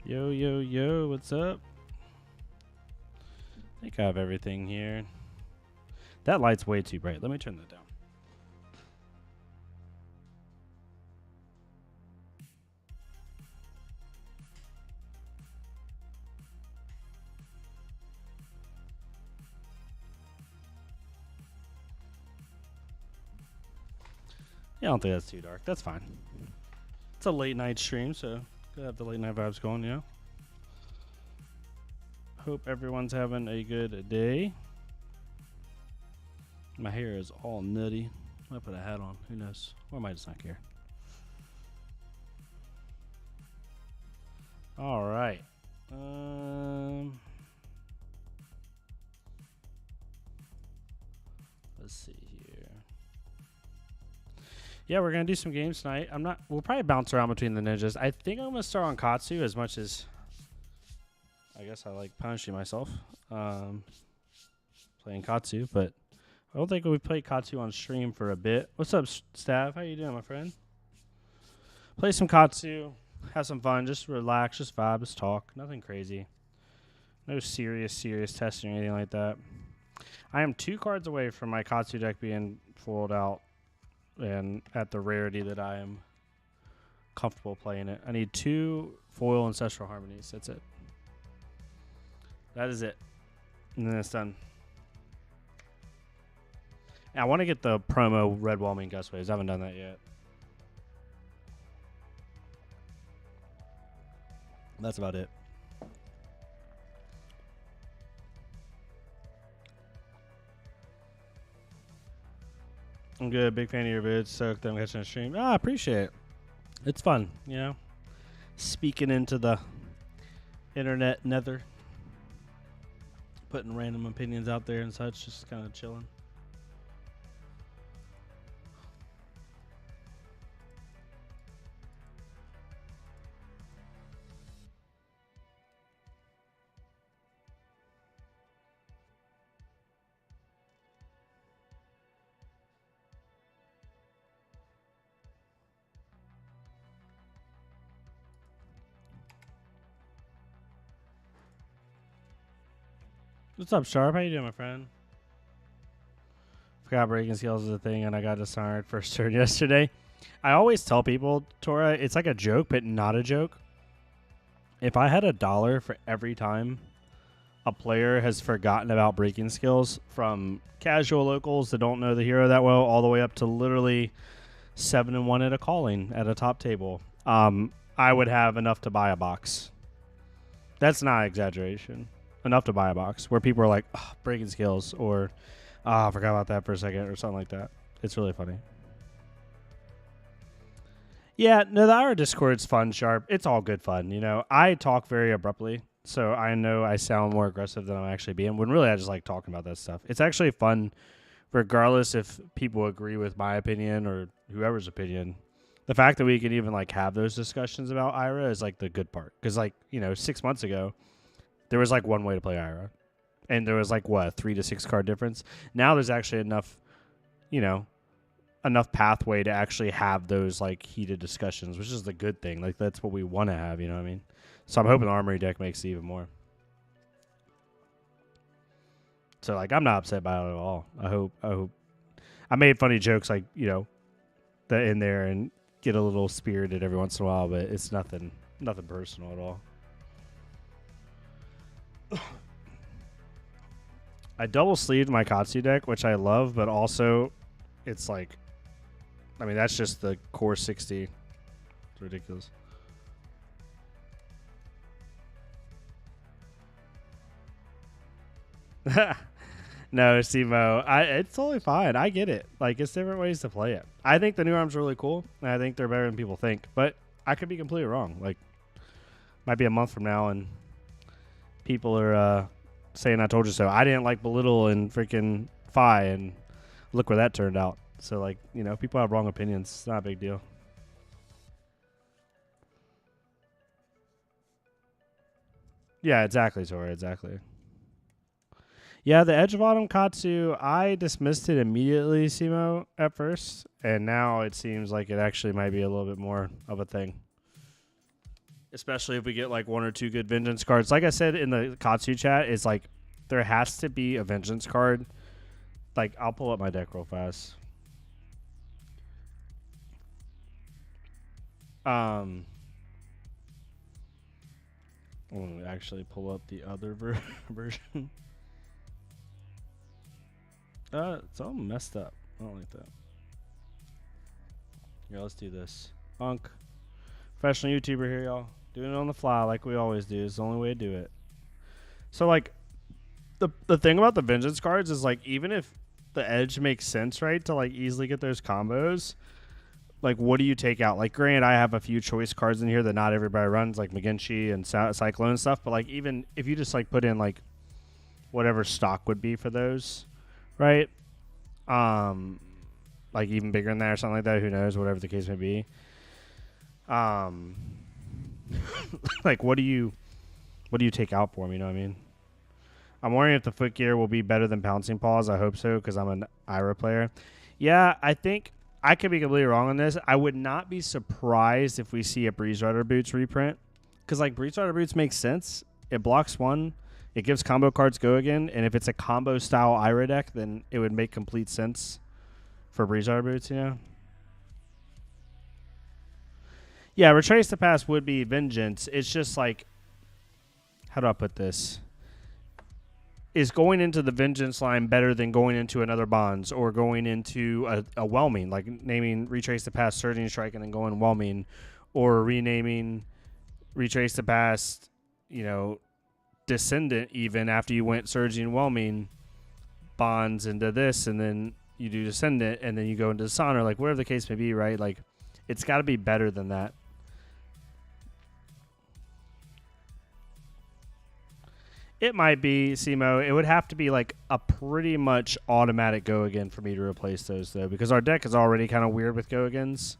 Yo, yo, yo, what's up? I think I have everything here. That light's way too bright. Let me turn that down. Yeah, I don't think that's too dark. That's fine. It's a late night stream, so gotta have the late night vibes going, you know? Hope everyone's having a good day. My hair is all nutty. I might put a hat on. Who knows? Or I might just not care. All right. Let's see here. Yeah, we're gonna do some games tonight. We'll probably bounce around between the ninjas. I think I'm gonna start on Katsu as much as I guess I like punishing myself. Playing Katsu, but I don't think we've played Katsu on stream for a bit. What's up, Stav? How you doing, my friend? Play some Katsu, have some fun, just relax, just vibe, just talk. Nothing crazy. No serious testing or anything like that. I am 2 cards away from my Katsu deck being foiled out and at the rarity that I am comfortable playing it. I need 2 foil Ancestral Harmonies. That's it. That is it. And then it's done. And I want to get the promo Red Whelming Gust Waves. I haven't done that yet. That's about it. I'm good. Big fan of your vids. Soaked them catching a stream. I appreciate it. It's fun, you know. Speaking into the internet nether. Putting random opinions out there and such. Just kind of chilling. What's up, Sharp? How you doing, my friend? Forgot breaking skills is a thing, and I got dishonored first turn yesterday. I always tell people, Tora, it's like a joke, but not a joke. If I had $1 for every time a player has forgotten about breaking skills, from casual locals that don't know the hero that well, all the way up to literally 7-1 at a calling at a top table, I would have enough to buy a box. That's not exaggeration. Enough to buy a box where people are like, oh, breaking skills, or I forgot about that for a second, or something like that. It's really funny. Yeah, no, the Ira Discord's fun, Sharp. It's all good fun, you know. I talk very abruptly, so I know I sound more aggressive than I'm actually being, when really I just like talking about that stuff. It's actually fun, regardless if people agree with my opinion or whoever's opinion. The fact that we can even like have those discussions about Ira is like the good part. Because like, you know, 6 months ago, there was like one way to play Ira. And there was like, what, 3 to 6 card difference? Now there's actually enough, you know, enough pathway to actually have those like heated discussions, which is the good thing. Like that's what we want to have, you know what I mean? So I'm hoping the Armory deck makes it even more. So like I'm not upset by it at all. I hope I made funny jokes like, you know, that in there and get a little spirited every once in a while, but it's nothing personal at all. I double sleeved my Katsu deck, which I love, but also it's like, I mean, that's just the core 60. It's ridiculous. No, Simo, it's totally fine. I get it. Like, it's different ways to play it. I think the new arms are really cool, and I think they're better than people think, but I could be completely wrong. Like, might be a month from now, and people are saying I told you so. I didn't like Belittle and freaking Fi, and look where that turned out. So, like, you know, people have wrong opinions. It's not a big deal. Yeah, exactly, Tora, exactly. Yeah, the Edge of Autumn Katsu, I dismissed it immediately, Simo, at first, and now it seems like it actually might be a little bit more of a thing. especially if we get like 1 or 2 good vengeance cards. Like I said in the Katsu chat, it's like there has to be a vengeance card. Like, I'll pull up my deck real fast. I'm gonna actually pull up the other version. It's all messed up. I don't like that. Here, let's do this. Unk. Professional YouTuber here, y'all. Doing it on the fly like we always do. It's the only way to do it. So, like, the thing about the vengeance cards is, like, even if the edge makes sense, right, to, like, easily get those combos, like, what do you take out? Like, granted, I have a few choice cards in here that not everybody runs, like McGinty and Cyclone and stuff, but, like, even if you just, like, put in, like, whatever stock would be for those, right? Like, even bigger than that or something like that, who knows, whatever the case may be. Like, what do you take out for them, you know what I mean? I'm wondering if the foot gear will be better than Pouncing Paws. I hope so, because I'm an Ira player. Yeah, I think I could be completely wrong on this. I would not be surprised if we see a Breeze Rider Boots reprint, because, like, Breeze Rider Boots makes sense. It blocks 1. It gives combo cards go again, and if it's a combo style Ira deck, then it would make complete sense for Breeze Rider Boots, you know? Yeah, Retrace the Past would be Vengeance. It's just like, how do I put this? Is going into the Vengeance line better than going into another Bonds or going into a Whelming, like naming Retrace the Past Surging Strike and then going Whelming, or renaming Retrace the Past, you know, Descendant even after you went Surging Whelming Bonds into this, and then you do Descendant and then you go into Dishonor, like whatever the case may be, right? Like, it's got to be better than that. It might be, Simo. It would have to be like a pretty much automatic go again for me to replace those, though, because our deck is already kind of weird with go agains.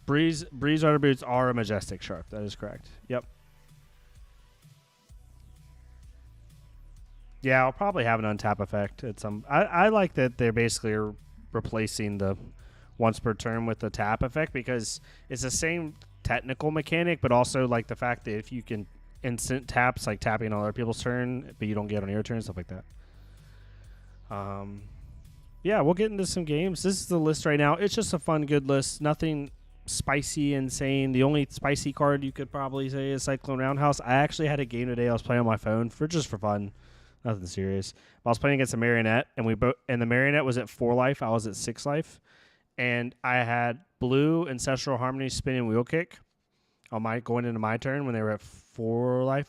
Breeze Rider Boots are a Majestic Shark. That is correct. Yep. Yeah, I'll probably have an untap effect at some. I like that they're basically replacing the once per turn with the tap effect, because it's the same technical mechanic, but also like the fact that if you can instant taps, like tapping on other people's turn, but you don't get on your turn, stuff like that. Yeah, we'll get into some games. This is the list right now. It's just a fun, good list. Nothing spicy, insane. The only spicy card you could probably say is Cyclone Roundhouse. I actually had a game today. I was playing on my phone for fun, nothing serious. I was playing against a Marionette, and the Marionette was at 4 life. I was at 6 life, and I had blue Ancestral Harmony spinning wheel kick on my going into my turn when they were at 4 life.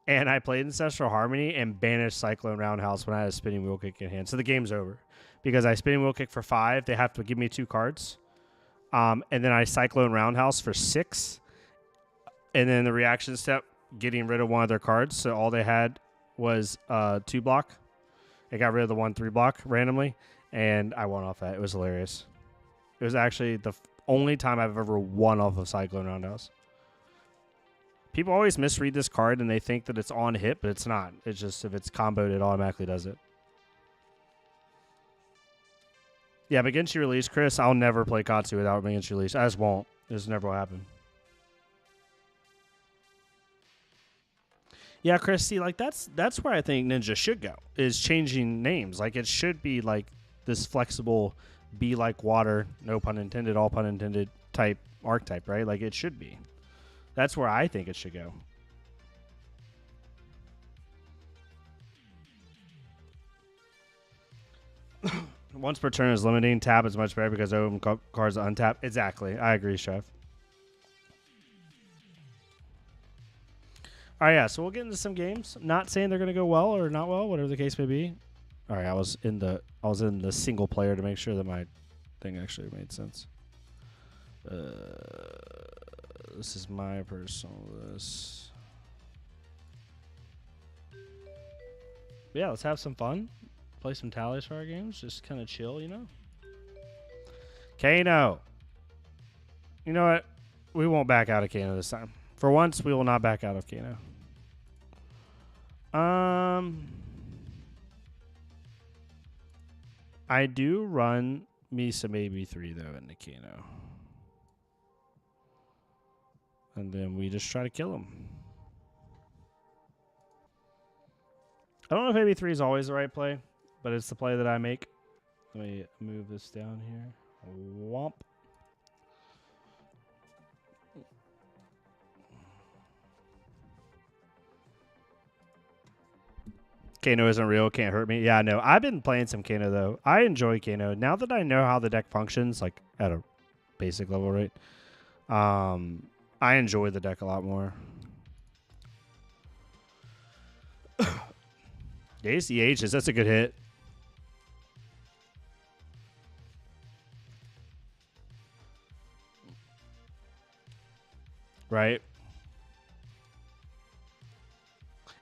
And I played Ancestral Harmony and banished Cyclone Roundhouse when I had a spinning wheel kick in hand. So the game's over because I spinning wheel kick for 5. They have to give me 2 cards. And then I Cyclone Roundhouse for 6. And then the reaction step, getting rid of one of their cards. So all they had was 2 block. I got rid of the 1/3 block randomly, and I won off that. It was hilarious. It was actually the only time I've ever won off of Cyclone Roundhouse. People always misread this card and they think that it's on hit, but it's not. It's just if it's comboed, it automatically does it. Yeah, McGinty release, Chris. I'll never play Katsu without McGinty release. I just won't. This never will happen. Yeah, Chris. See, like that's where I think Ninja should go, is changing names. Like, it should be like this flexible, be like water, no pun intended, all pun intended type archetype, right? Like, it should be. That's where I think it should go. Once per turn is limiting. Tap is much better because open cards are untapped. Exactly. I agree, Chef. All right, yeah. So we'll get into some games. Not saying they're going to go well or not well, whatever the case may be. All right, I was in the single player to make sure that my thing actually made sense. This is my personal list. Yeah, let's have some fun. Play some Talishar games. Just kind of chill, you know? Kano. You know what? We won't back out of Kano this time. For once, we will not back out of Kano. I do run me some AB3 though in the Kano. And then we just try to kill him. I don't know if AB3 is always the right play, but it's the play that I make. Let me move this down here. Womp. Kano isn't real, can't hurt me. Yeah, no. I've been playing some Kano though. I enjoy Kano. Now that I know how the deck functions, like at a basic level, right? I enjoy the deck a lot more. ACHs, that's a good hit. Right?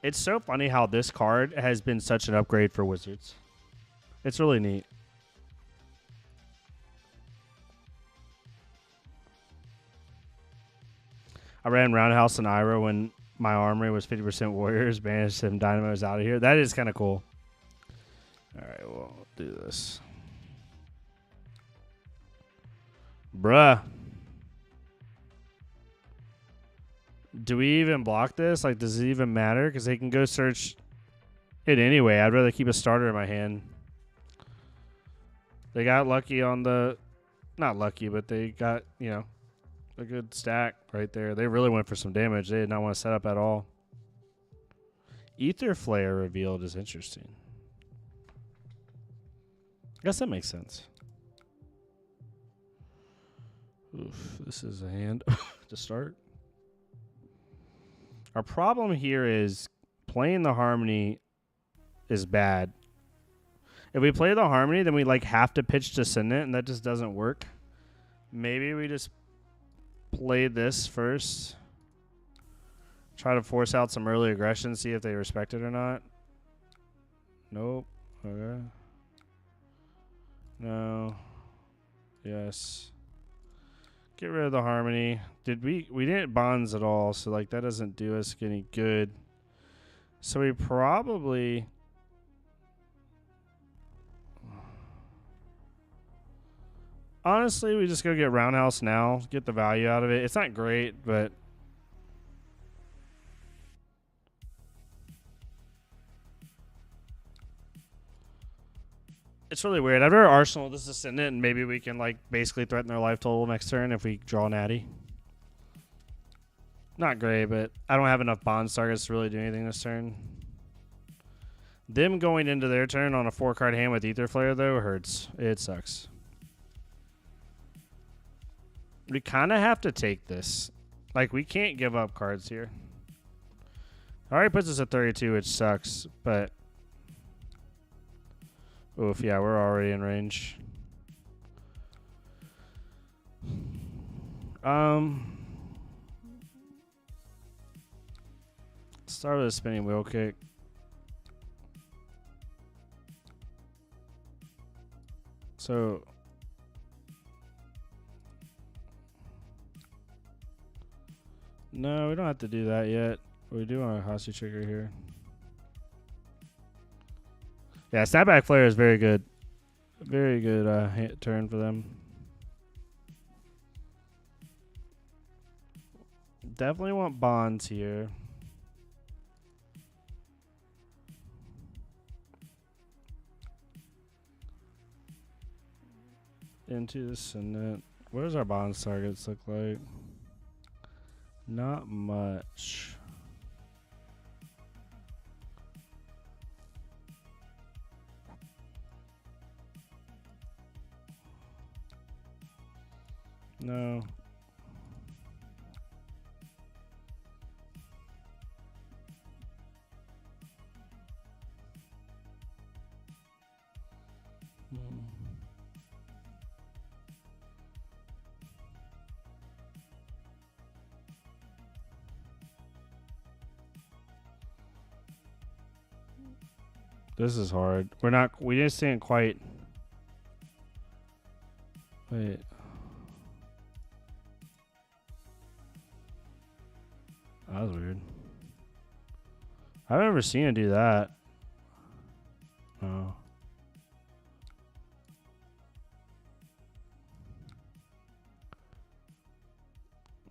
It's so funny how this card has been such an upgrade for Wizards. It's really neat. I ran Roundhouse and Ira when my armory was 50% Warriors, banished some Dynamos out of here. That is kind of cool. All right, we'll do this. Bruh. Do we even block this? Like, does it even matter? Because they can go search it anyway. I'd rather keep a starter in my hand. They got lucky on the... Not lucky, but they got, you know, a good stack right there. They really went for some damage. They did not want to set up at all. Ether Flare revealed is interesting. I guess that makes sense. Oof, this is a hand to start. Our problem here is playing the Harmony is bad. If we play the Harmony, then we like have to pitch Descendant, and that just doesn't work. Maybe we just play this first. Try to force out some early aggression, see if they respect it or not. Nope. Okay. No. Yes. Get rid of the Harmony. We didn't bonds at all, so like that doesn't do us any good. So we probably honestly we just go get Roundhouse now, get the value out of it. It's not great, but it's really weird. I'd rather Arsenal this Ascendant, and maybe we can like basically threaten their life total next turn if we draw Natty. Not great, but I don't have enough bonds targets to really do anything this turn. Them going into their turn on a 4-card hand with Ether Flare though hurts. It sucks. We kind of have to take this. Like we can't give up cards here. Already puts us at 32, which sucks, but oof, yeah, we're already in range. Start with a spinning wheel kick. So no, we don't have to do that yet. We do want a hostage trigger here. Yeah, Snapback Flare is very good. Very good turn for them. Definitely want bonds here. Into this and that. What does our bonds targets look like? Not much. No. This is hard. We just didn't quite. Wait. That was weird. I've never seen it do that. Oh.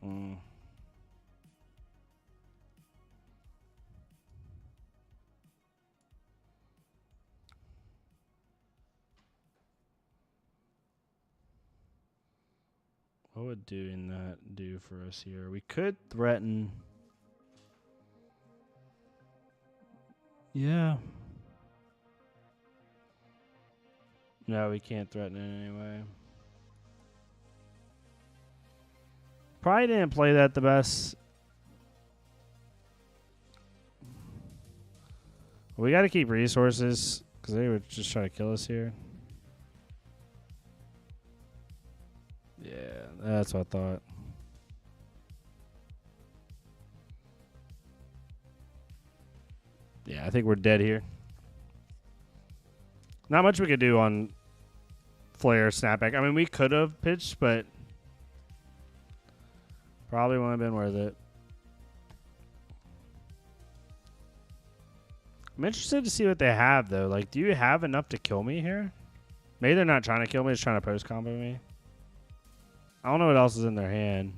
Mm. What would doing that do for us here? We could threaten. Yeah. No, we can't threaten it anyway. Probably didn't play that the best. We got to keep resources because they would just try to kill us here. Yeah, that's what I thought. Yeah, I think we're dead here. Not much we could do on flare snapback. I mean, we could have pitched, but probably wouldn't have been worth it. I'm interested to see what they have, though. Like, do you have enough to kill me here? Maybe they're not trying to kill me, just trying to post combo me. I don't know what else is in their hand.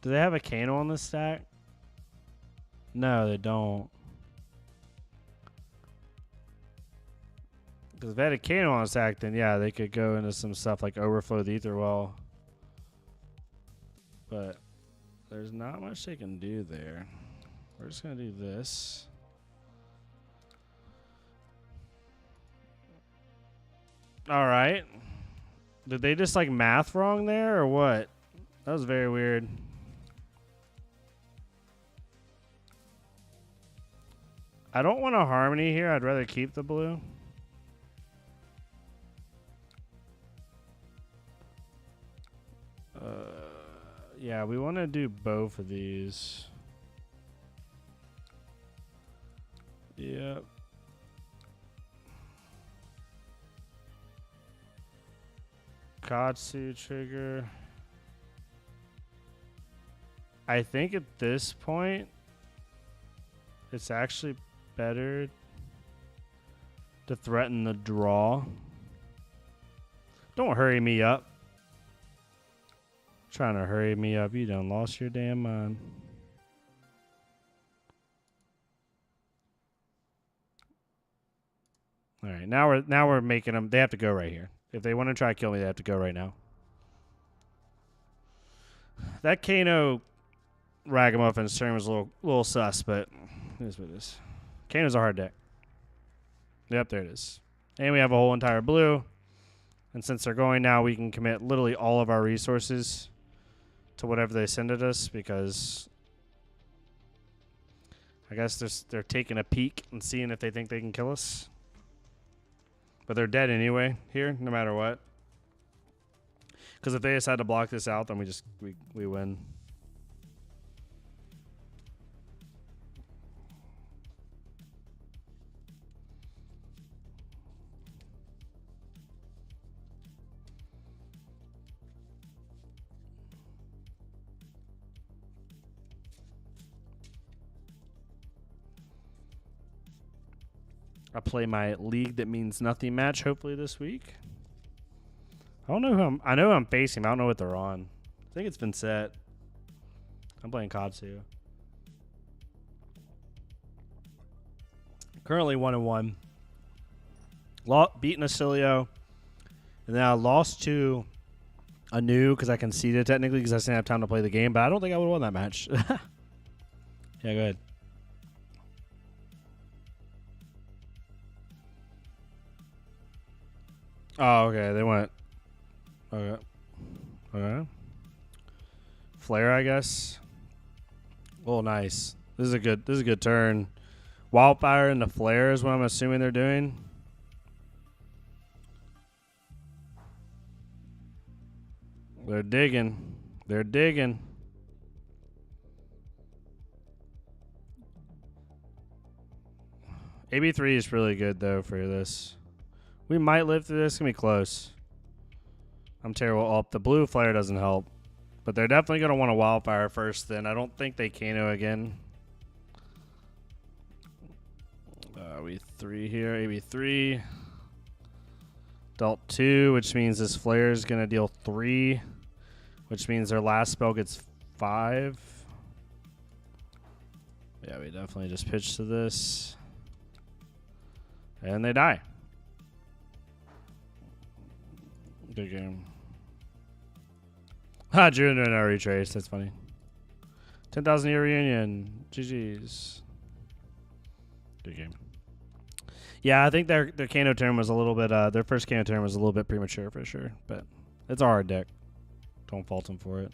Do they have a Kano on this stack? No, they don't. Because if they had a Kano on the stack, then yeah, they could go into some stuff like overflow the ether well. But there's not much they can do there. We're just going to do this. All right. Did they just like math wrong there or what? That was very weird. I don't want a harmony here. I'd rather keep the blue. Yeah, we want to do both of these. Yep. Katsu trigger. I think at this point, it's actually better to threaten the draw. Don't hurry me up. Trying to hurry me up. You done lost your damn mind. All right, now we're making them. They have to go right here. If they want to try to kill me, they have to go right now. That Kano Ragamuffin's turn was a little sus, but it is what it is. Kano's a hard deck. Yep, there it is. And we have a whole entire blue. And since they're going now, we can commit literally all of our resources to whatever they send at us because I guess they're taking a peek and seeing if they think they can kill us. But they're dead anyway here, no matter what. Because if they decide to block this out, then we win. I play my league that means nothing match hopefully this week. I don't know who I know I'm facing. I don't know what they're on. I think it's been set. I'm playing Katsu. Currently 1-1. Beaten Acilio. And then I lost to Anu because I conceded technically because I didn't have time to play the game. But I don't think I would have won that match. Yeah, go ahead. Oh, okay. They went. Okay. Okay. Flare, I guess. Oh, nice. This is a good turn. Wildfire into flare is what I'm assuming they're doing. They're digging. They're digging. AB3 is really good though for this. We might live through this. It's going to be close. I'm terrible. Oh, the blue flare doesn't help. But they're definitely going to want a wildfire first then. I don't think they Kano again. We 3 here. AB3. Dealt 2, which means this flare is going to deal 3, which means their last spell gets 5. Yeah, we definitely just pitch to this. And they die. Good game. Ha, Drew no retrace. That's funny. 10,000 year reunion. GG's. Good game. Yeah, I think their Kano turn was a little bit, their first Kano turn was a little bit premature for sure, but it's a hard deck. Don't fault them for it.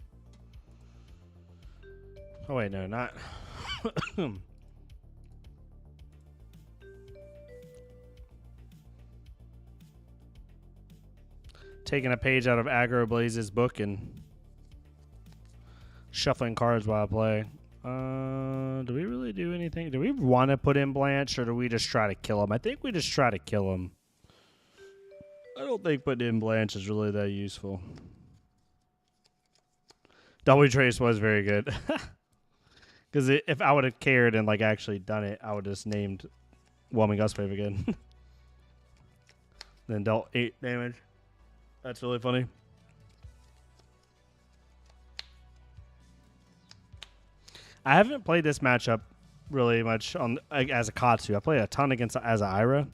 Oh, wait, no, not. Taking a page out of Aggro Blaze's book and shuffling cards while I play. Do we really do anything? Do we want to put in Blanche, or do we just try to kill him? I think we just try to kill him. I don't think putting in Blanche is really that useful. Double Trace was very good. Because if I would have cared and like actually done it, I would have just named Whelming Gustwave again. Then dealt 8 damage. That's really funny. I haven't played this matchup really much on as a Katsu. I played a ton against as a Ira.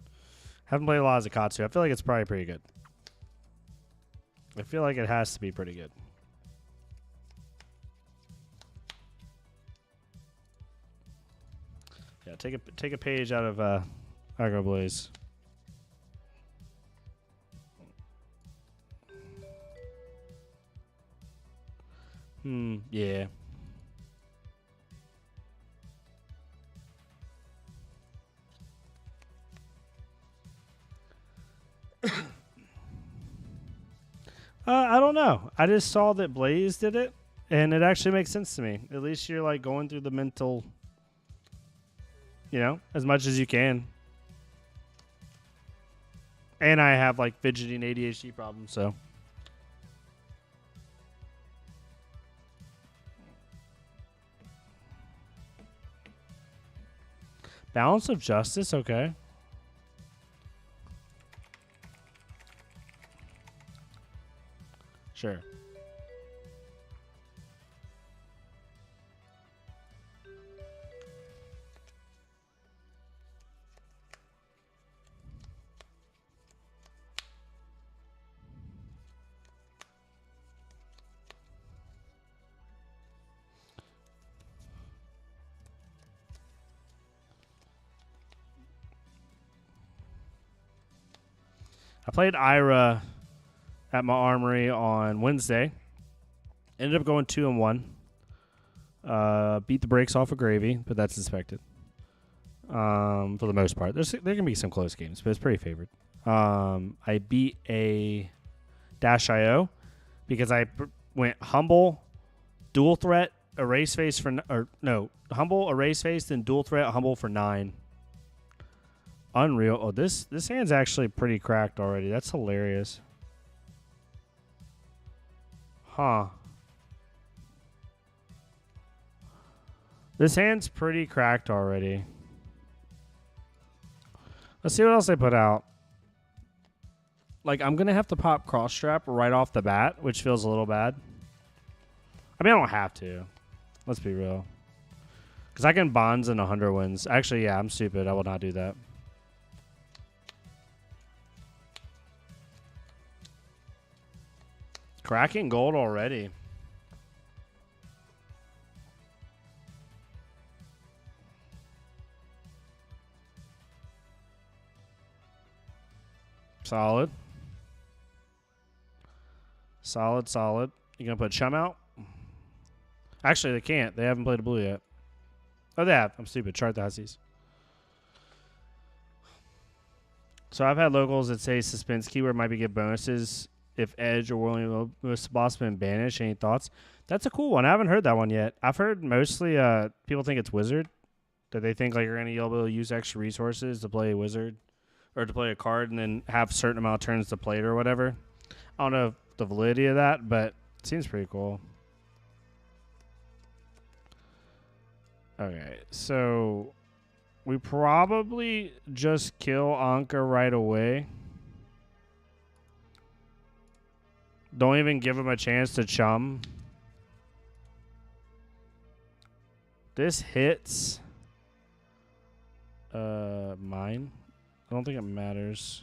Haven't played a lot as a Katsu. I feel like it's probably pretty good. I feel like it has to be pretty good. Yeah, take a page out of Aggro Blaze. Yeah. I don't know. I just saw that Blaze did it, and it actually makes sense to me. At least you're like going through the mental, you know, as much as you can. And I have like fidgeting ADHD problems, so. Balance of Justice, okay. Sure. I played Ira at my armory on Wednesday. Ended up going 2-1. Beat the brakes off of Gravy, but that's expected. For the most part, there can be some close games, but it's pretty favored. I beat a Dash IO because I went Humble, Dual Threat, Erase Face Humble, Erase Face, then Dual Threat, Humble for 9. Unreal. Oh, this hand's actually pretty cracked already. That's hilarious. Huh. This hand's pretty cracked already. Let's see what else they put out. Like, I'm going to have to pop Cross Strap right off the bat, which feels a little bad. I mean, I don't have to. Let's be real. Because I can Bonds in 100 wins. Actually, yeah, I'm stupid. I will not do that. Cracking gold already. Solid. Solid. You gonna put Chum out? Actually, they can't. They haven't played a blue yet. Oh, they have. I'm stupid. Chart the Hussies. So I've had locals that say suspense keyword might be get bonuses if Edge or William Boss been banished. Any thoughts? That's a cool one. I haven't heard that one yet. I've heard mostly people think it's Wizard. That they think like you're going to be able to use extra resources to play a Wizard. Or to play a card and then have a certain amount of turns to play it or whatever. I don't know the validity of that, but it seems pretty cool. Okay, so we probably just kill Anka right away. Don't even give him a chance to chum. This hits. Mine. I don't think it matters.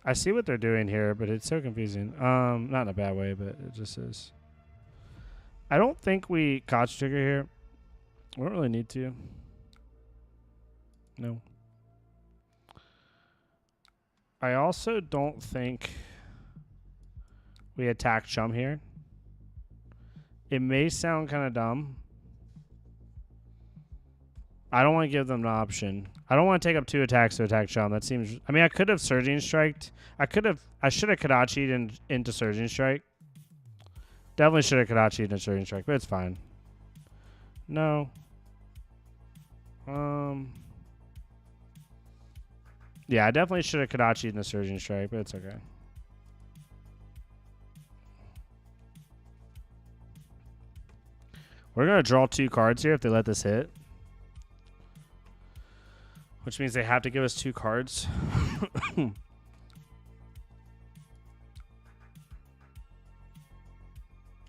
I see what they're doing here, but it's so confusing. Not in a bad way, but it just is. I don't think we Katsu trigger here. We don't really need to. No. I also don't think we attack chum here. It may sound kind of dumb. I don't want to give them an option. I don't want to take up 2 attacks to attack chum. That seems... I mean, I could have Surging Striked. I should have Kadachi'd into Surging Strike. Definitely should have Kadachi'd into Surging Strike, but it's fine. No. Yeah, I definitely should have Kadachi'd into Surging Strike, but it's okay. We're going to draw 2 cards here if they let this hit. Which means they have to give us 2 cards.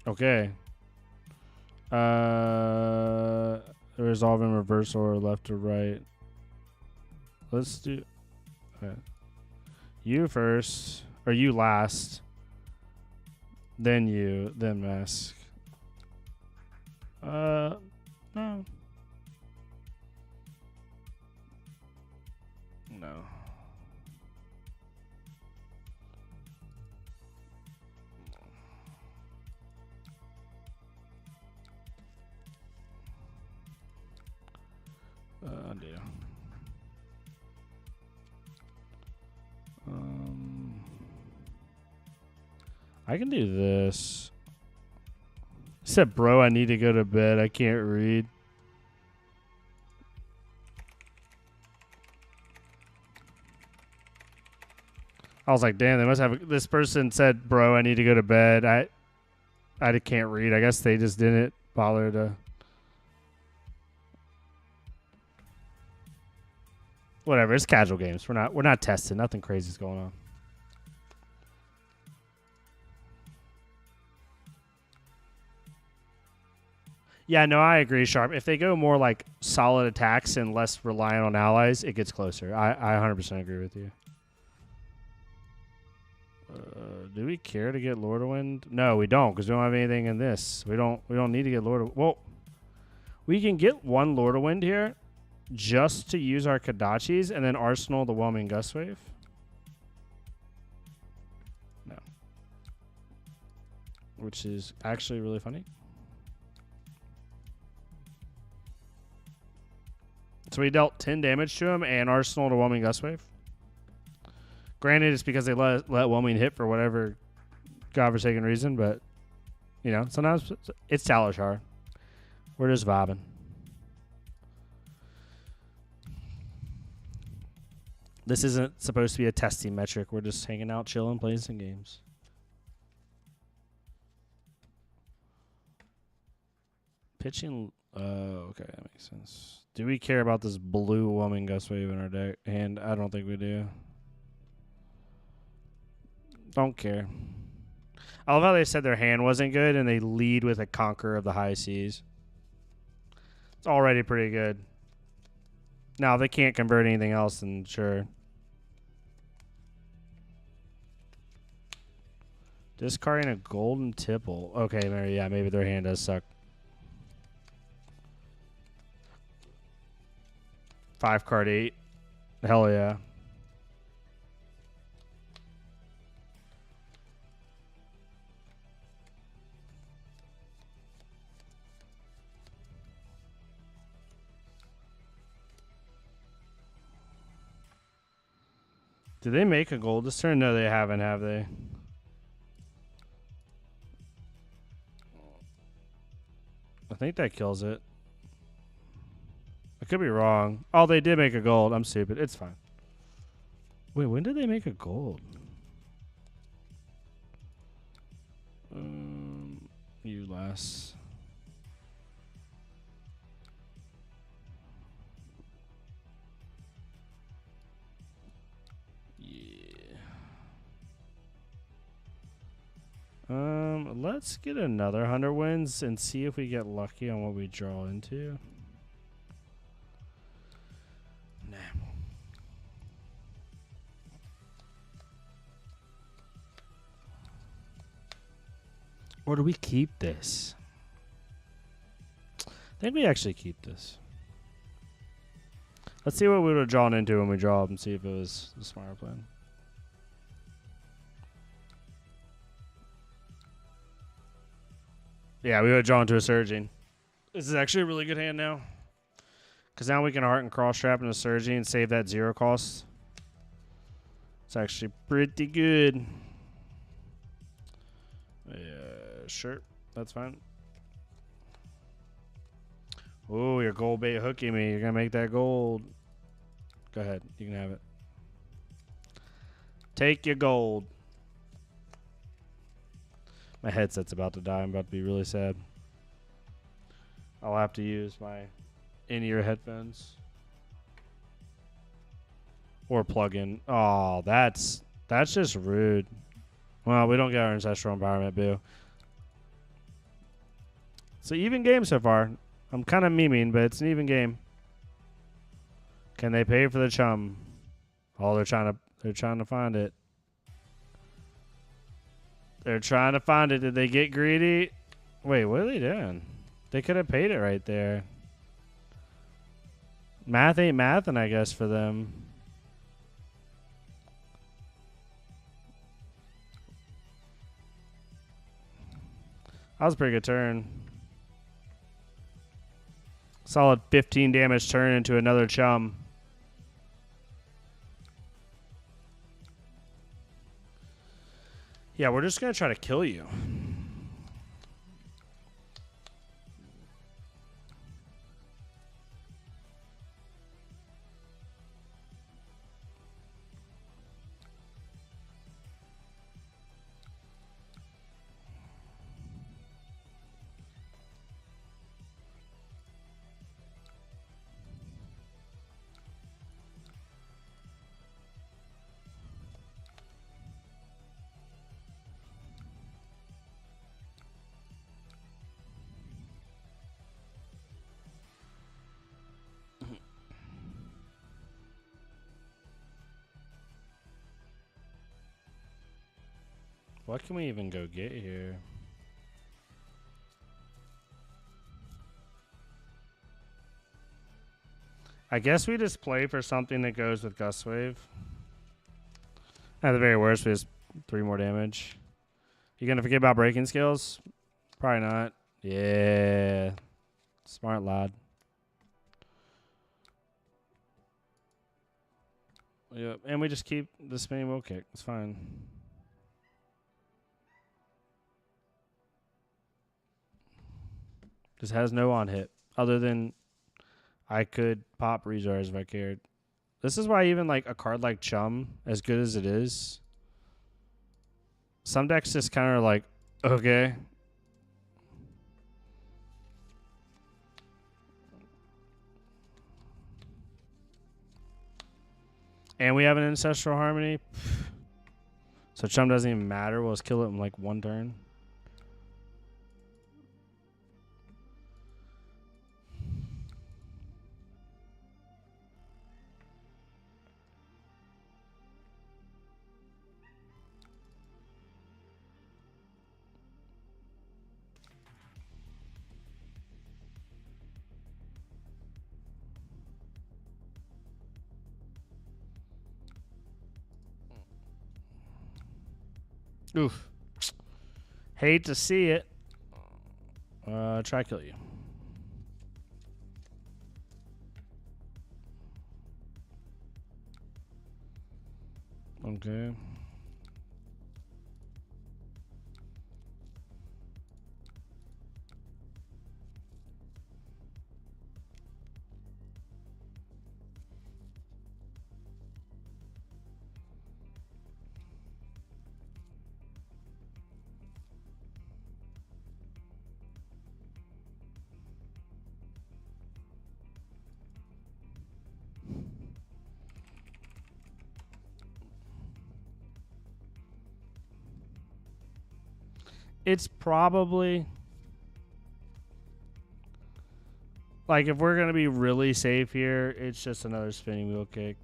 Okay. Resolve in reverse or left to right. Let's do... Okay. You first. Or you last. Then you. Then mask. No. No. Undo. I can do this. He said, bro, I need to go to bed. I can't read. I was like, damn, they must have... This person said, bro, I need to go to bed. I can't read. I guess they just didn't bother to... Whatever, it's casual games. We're not testing. Nothing crazy is going on. Yeah, no, I agree, Sharp. If they go more like solid attacks and less reliant on allies, it gets closer. I 100% agree with you. Do we care to get Lord of Wind? No, we don't, because we don't have anything in this. We don't need to get Lord of... Well, we can get 1 Lord of Wind here just to use our Kadachis and then arsenal the Whelming Gust Wave. No. Which is actually really funny. So we dealt 10 damage to him and arsenal to Whelming Gust Wave. Granted, it's because they let Whelming hit for whatever godforsaken reason, but, you know, sometimes it's Talishar. We're just vibing. This isn't supposed to be a testing metric. We're just hanging out, chilling, playing some games. Pitching... okay, that makes sense. Do we care about this blue Whelming Gust Wave in our deck? And I don't think we do. Don't care. I love how they said their hand wasn't good and they lead with a Conqueror of the High Seas. It's already pretty good. Now, if they can't convert anything else, then sure. Discarding a golden tipple. Okay, maybe, yeah, maybe their hand does suck. 5 card 8. Hell yeah. Did they make a gold this turn? No, they haven't, have they? I think that kills it. I could be wrong. Oh, they did make a gold. I'm stupid. It's fine. Wait, when did they make a gold? You last. Yeah. let's get another 100 wins and see if we get lucky on what we draw into. Nah. Or do we keep this? I think we actually keep this. Let's see what we would have drawn into when we draw up and see if it was the smarter plan. Yeah, we would have drawn into a Surging. This is actually a really good hand now. Because now we can Heart and Cross Trap into Surging and save that 0 cost. It's actually pretty good. Yeah, sure. That's fine. Oh, you're gold bait hooking me. You're going to make that gold. Go ahead. You can have it. Take your gold. My headset's about to die. I'm about to be really sad. I'll have to use my in-ear headphones. Or plug in. Oh, that's just rude. Well, we don't get our Ancestral Environment, boo. It's an even game so far. I'm kind of memeing, but it's an even game. Can they pay for the chum? Oh, they're trying to find it. They're trying to find it. Did they get greedy? Wait, what are they doing? They could have paid it right there. Math ain't mathing, I guess, for them. That was a pretty good turn. Solid 15 damage turn into another chum. Yeah, we're just going to try to kill you. What can we even go get here? I guess we just play for something that goes with Gust Wave. At the very worst, we just 3 more damage. You gonna forget about breaking skills? Probably not. Yeah. Smart lad. Yep. And we just keep the spinning wheel kick. It's fine. Just has no on hit. Other than I could pop Rezars if I cared. This is why even like a card like Chum, as good as it is, some decks just kind of like, okay. And we have an Ancestral Harmony. So Chum doesn't even matter. We'll just kill it in like 1 turn. Oof. Hate to see it. Try kill you. Okay. It's probably like if we're gonna be really safe here, it's just another spinning wheel kick.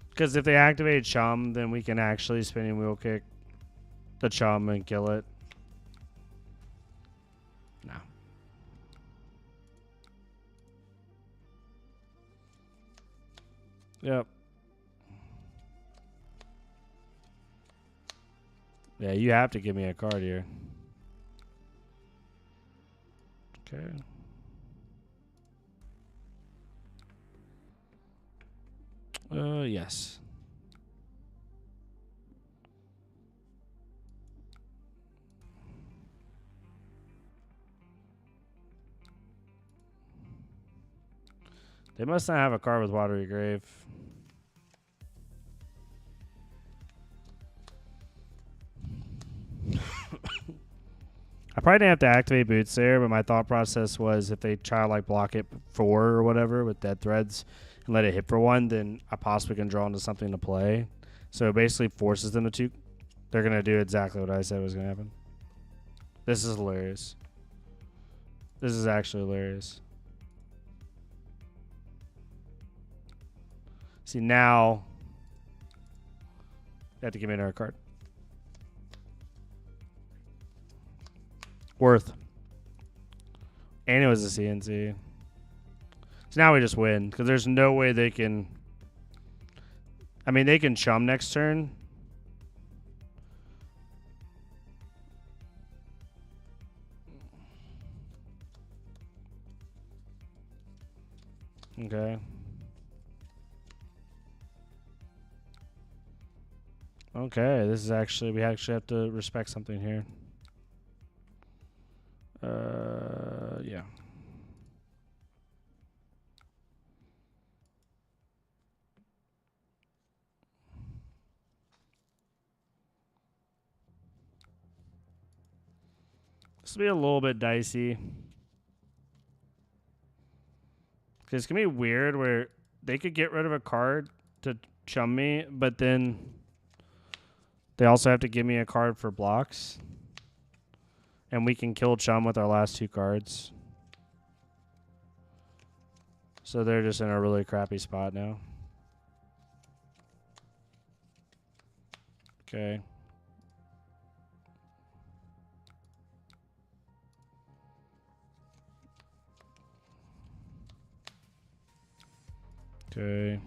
Because if they activate Chum, then we can actually spinning wheel kick the Chum and kill it. No. Yep. Yeah, you have to give me a card here. Okay. Yes. They must not have a card with Watery Grave. I probably didn't have to activate Boots there, but my thought process was if they try to like block it 4 or whatever with Dead Threads and let it hit for 1, then I possibly can draw into something to play. So it basically forces them to. They're going to do exactly what I said was going to happen. This is hilarious. This is actually hilarious. See, now they have to give me another card. Worth. And it was a CNC. So now we just win because there's no way they can. I mean, they can Chum next turn. Okay. Okay, this is actually, we actually have to respect something here. Yeah. This will be a little bit dicey. Because it's going to be weird where they could get rid of a card to Chum me, but then they also have to give me a card for blocks. And we can kill Chum with our last 2 cards. So they're just in a really crappy spot now. Okay. Okay.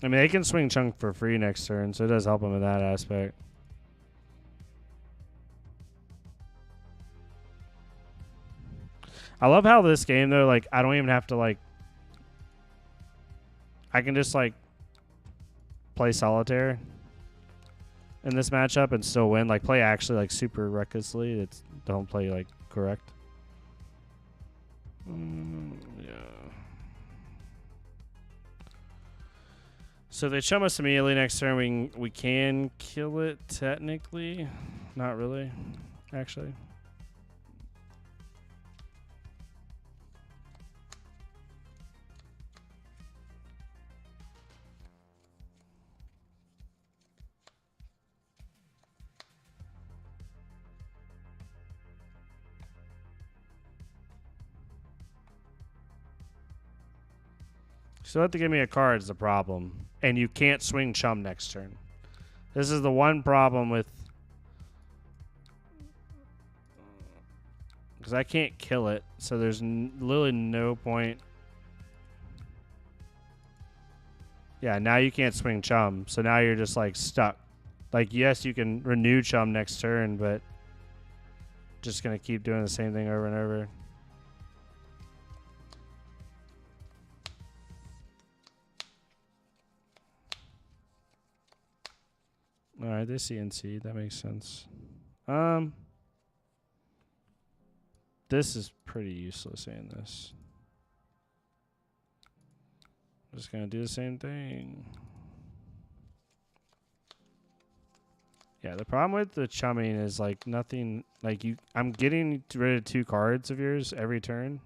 I mean, they can swing Chunk for free next turn, so it does help them in that aspect. I love how this game, though, like, I don't even have to, like... I can just, like, play Solitaire in this matchup and still win. Like, play actually, like, super recklessly. It's, don't play, like, correct. Yeah. So they chum us immediately next turn. We can kill it, technically. Not really, actually. So have to give me a card is the problem. And you can't swing Chum next turn. This is the one problem with... Because I can't kill it. So there's literally no point. Yeah, now you can't swing Chum. So now you're just like stuck. Like, yes, you can renew Chum next turn, but... Just going to keep doing the same thing over and over. All right, this CNC, that makes sense. This is pretty useless saying this. I'm just gonna do the same thing. Yeah, the problem with the chumming is like nothing. Like I'm getting rid of 2 cards of yours every turn,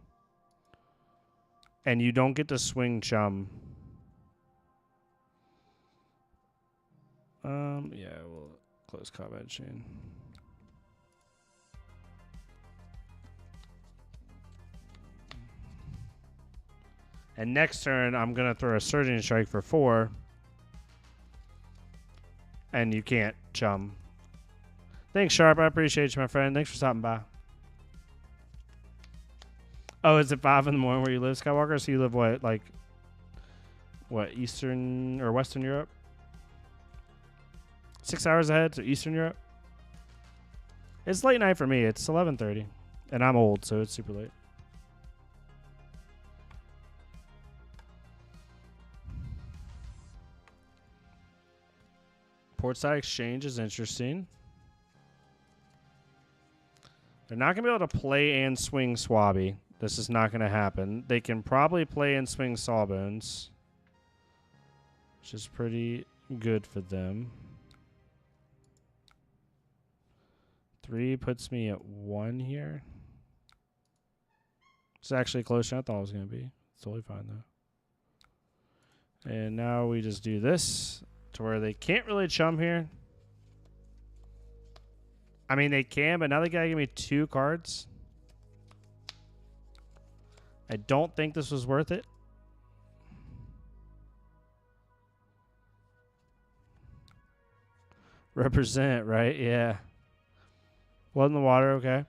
and you don't get to swing chum. Yeah, we'll close combat chain. And next turn, I'm gonna throw a surging strike for 4, and you can't chum. Thanks, Sharp. I appreciate you, my friend. Thanks for stopping by. Oh, is it 5 in the morning where you live, Skywalker? So you live what, Eastern or Western Europe? 6 hours ahead to Eastern Europe. It's late night for me. It's 11:30, and I'm old, so it's super late. Portside Exchange is interesting. They're not going to be able to play and swing Swabby. This is not going to happen. They can probably play and swing Sawbones, which is pretty good for them. 3 puts me at 1 here. It's actually closer than I thought it was going to be. It's totally fine, though. And now we just do this to where they can't really chum here. I mean, they can, but now they got to give me 2 cards. I don't think this was worth it. Represent, right? Yeah. Blood in the water, okay.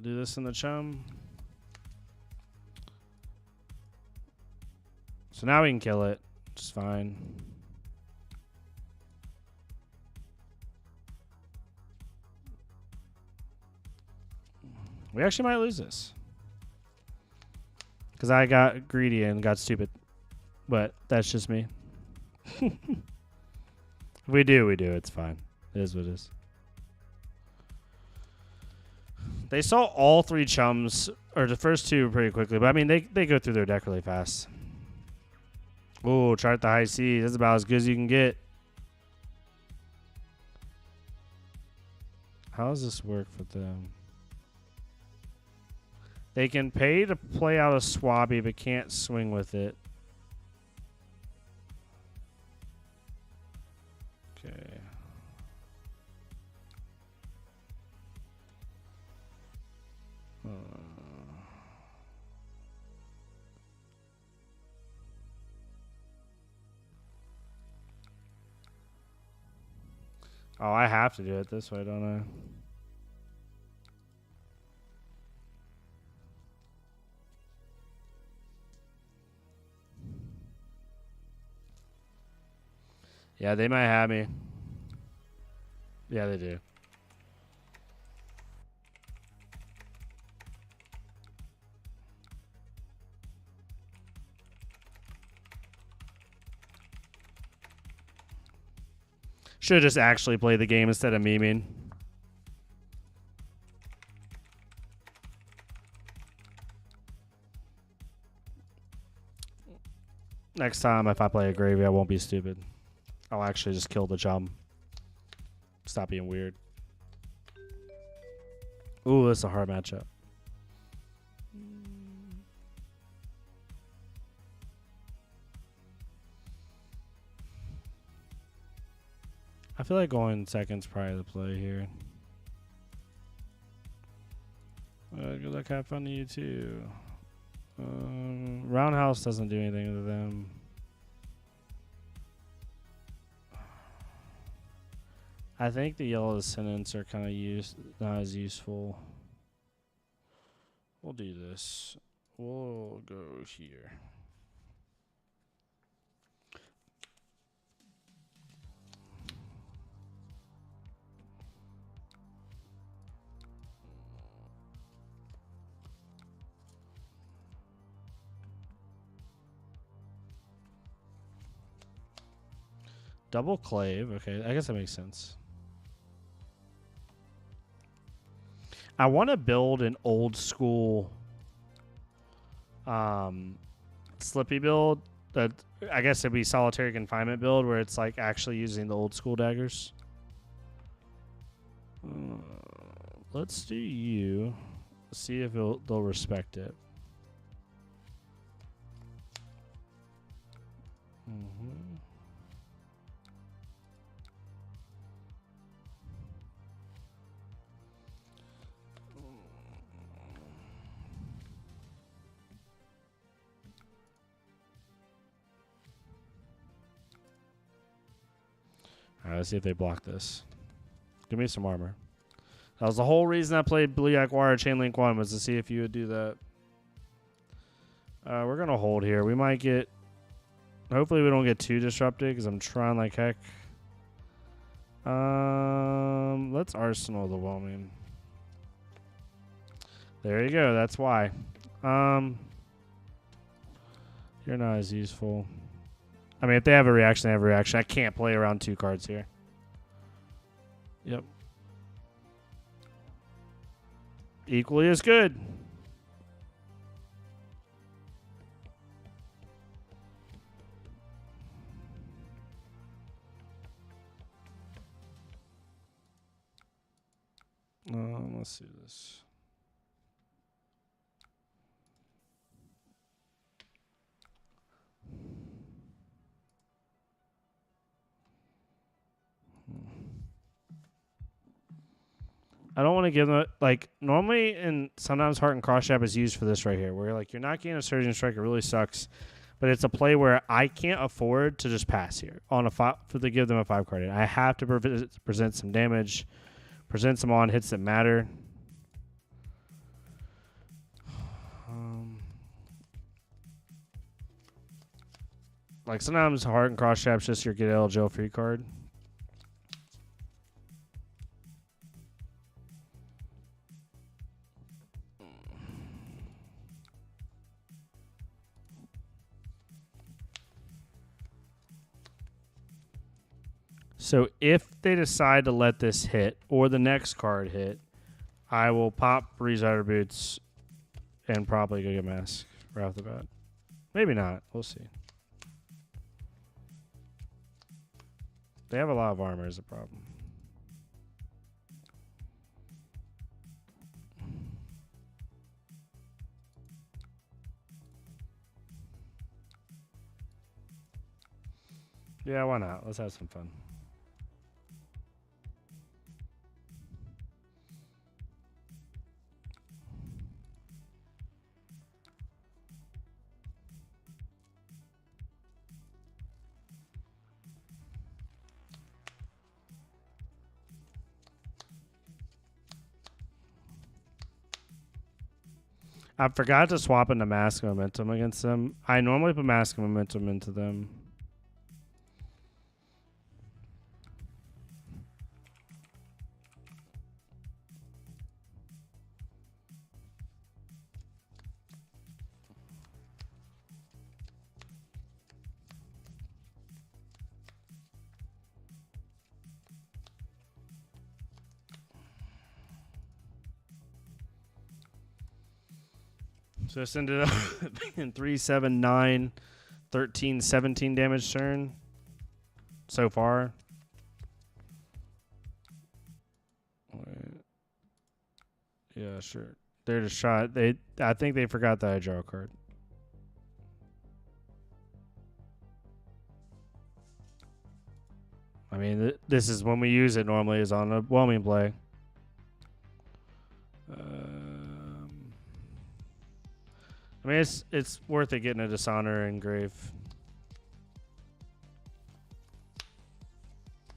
Do this in the chum. So now we can kill it. Which is fine. We actually might lose this. Because I got greedy and got stupid. But that's just me. If we do. It's fine. It is what it is. They saw all 3 chums, or the first 2 pretty quickly. But, I mean, they go through their deck really fast. Ooh, chart the high seas. That's about as good as you can get. How does this work for them? They can pay to play out a Swabby, but can't swing with it. Okay. Oh, I have to do it this way, don't I? Yeah, they might have me. Yeah, they do. Should have just actually played the game instead of memeing. Next time, if I play a gravy, I won't be stupid. I'll actually just kill the chum. Stop being weird. Ooh, that's a hard matchup. I feel like going second's probably the play here. Good luck, have fun to you too. Roundhouse doesn't do anything to them. I think the yellow descendants are kind of not as useful. We'll do this. We'll go here. Double clave. Okay, I guess that makes sense. I want to build an old school Slippy build that I guess it'd be solitary confinement build where it's like actually using the old school daggers. Let's do you. See if they'll respect it. Alright, let's see if they block this. Give me some armor. That was the whole reason I played Blue Yak Wire Chain Link 1 was to see if you would do that. We're going to hold here. We might get... Hopefully we don't get too disrupted because I'm trying like heck. Let's Arsenal the Whelming. There you go. That's why. You're not as useful. I mean, if they have a reaction, they have a reaction. I can't play around 2 cards here. Yep. Equally as good. Let's see this. I don't want to give them like normally, and sometimes Heart and Cross Jab is used for this right here, where like you're not getting a Surging Strike. It really sucks, but it's a play where I can't afford to just pass here on a to give them a 5 card. I have to present some damage, present some on hits that matter. Like sometimes Heart and Cross Jab's just your get LGL free card. So if they decide to let this hit or the next card hit, I will pop Resider Boots and probably go get Mask right off the bat. Maybe not. We'll see. They have a lot of armor is a problem. Yeah, why not? Let's have some fun. I forgot to swap into Mask Momentum against them. I normally put Mask Momentum into them. So this ended up being 3, 7, 9, 13, 17 damage turn so far. Yeah, sure. They're just shot. I think they forgot that I draw a card. I mean, this is when we use it normally is on a whelming play. I mean, it's worth it getting a Dishonor Engrave.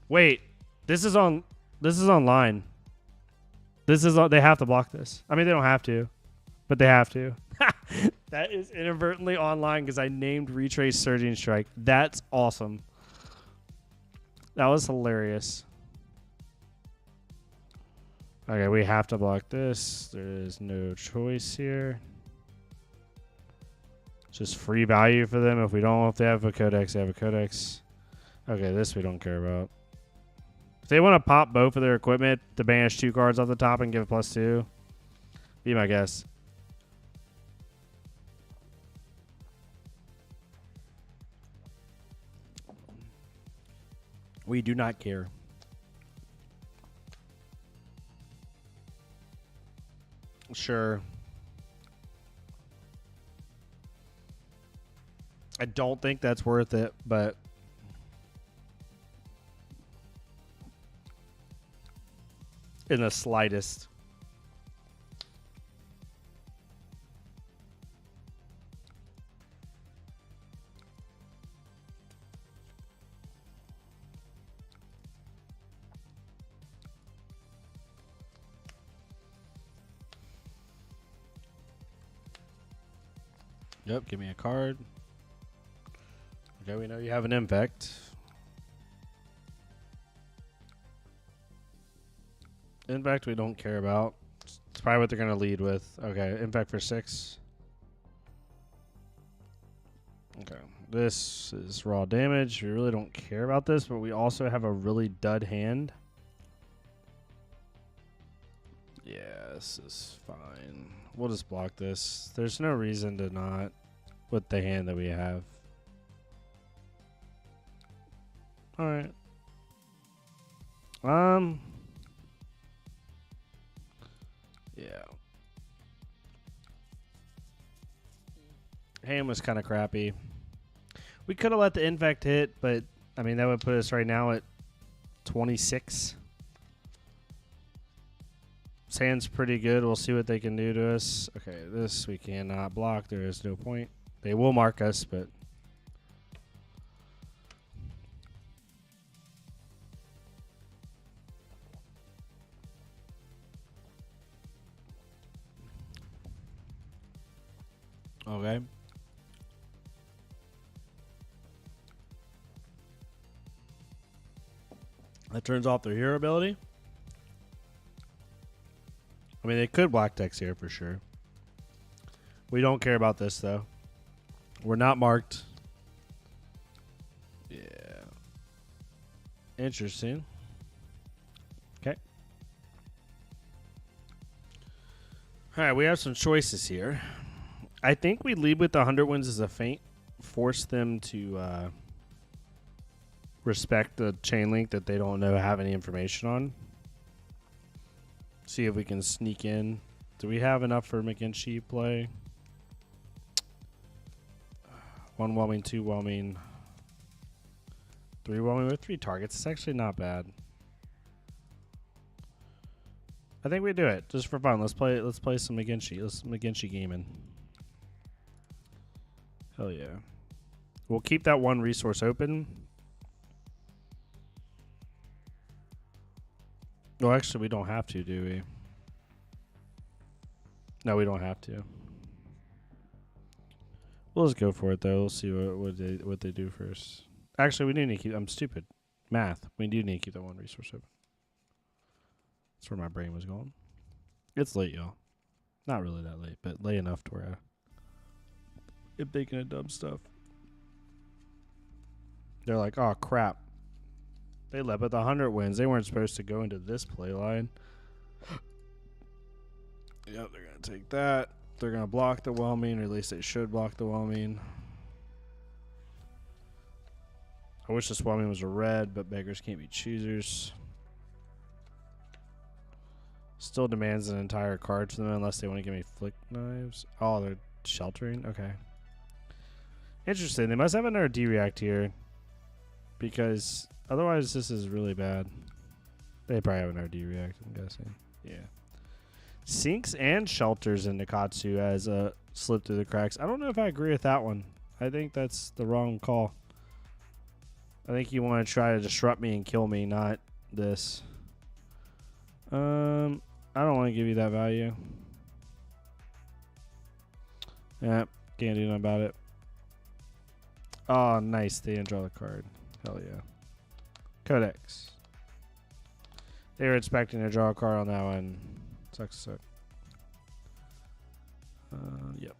Wait, this is online. This is they have to block this. I mean, they don't have to, but they have to. That is inadvertently online because I named Retrace Surging Strike. That's awesome. That was hilarious. Okay, we have to block this. There is no choice here. Just free value for them. If they have a codex, they have a codex. Okay, this we don't care about. If they want to pop both of their equipment to banish 2 cards off the top and give it +2, be my guess. We do not care. Sure. I don't think that's worth it, but in the slightest. Yep, give me a card. Okay, we know you have an infect. Infect we don't care about. It's probably what they're going to lead with. Okay, infect for 6. Okay, this is raw damage. We really don't care about this, but we also have a really dud hand. Yeah, this is fine. We'll just block this. There's no reason to not with the hand that we have. Alright. Yeah. Hand was kind of crappy. We could have let the infect hit, but I mean that would put us right now at 26. Sand's pretty good. We'll see what they can do to us. Okay, this we cannot block. There is no point. They will mark us, but okay. That turns off their hero ability. I mean, they could black text here for sure. We don't care about this, though. We're not marked. Yeah. Interesting. Okay. All right, we have some choices here. I think we lead with the 100 wins as a feint. Force them to respect the chain link that they don't know have any information on. See if we can sneak in. Do we have enough for McGinty play? 1 whelming, 2 whelming, 3 whelming with 3 targets. It's actually not bad. I think we do it just for fun. Let's play some McGinty. Let's McGinty gaming. Hell yeah. We'll keep that one resource open. Well, actually, we don't have to, do we? No, we don't have to. We'll just go for it, though. We'll see what they do first. Actually, we do need to keep... I'm stupid. Math. We do need to keep that one resource open. That's where my brain was going. It's late, y'all. Not really that late, but late enough to where I'm thinking of dumb stuff. They're like, oh, crap. They led with 100 wins. They weren't supposed to go into this play line. Yep, they're going to take that. They're going to block the whelming, or at least they should block the whelming. I wish this whelming was a red, but beggars can't be choosers. Still demands an entire card from them unless they want to give me flick knives. Oh, they're sheltering? Okay. Interesting. They must have another D-react here. Because otherwise this is really bad. They probably have another D-react, I'm guessing. Yeah. Sinks and shelters into Katsu as a slip through the cracks. I don't know if I agree with that one. I think that's the wrong call. I think you want to try to disrupt me and kill me, not this. I don't want to give you that value. Yeah, can't do nothing about it. Oh, nice. They didn't draw the card. Hell yeah. Codex. They were expecting to draw a card on that one. Sucks to suck. Yep.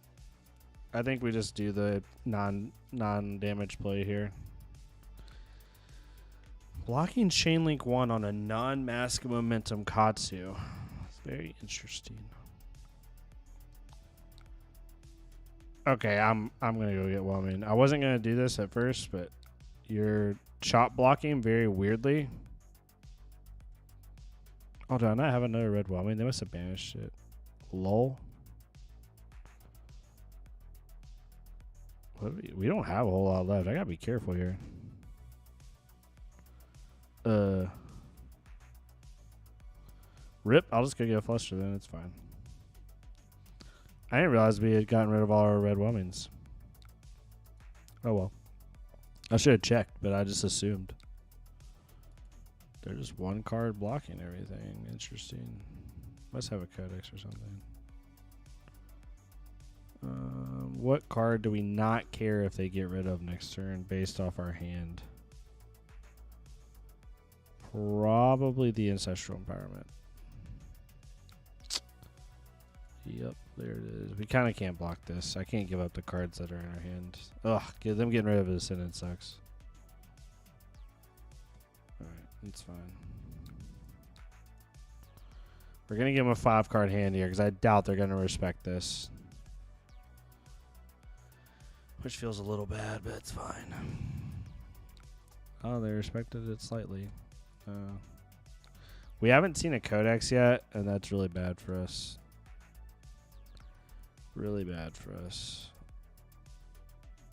I think we just do the non-damage play here. Blocking Chain Link 1 on a non-mask momentum Katsu. It's very interesting. Okay, I'm gonna go get whelming. I wasn't gonna do this at first, but You're chop blocking very weirdly. Oh, do I not have another red whelming? They must have banished it. Lol. What we don't have a whole lot left. I gotta be careful here. Rip. I'll just go get a fluster then. It's fine. I didn't realize we had gotten rid of all our red whelmings. Oh well. I should have checked, but I just assumed. They're just one card blocking everything. Interesting. Must have a codex or something. What card do we not care if they get rid of next turn based off our hand? Probably the Ancestral Empowerment. Yep, there it is. We kind of can't block this. I can't give up the cards that are in our hand. Ugh, them getting rid of his Ascendant sucks. Alright, it's fine. We're going to give him a 5-card hand here because I doubt they're going to respect this. Which feels a little bad, but it's fine. Oh, they respected it slightly. We haven't seen a codex yet, and that's really bad for us. Really bad for us.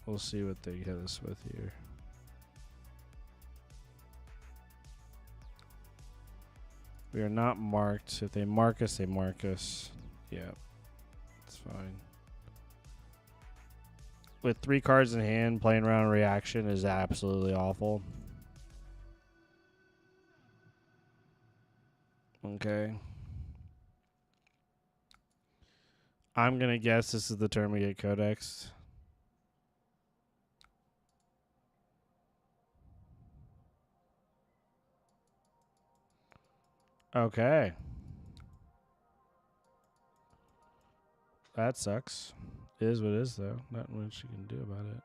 We'll see what they hit us with here. We are not marked. If they mark us, they mark us. Yeah, it's fine. With 3 cards in hand, playing around reaction is absolutely awful. Okay. I'm going to guess this is the turn we get Codex. Okay. That sucks. It is what it is, though. Not much you can do about it.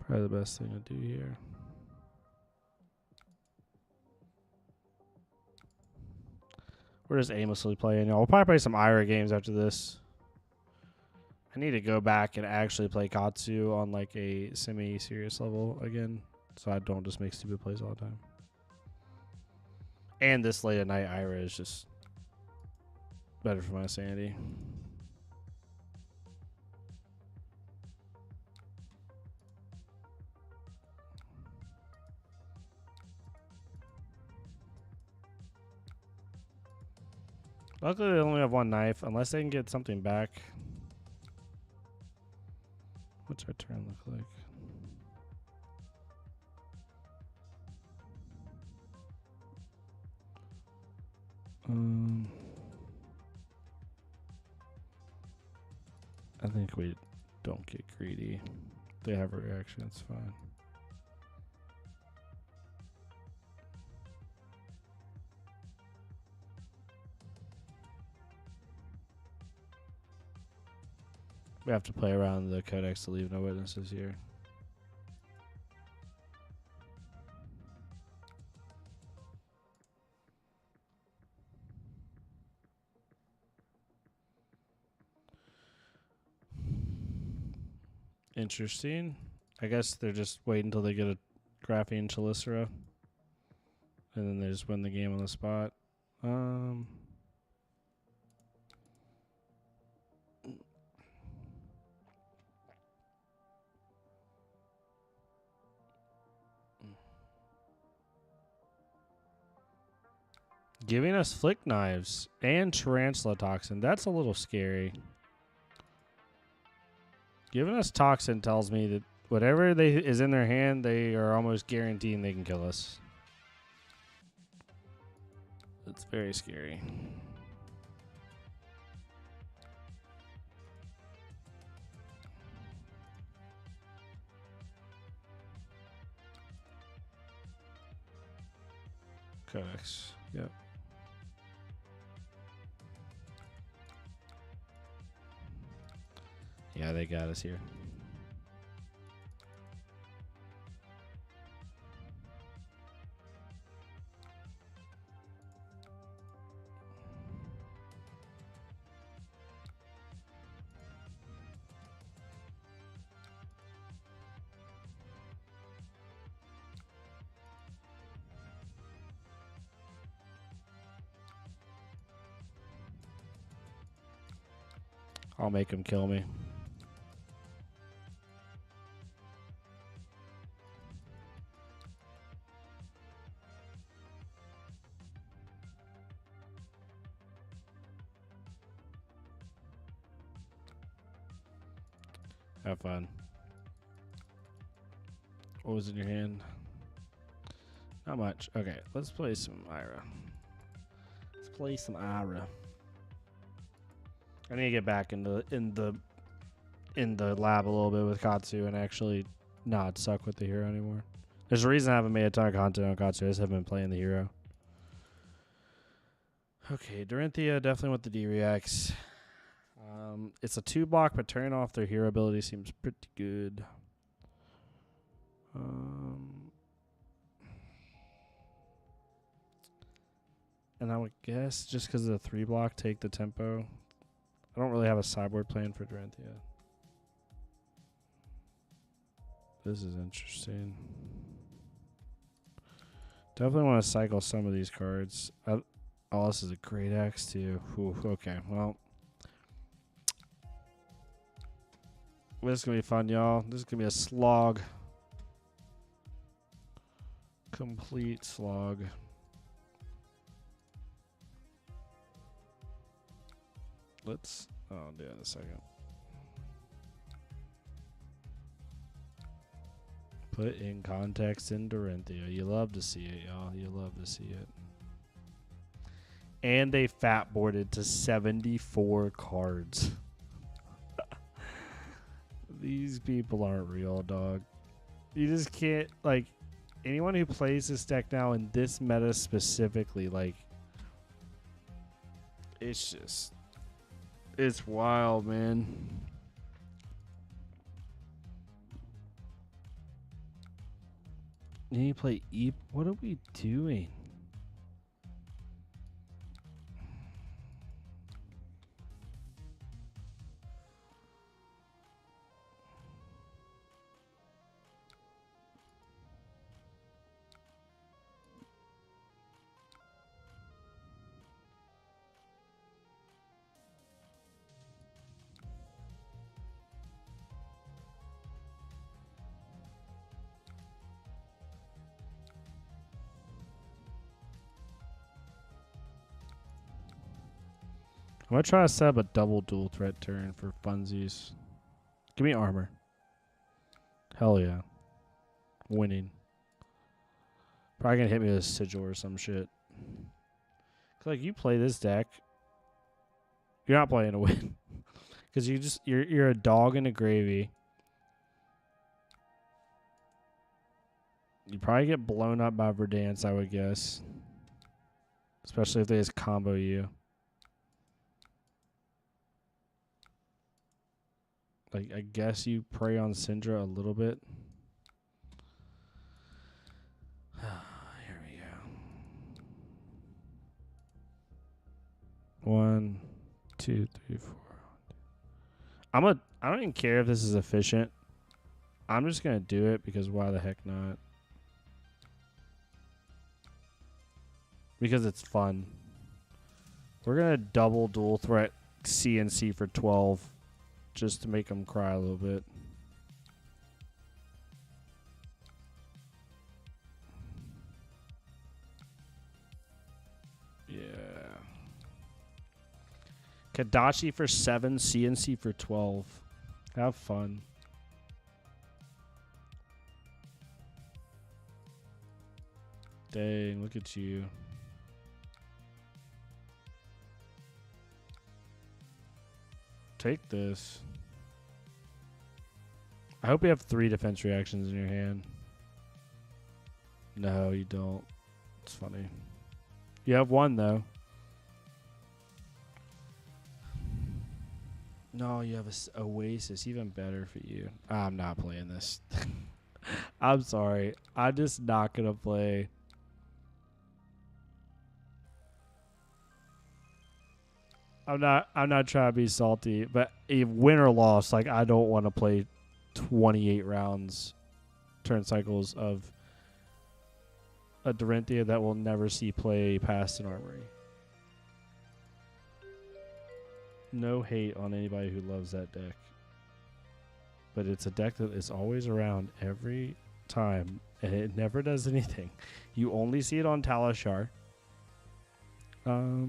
Probably the best thing to do here. We're just aimlessly playing, y'all. We'll probably play some Ira games after this. I need to go back and actually play Katsu on like a semi-serious level again, so I don't just make stupid plays all the time. And this late at night Ira is just better for my sanity. Luckily, they only have 1 knife, unless they can get something back. What's our turn look like? I think we don't get greedy. They have a reaction, it's fine. We have to play around the codex to leave no witnesses here. Interesting. I guess they're just waiting until they get a Graphene Chelicera. And then they just win the game on the spot. Giving us Flick Knives and Tarantula Toxin. That's a little scary. Giving us Toxin tells me that whatever is in their hand, they are almost guaranteeing they can kill us. It's very scary. Codex. Yep. Yeah, they got us here. I'll make him kill me. Have fun. What was in your hand? Not much. Okay, let's play some Ira. Let's play some Ira. I need to get back in the lab a little bit with Katsu and actually not suck with the hero anymore. There's a reason I haven't made a ton of content on Katsu. I just haven't been playing the hero. Okay, Dorinthia definitely with the D-Reacts. It's a 2-block, but turning off their hero ability seems pretty good. And I would guess just because of the 3-block, take the tempo. I don't really have a sideboard plan for Dorinthia. This is interesting. Definitely want to cycle some of these cards. Oh, this is a great X too. Ooh, okay, well. This is going to be fun, y'all. This is going to be a slog. Complete slog. I'll do it in a second. Put in context in Dorinthia. You love to see it, y'all. You love to see it. And they fat boarded to 74 cards. These people aren't real, dog. You just can't, like, anyone who plays this deck now in this meta specifically, like, it's wild, man. You need to play What are we doing? I'm going to try to set up a double dual threat turn for funsies. Give me armor. Hell yeah. Winning. Probably going to hit me with a sigil or some shit. Cause like, you play this deck, you're not playing to win. Because you're a dog in a gravy. You probably get blown up by Verdance, I would guess. Especially if they just combo you. Like, I guess you prey on Syndra a little bit. Here we go. 1, 2, 3, 4. I don't even care if this is efficient. I'm just gonna do it because why the heck not? Because it's fun. We're gonna double dual threat CNC for 12 just to make them cry a little bit. Yeah. Kadachi for 7, CNC for 12. Have fun. Dang, look at you. Take this. I hope you have 3 defense reactions in your hand. No, you don't. It's funny. You have 1, though. No, you have a Oasis. Even better for you. I'm not playing this. I'm sorry. I'm just not going to play. I'm not trying to be salty, but if win or loss, like, I don't want to play 28 rounds turn cycles of a Dorinthia that will never see play past an armory. no hate on anybody who loves that deck. But it's a deck that is always around every time, and it never does anything. You only see it on Talishar. I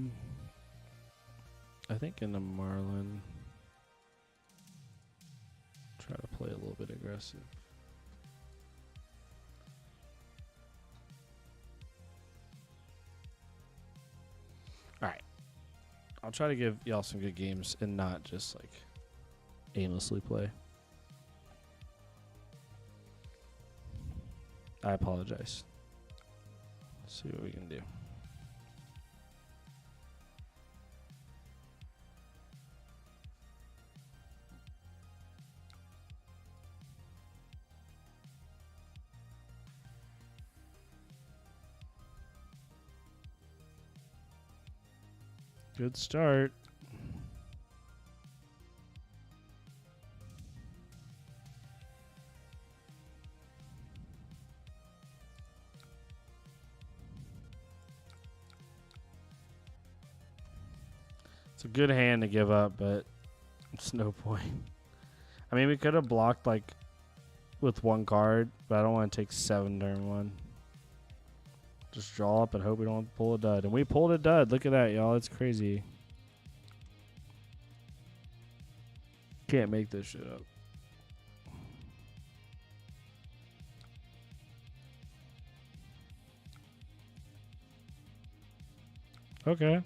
think in the Marlin, try to play a little bit aggressive. All right. I'll try to give y'all some good games and not just like aimlessly play. I apologize. Let's see what we can do. Good start. It's a good hand to give up, but it's no point. I mean, we could have blocked like with one card, but I don't want to take 7 turn 1. Just draw up and hope we don't pull a dud. And we pulled a dud. Look at that, y'all. It's crazy. Can't make this shit up. Okay.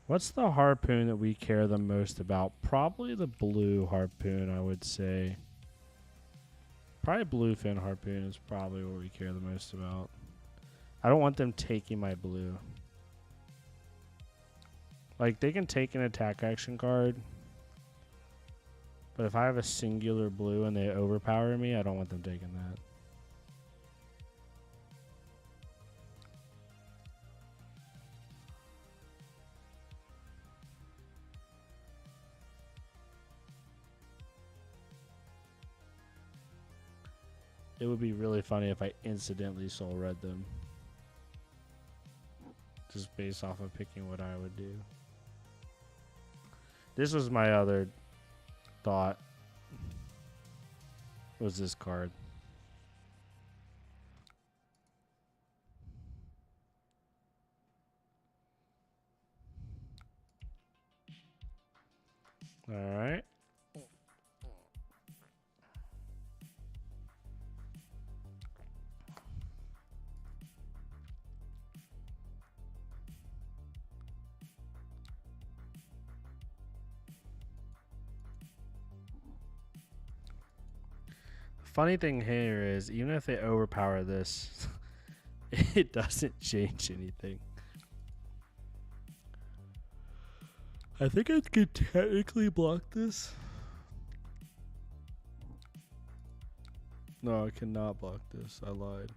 What's the harpoon that we care the most about? Probably the blue harpoon, I would say. Probably bluefin harpoon is probably what we care the most about. I don't want them taking my blue. Like, they can take an attack action card. But if I have a singular blue and they overpower me, I don't want them taking that. It would be really funny if I incidentally soul read them. Just based off of picking what I would do. This was my other thought. Was this card. All right. Funny thing here is, even if they overpower this, it doesn't change anything. I think I could technically block this. No, I cannot block this. I lied.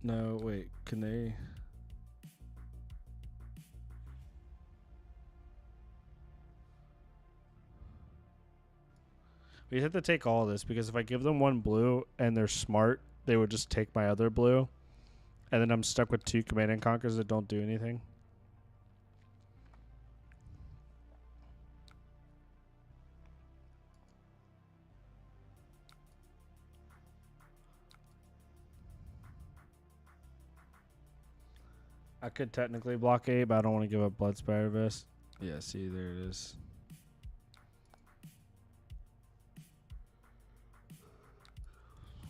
No, wait. Can they? We have to take all this, because if I give them one blue and they're smart, they would just take my other blue. And then I'm stuck with 2 Command and Conquers that don't do anything. I could technically block 8, but I don't want to give up Blood Spider Vest. Yeah, see, there it is.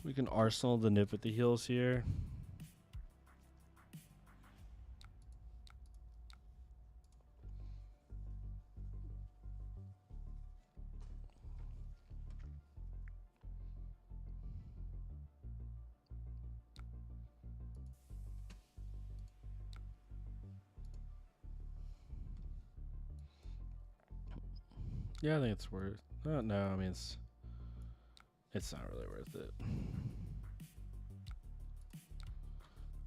We can arsenal the nip at the heels here. Yeah, I think it's worth. No, I mean it's not really worth it.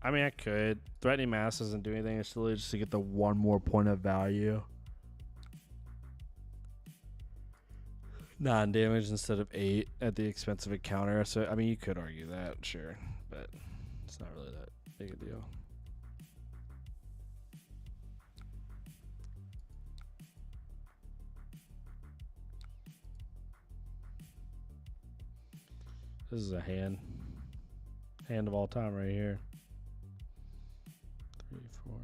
I mean, I could. Threatening Mass doesn't do anything. It's really just to get the one more point of value. 9 damage instead of 8 at the expense of a counter. So, I mean, you could argue that, sure. But it's not really that big a deal. This is a hand. Hand of all time right here. 3, 4,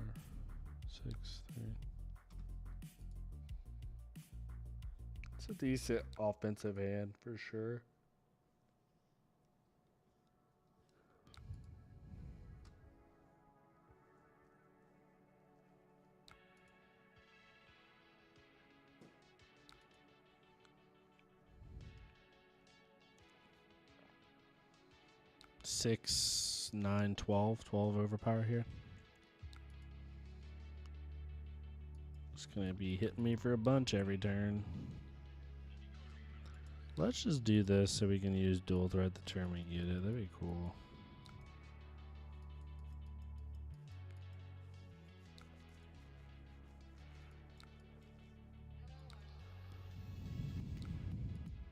6, 3. It's a decent offensive hand for sure. Six, 9, 12. 12 overpower here. It's going to be hitting me for a bunch every turn. Let's just do this so we can use dual threat the turn we get it. That'd be cool.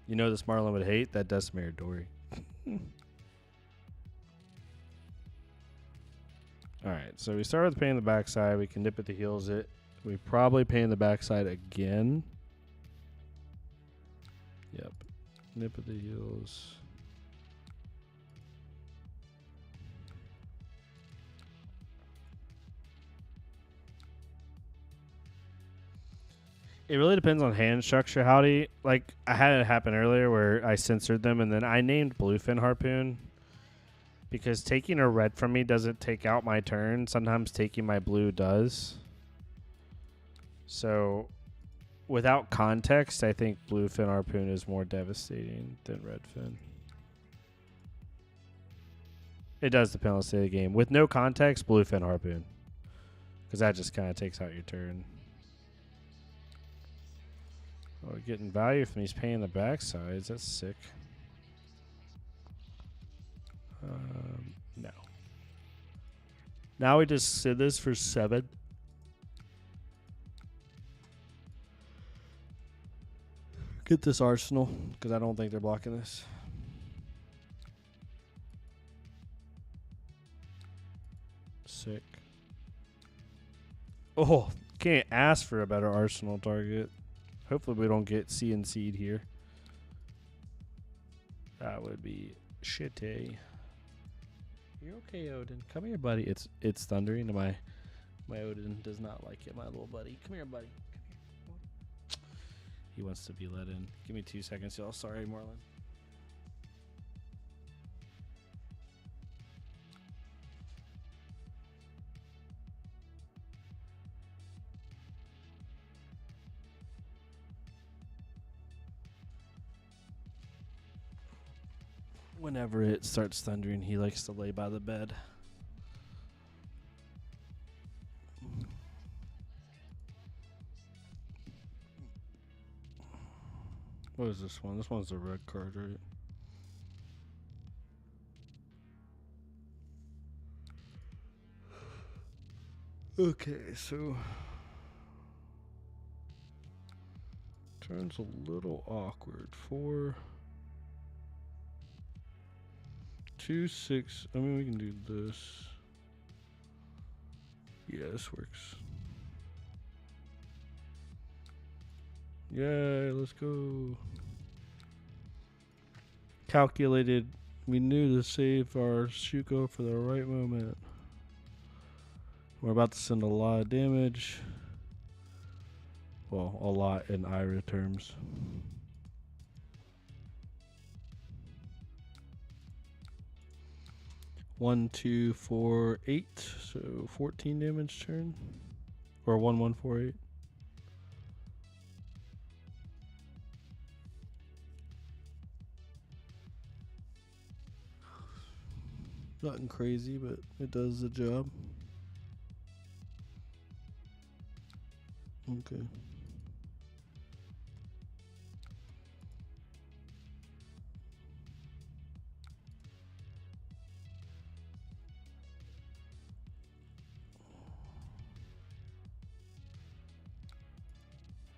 You know this Marlin would hate? That Decimator Dory. Alright, so we start with pain in the backside. We can nip at the heels it. We probably pain in the backside again. Yep. Nip at the heels. It really depends on hand structure, Howdy. Like, I had it happen earlier where I censored them, and then I named Bluefin Harpoon because taking a red from me doesn't take out my turn. Sometimes taking my blue does. So, without context, I think Bluefin Harpoon is more devastating than Redfin. It does depend on the state of the game. With no context, Bluefin Harpoon. Because that just kind of takes out your turn. Oh, we're getting value from these pain in the backsides. That's sick. No. Now we just sit this for 7. Get this Arsenal, because I don't think they're blocking this. Sick. Oh, can't ask for a better Arsenal target. Hopefully we don't get CNC'd here. That would be shitty. You're okay, Odin. Come here, buddy. It's thundering. My Odin does not like it, my little buddy. Come here, buddy. Come here. He wants to be let in. Give me 2 seconds, y'all. Sorry, Marlon. Whenever it starts thundering, he likes to lay by the bed. What is this one? This one's a red card, right? Okay, so turn's a little awkward. 4, 2, 6. I mean, we can do this. Yeah, this works. Yeah, let's go. Calculated. We knew to save our Shuko for the right moment. We're about to send a lot of damage. Well, a lot in IRA terms. One, 2, 4, 8. So 14 damage turn. Or 1, 1, 4, 8. Nothing crazy, but it does the job. Okay.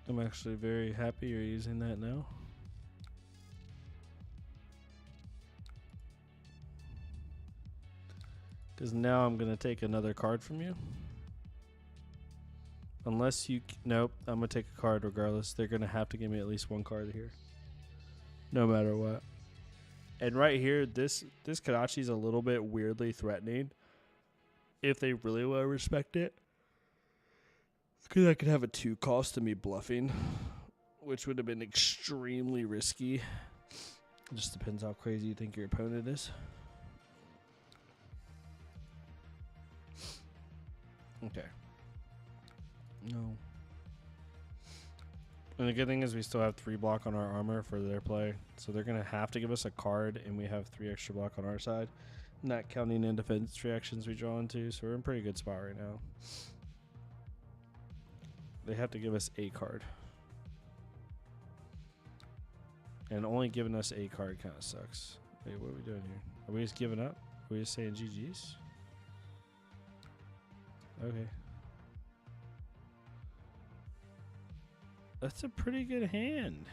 I'm actually very happy you're using that now. Because now I'm going to take another card from you. Unless you... Nope, I'm going to take a card regardless. They're going to have to give me at least one card here. No matter what. And right here, this Kadachi's a little bit weirdly threatening. If they really want to respect it. Because I could have a 2 cost to me bluffing. Which would have been extremely risky. It just depends how crazy you think your opponent is. Okay. No. And the good thing is we still have 3 block on our armor for their play. So they're going to have to give us a card, and we have 3 extra block on our side. Not counting in defense reactions we draw into, so we're in a pretty good spot right now. They have to give us a card. And only giving us a card kind of sucks. Wait, what are we doing here? Are we just giving up? Are we just saying GG's? Okay. That's a pretty good hand.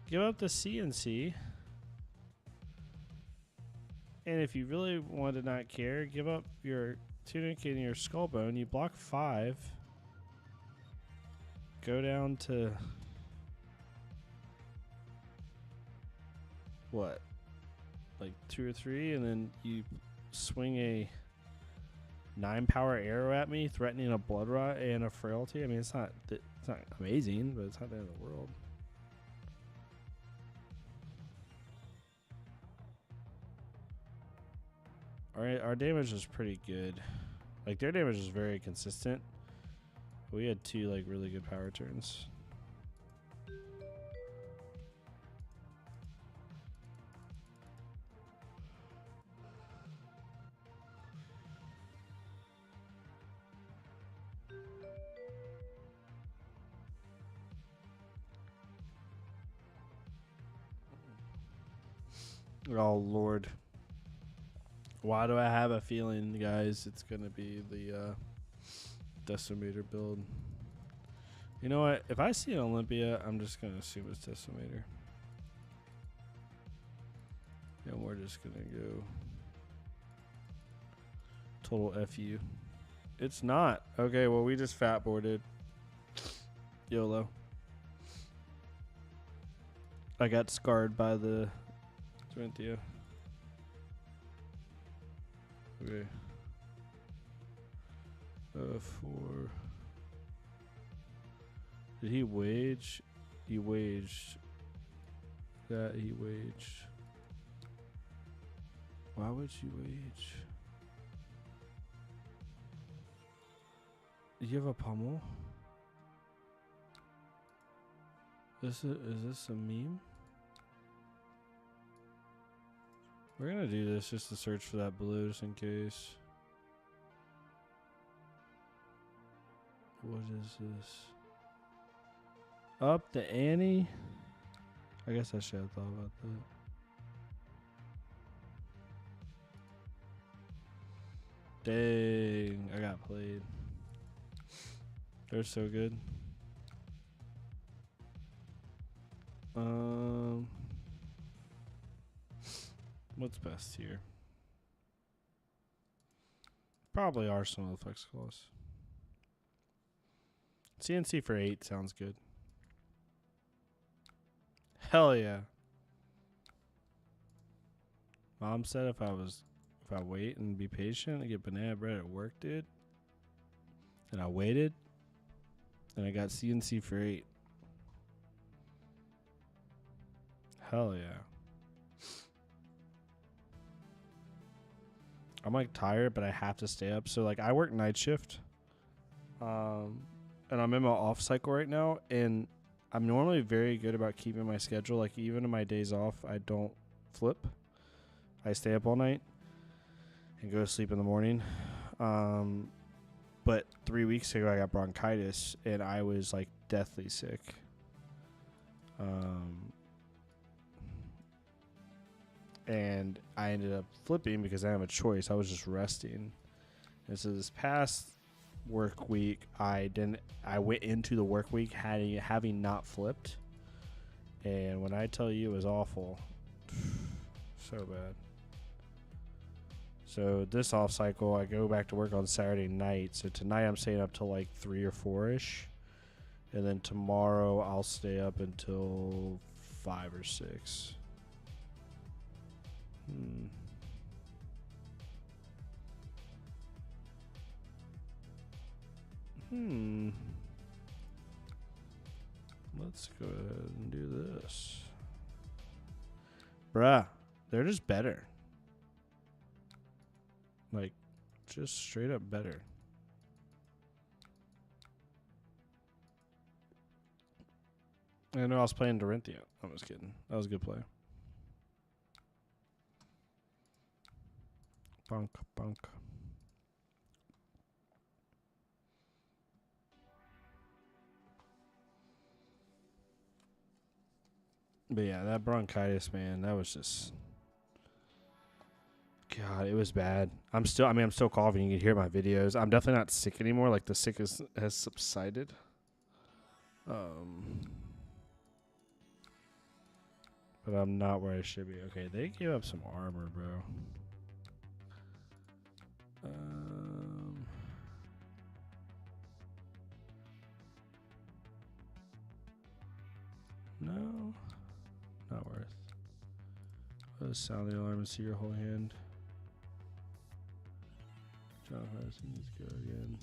Give up the CNC. And if you really want to not care, give up your tunic and your skull bone. You block 5. Go down to... what? Like 2 or 3, and then you swing a 9 power arrow at me, threatening a blood rot and a frailty. I mean, it's not amazing, but it's not the end of the world. Alright, our damage is pretty good. Like, their damage is very consistent. We had 2 like really good power turns. Oh, Lord. Why do I have a feeling, guys, it's going to be the Decimator build? You know what? If I see an Olympia, I'm just going to assume it's Decimator. And we're just going to go total FU. It's not. Okay, well, we just fat boarded. YOLO. I got scarred by the Corinthia. Okay. 4. Did he wage? He waged. That he waged. Why would you wage? Do you have a pummel? Is this a meme? We're gonna do this just to search for that blue, just in case. What is this? Up the ante? I guess I should have thought about that. Dang, I got played. They're so good. What's best here? Probably Arsenal of Flex Claws. CNC for 8 sounds good. Hell yeah. Mom said if I wait and be patient and get banana bread at work, dude. And I waited. And I got CNC for 8. Hell yeah. I'm like tired, but I have to stay up. So like I work night shift. And I'm in my off cycle right now, and I'm normally very good about keeping my schedule. Like even in my days off, I don't flip. I stay up all night and go to sleep in the morning. But 3 weeks ago I got bronchitis and I was like deathly sick. And I ended up flipping because I didn't have a choice. I was just resting. And so this past work week, I went into the work week having not flipped, and when I tell you it was awful, so bad. So this off cycle, I go back to work on Saturday night. So tonight I'm staying up till like 3 or 4ish, and then tomorrow I'll stay up until 5 or 6. Let's go ahead and do this. Bruh, they're just better. Like, just straight up better. I know I was playing Dorinthia. I'm just kidding. That was a good play. Bunk, bunk. But yeah, that bronchitis, man, that was just... God, it was bad. I'm still coughing. You can hear my videos. I'm definitely not sick anymore. Like, the sick has subsided. But I'm not where I should be. Okay, they gave up some armor, bro. No. Not worth. Let's sound the alarm and see your whole hand. John Harrison needs to go again.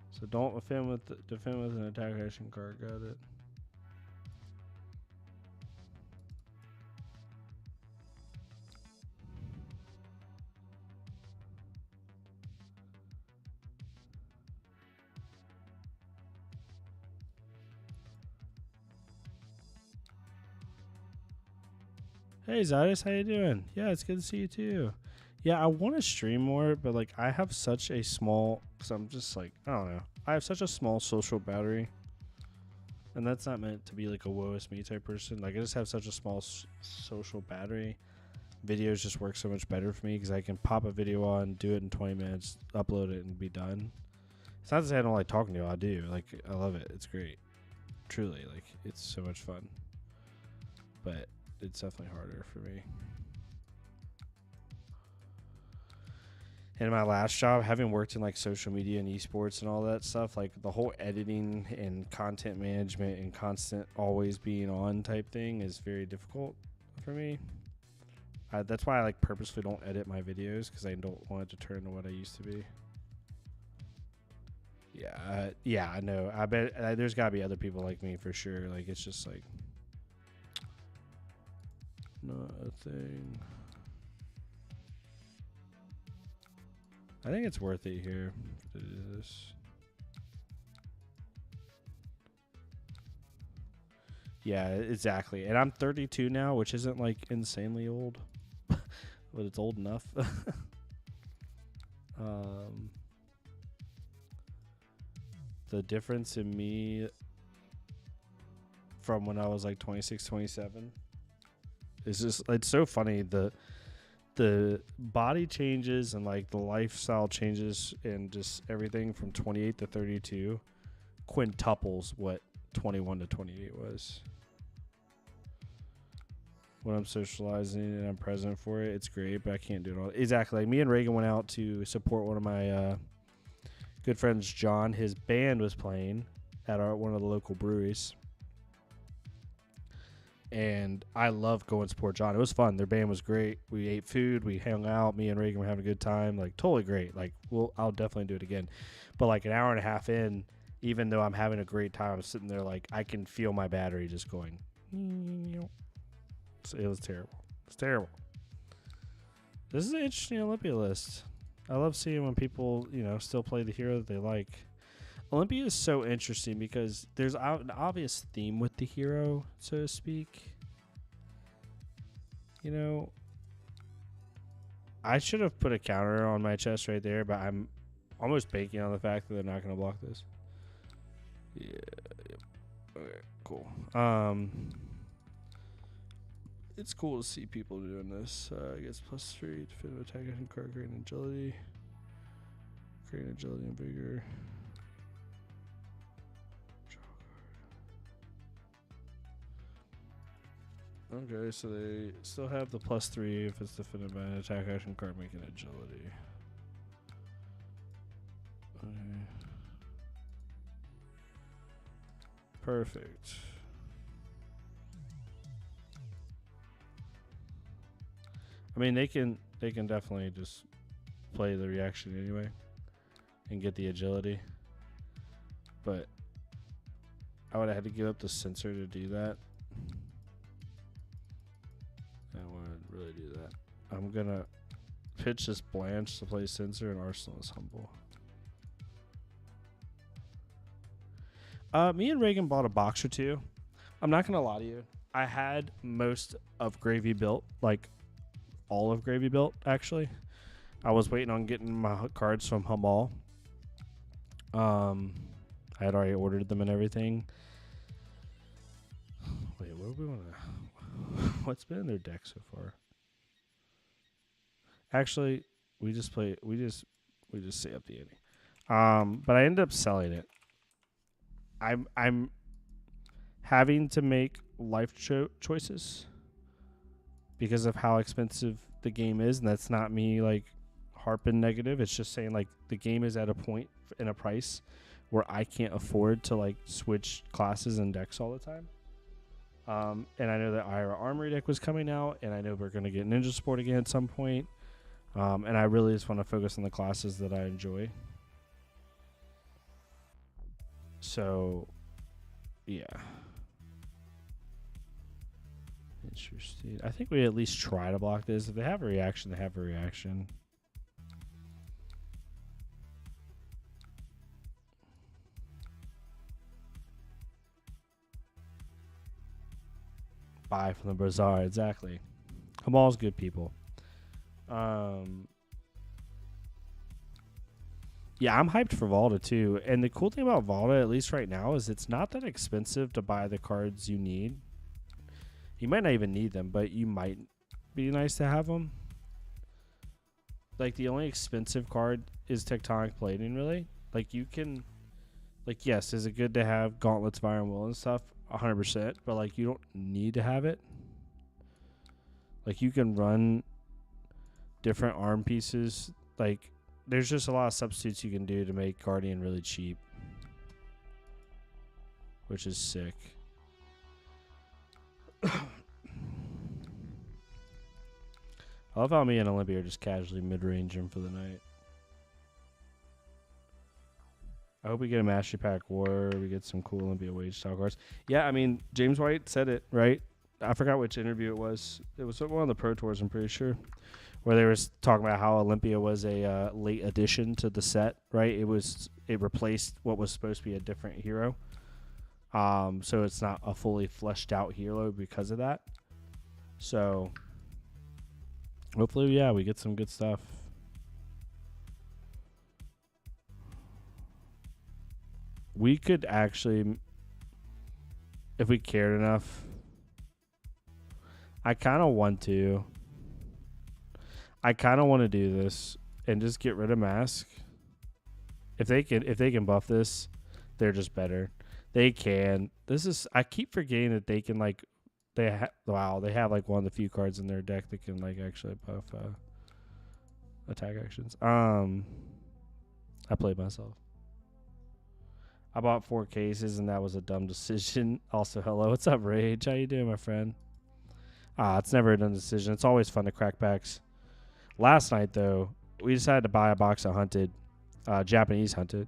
So don't defend with an attack action card. Got it. Hey Zydus, how you doing? Yeah, it's good to see you too. Yeah, I want to stream more, but like I have such a small, cause I'm just like, I don't know. I have such a small social battery, and that's not meant to be like a woe is me type person. Like I just have such a small social battery. Videos just work so much better for me because I can pop a video on, do it in 20 minutes, upload it, and be done. It's not to say I don't like talking to you. I do. Like I love it. It's great. Truly, like it's so much fun. But it's definitely harder for me. And my last job, having worked in like social media and esports and all that stuff, like the whole editing and content management and constant always being on type thing is very difficult for me. That's why I like purposely don't edit my videos because I don't want it to turn to what I used to be. Yeah, I know. I bet there's got to be other people like me for sure. Like it's just like not a thing. I think it's worth it here to do this. Yeah, exactly. And I'm 32 now, which isn't like insanely old, but it's old enough. The difference in me from when I was like 26, 27 is just, it's so funny. The body changes and like the lifestyle changes and just everything from 28 to 32 quintuples what 21 to 28 was. When I'm socializing and I'm present for it, it's great, but I can't do it all. Exactly. Like me and Reagan went out to support one of my good friends, John. His band was playing at one of the local breweries. And I love going to support John. It was fun. Their band was great. We ate food. We hung out. Me and Reagan were having a good time. Like, totally great. Like, I'll definitely do it again. But, like, an hour and a half in, even though I'm having a great time, I'm sitting there, like, I can feel my battery just going. So it was terrible. It's terrible. This is an interesting Olympia list. I love seeing when people, still play the hero that they like. Olympia is so interesting because there's an obvious theme with the hero, so to speak. I should have put a counter on my chest right there, but I'm almost banking on the fact that they're not going to block this. Yeah. Yep. Okay, cool. It's cool to see people doing this. I guess +3 defensive attack and card, great agility. Gain agility and vigor. Okay, so they still have the +3 if it's defended by an attack action card making agility. Okay. Perfect. I mean, they can definitely just play the reaction anyway and get the agility, but I would have had to give up the sensor to do that. I don't want to really do that. I'm gonna pitch this Blanche to play sensor, and Arsenal is humble. Me and Reagan bought a box or two. I'm not gonna lie to you. I had most of Gravy built, like all of Gravy built, actually. I was waiting on getting my cards from Hamal. I had already ordered them and everything. Wait, what do we want to... What's been in their deck so far? Actually, we just say up the ante. But I ended up selling it. I'm having to make life choices because of how expensive the game is, and that's not me like harping negative. It's just saying like the game is at a point in a price where I can't afford to like switch classes and decks all the time. And I know that Ira Armory deck was coming out, and I know we're gonna get Ninja Sport again at some point. And I really just want to focus on the classes that I enjoy. So, yeah. Interesting. I think we at least try to block this. If they have a reaction, they have a reaction. Buy from the bazaar, exactly. Hamal's good people. Yeah, I'm hyped for Valda too. And the cool thing about Valda, at least right now, is it's not that expensive to buy the cards you need. You might not even need them, but you might be nice to have them. Like, the only expensive card is Tectonic Plating, really. Like, you can... Like, yes, is it good to have Gauntlets of Iron Will and stuff? 100%. But, like, you don't need to have it. Like, you can run different arm pieces. Like, there's just a lot of substitutes you can do to make Guardian really cheap. Which is sick. I love how me and Olympia are just casually mid-ranging for the night. I hope we get a Mastery Pack War. We get some cool Olympia Wage style cards. Yeah, I mean, James White said it, right? I forgot which interview it was. It was one of the Pro Tours, I'm pretty sure, where they were talking about how Olympia was a late addition to the set, right? It replaced what was supposed to be a different hero. So it's not a fully fleshed out hero because of that. So hopefully, yeah, we get some good stuff. We could actually, if we cared enough, I kind of want to do this and just get rid of Mask. If they can buff this, they're just better. They can. I keep forgetting that they can like they have like one of the few cards in their deck that can like actually buff attack actions. I played myself. I bought 4 cases and that was a dumb decision. Also, hello, what's up, Rage? How you doing, my friend? It's never a dumb decision. It's always fun to crack packs. Last night though, we decided to buy a box of Hunted, Japanese Hunted.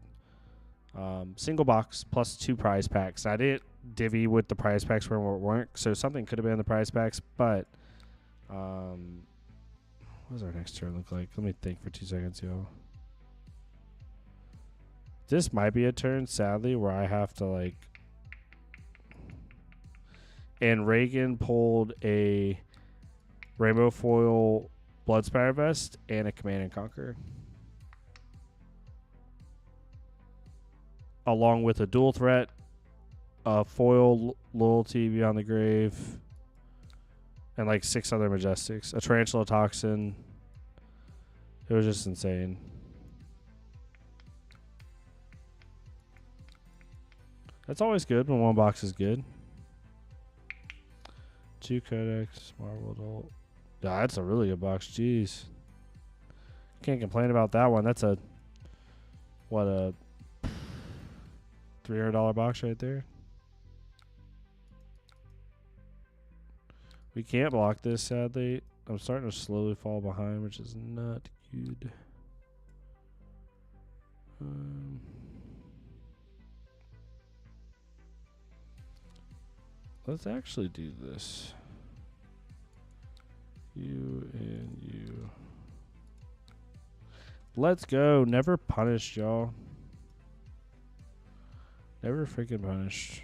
Single box plus 2 prize packs. I didn't divvy with the prize packs where it weren't, so something could have been in the prize packs, but what does our next turn look like? Let me think for 2 seconds, yo. This might be a turn, sadly, where I have to like... And Reagan pulled a Rainbow Foil Bloodspire Vest and a Command and Conquer, along with a dual threat, a foil Loyalty Beyond the Grave, and like 6 other Majestics. A Tarantula Toxin. It was just insane. That's always good when one box is good. 2 Codex, Marvel Adult. Yeah, that's a really good box. Jeez. Can't complain about that one. That's a, what, a $300 box right there. We can't block this, sadly. I'm starting to slowly fall behind, which is not good. Let's actually do this. You and you. Let's go. Never punished, y'all. Never freaking punished.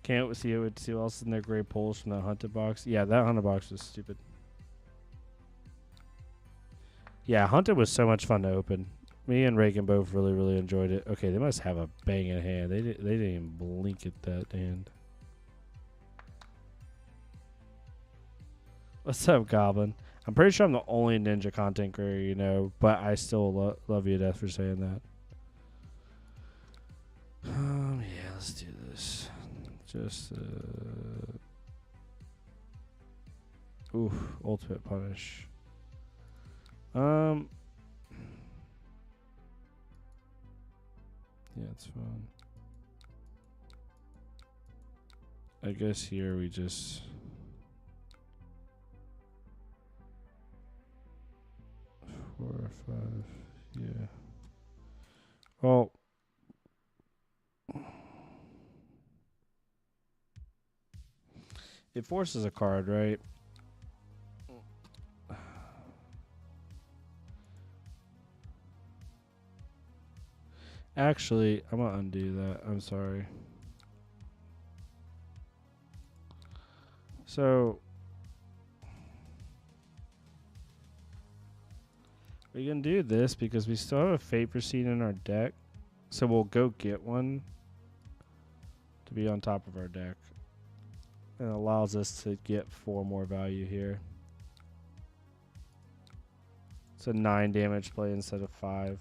Can't see what else is in their gray pulls from that hunted box. Yeah, that hunted box was stupid. Yeah, hunted was so much fun to open. Me and Reagan both really enjoyed it. Okay, they must have a banging hand. They didn't even blink at that hand. What's up, Goblin? I'm pretty sure I'm the only ninja content creator you know, but I still love you to death for saying that. Yeah, let's do this. Just, oof, ultimate punish. Yeah, it's fine. I guess here we just... 4 or 5, yeah. Well... It forces a card, right? Actually, I'm gonna undo that. I'm sorry. So we can do this because we still have a Fate Proceed in our deck. So we'll go get one to be on top of our deck. And it allows us to get 4 more value here. It's a 9 damage play instead of 5.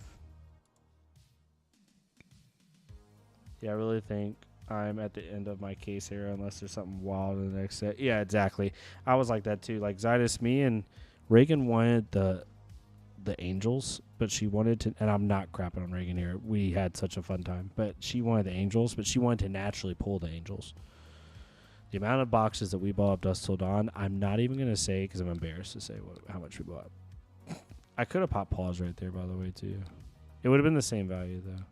Yeah, I really think I'm at the end of my case here unless there's something wild in the next set. Yeah, exactly. I was like that too. Like Zydus, me and Reagan wanted the Angels, but she wanted to, and I'm not crapping on Reagan here. We had such a fun time, but she wanted the Angels, but she wanted to naturally pull the Angels. The amount of boxes that we bought up Dusk Till Dawn, I'm not even going to say because I'm embarrassed to say how much we bought. I could have popped pause right there, by the way, too. It would have been the same value, though.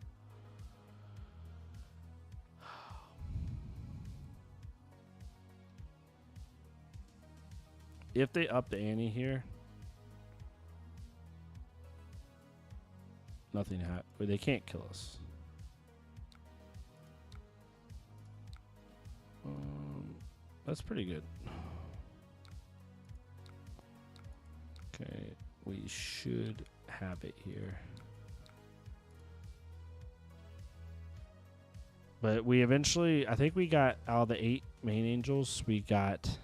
If they up the ante here, nothing happens. They can't kill us. That's pretty good. Okay, we should have it here. But we eventually, I think we got out of the 8 main angels, we got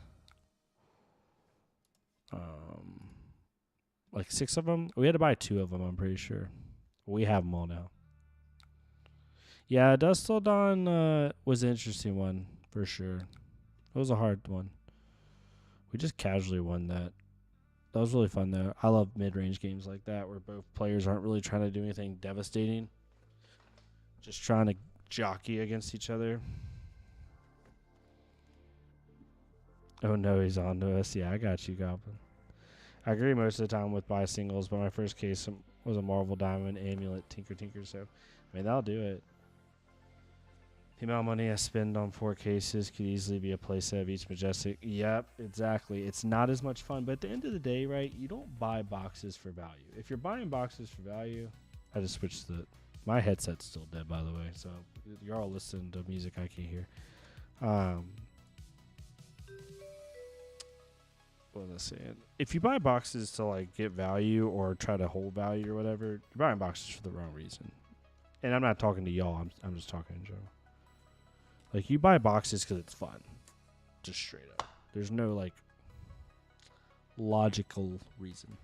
like 6 of them. We had to buy 2 of them, I'm pretty sure. We have them all now. Yeah, Dusk Till Dawn was an interesting one for sure. It was a hard one. We just casually won that. That was really fun, though. I love mid-range games like that where both players aren't really trying to do anything devastating. Just trying to jockey against each other. Oh, no, he's on to us. Yeah, I got you, Goblin. I agree most of the time with buy singles, but my first case was a Marvel Diamond Amulet Tinker. So, I mean, that'll do it. The amount of money I spend on 4 cases could easily be a playset of each Majestic. Yep, exactly. It's not as much fun, but at the end of the day, right, you don't buy boxes for value. If you're buying boxes for value, I just switched the My headset's still dead, by the way, so you're all listening to music I can't hear. What was I saying? If you buy boxes to like get value or try to hold value or whatever, you're buying boxes for the wrong reason. And I'm not talking to y'all. I'm just talking in general. Like you buy boxes because it's fun, just straight up. There's no like logical reason.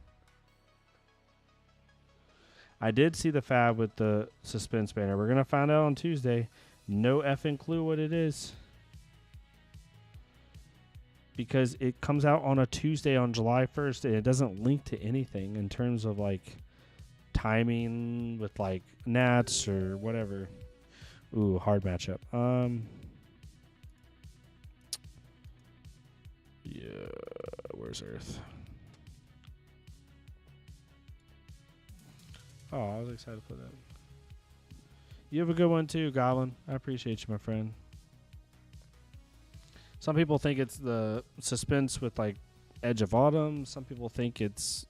I did see the fab with the suspense banner. We're gonna find out on Tuesday. No effing clue what it is. Because it comes out on a Tuesday on July 1st and it doesn't link to anything in terms of like timing with like Nats or whatever. Ooh, hard matchup. Yeah, where's Earth? Oh, I was excited for that. You have a good one too, Goblin. I appreciate you, my friend. Some people think it's the suspense with like Edge of Autumn. Some people think it's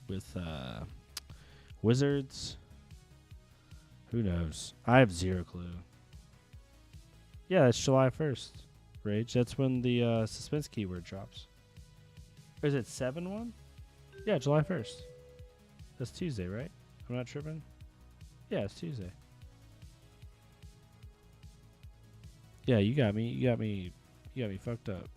with Wizards. Who knows? I have zero clue. Yeah, it's July 1st, Rage. That's when the suspense keyword drops. Or is it 7-1? Yeah, July 1st. That's Tuesday, right? I'm not tripping. Yeah, it's Tuesday. Yeah, you got me. You got me fucked up.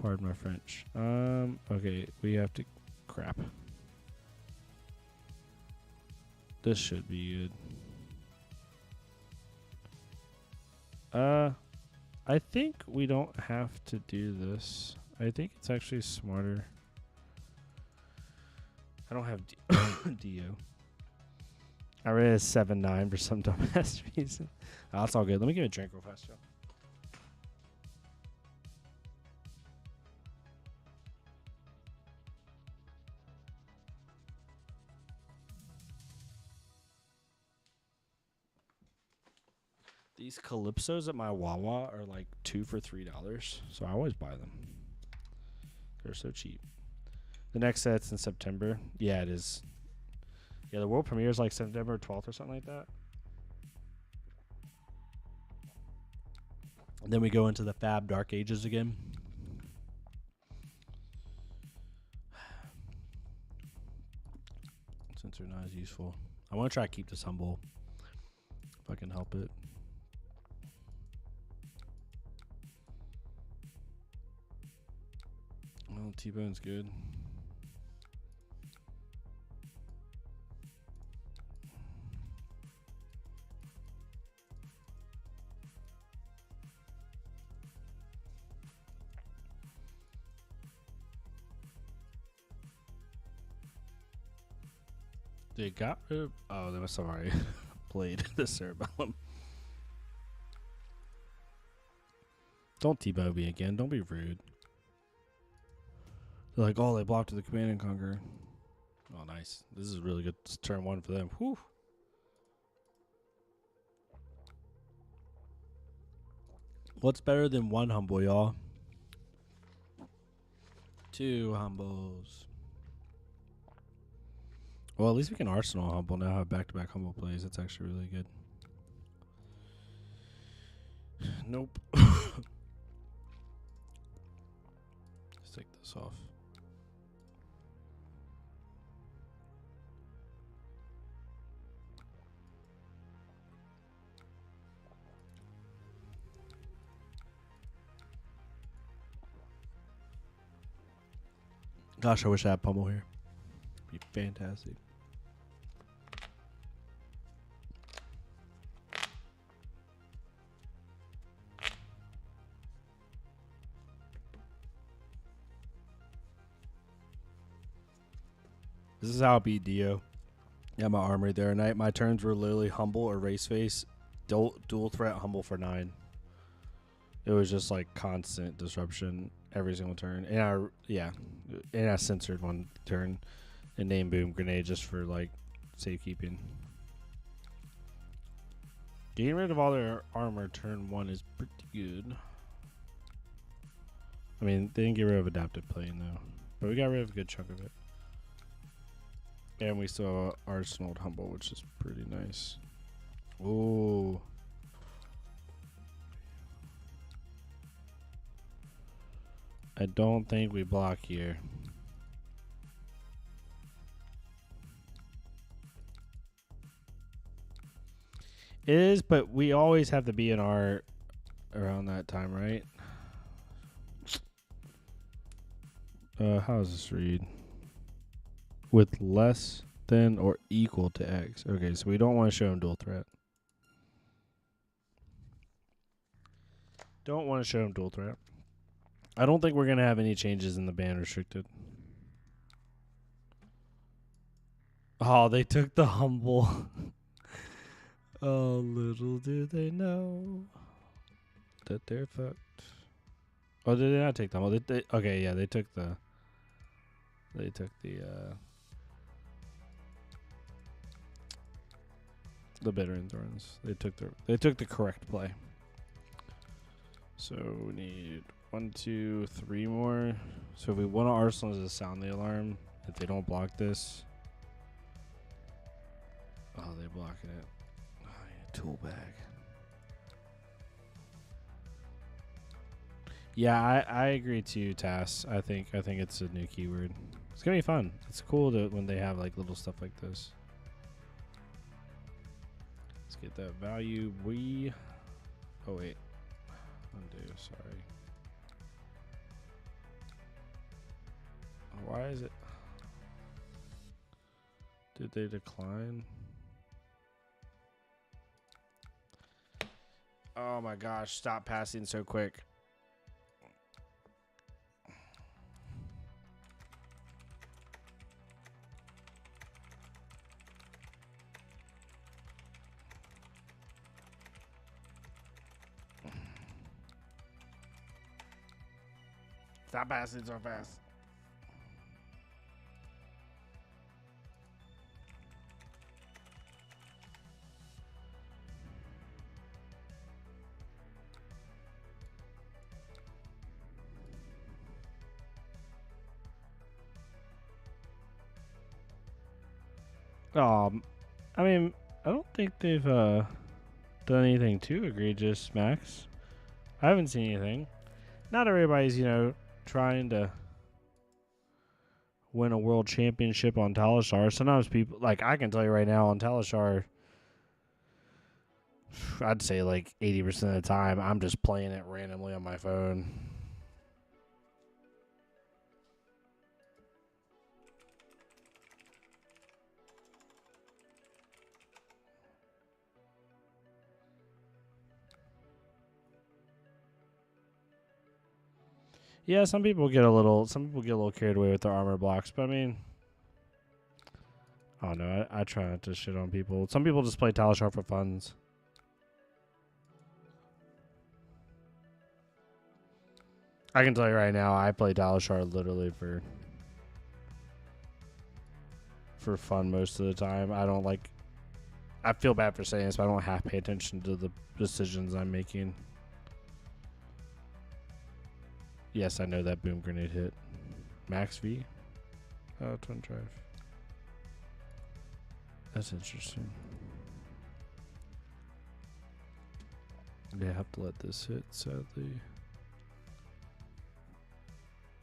Pardon my French. Okay, we have to crap. This should be good. I think we don't have to do this. I think it's actually smarter. I don't have Dio. I read it 7-9 for some dumbass reason. Oh, that's all good. Let me give it a drink real fast, Joe. These Calypsos at my Wawa are like 2 for $3, so I always buy them. They're so cheap. The next set's in September. Yeah, it is. Yeah, the world premiere is like September 12th or something like that. And then we go into the Fab Dark Ages again. Since they're not as useful. I want to try to keep this humble. If I can help it. Well, T-Bone's good. They got rid of... Oh, they must have already played the Cerebellum. Don't T-Bone me again. Don't be rude. They're like, oh, they blocked the Command and Conquer. Oh, nice. This is really good. It's turn 1 for them. Whew. What's better than 1 humble, y'all? 2 humbles. Well, at least we can Arsenal humble now. Have back-to-back humble plays. That's actually really good. Nope. Let's take this off. Gosh, I wish I had Pummel here. Be fantastic. This is how I beat Dio. Yeah, my armory there tonight. My turns were literally humble or race face, dual threat humble for 9. It was just like constant disruption every single turn, and I censored 1 turn and named boom grenade just for like safekeeping. Getting rid of all their armor turn 1 is pretty good. I mean, they didn't get rid of adaptive plane though, but we got rid of a good chunk of it. And we still have Arsenal at Humble, which is pretty nice. Ooh. I don't think we block here. It is, but we always have to be in our around that time, right? How does this read? With less than or equal to X. Okay, so we don't want to show him dual threat. Don't want to show him dual threat. I don't think we're going to have any changes in the ban restricted. Oh, they took the humble. Oh, little do they know that they're fucked. Oh, did they not take the humble? Okay, yeah, they took the Bitter Thorns. They took the correct play. So we need 1, 2, 3 more. So if we want to Arsenal to sound the alarm, if they don't block this. Oh, they're blocking it. Oh, yeah, tool bag. Yeah, I agree too, Tass. I think it's a new keyword. It's gonna be fun. It's cool when they have like little stuff like this. Let's get that value. Oh wait. Undo, sorry. Why is it? Did they decline? Oh my gosh, stop passing so quick. Stop passing so fast. I mean, I don't think they've done anything too egregious, Max. I haven't seen anything. Not everybody's, trying to win a world championship on Talishar. Sometimes people, like I can tell you right now on Talishar, I'd say like 80% of the time, I'm just playing it randomly on my phone. Yeah, some people get a little carried away with their armor blocks, but I mean, I don't know. I try not to shit on people. Some people just play Talishar for funs. I can tell you right now, I play Talishar literally for fun most of the time. I feel bad for saying this, but I don't have to pay attention to the decisions I'm making. Yes, I know that boom grenade hit. Max V? Oh, twin drive. That's interesting. They have to let this hit, sadly.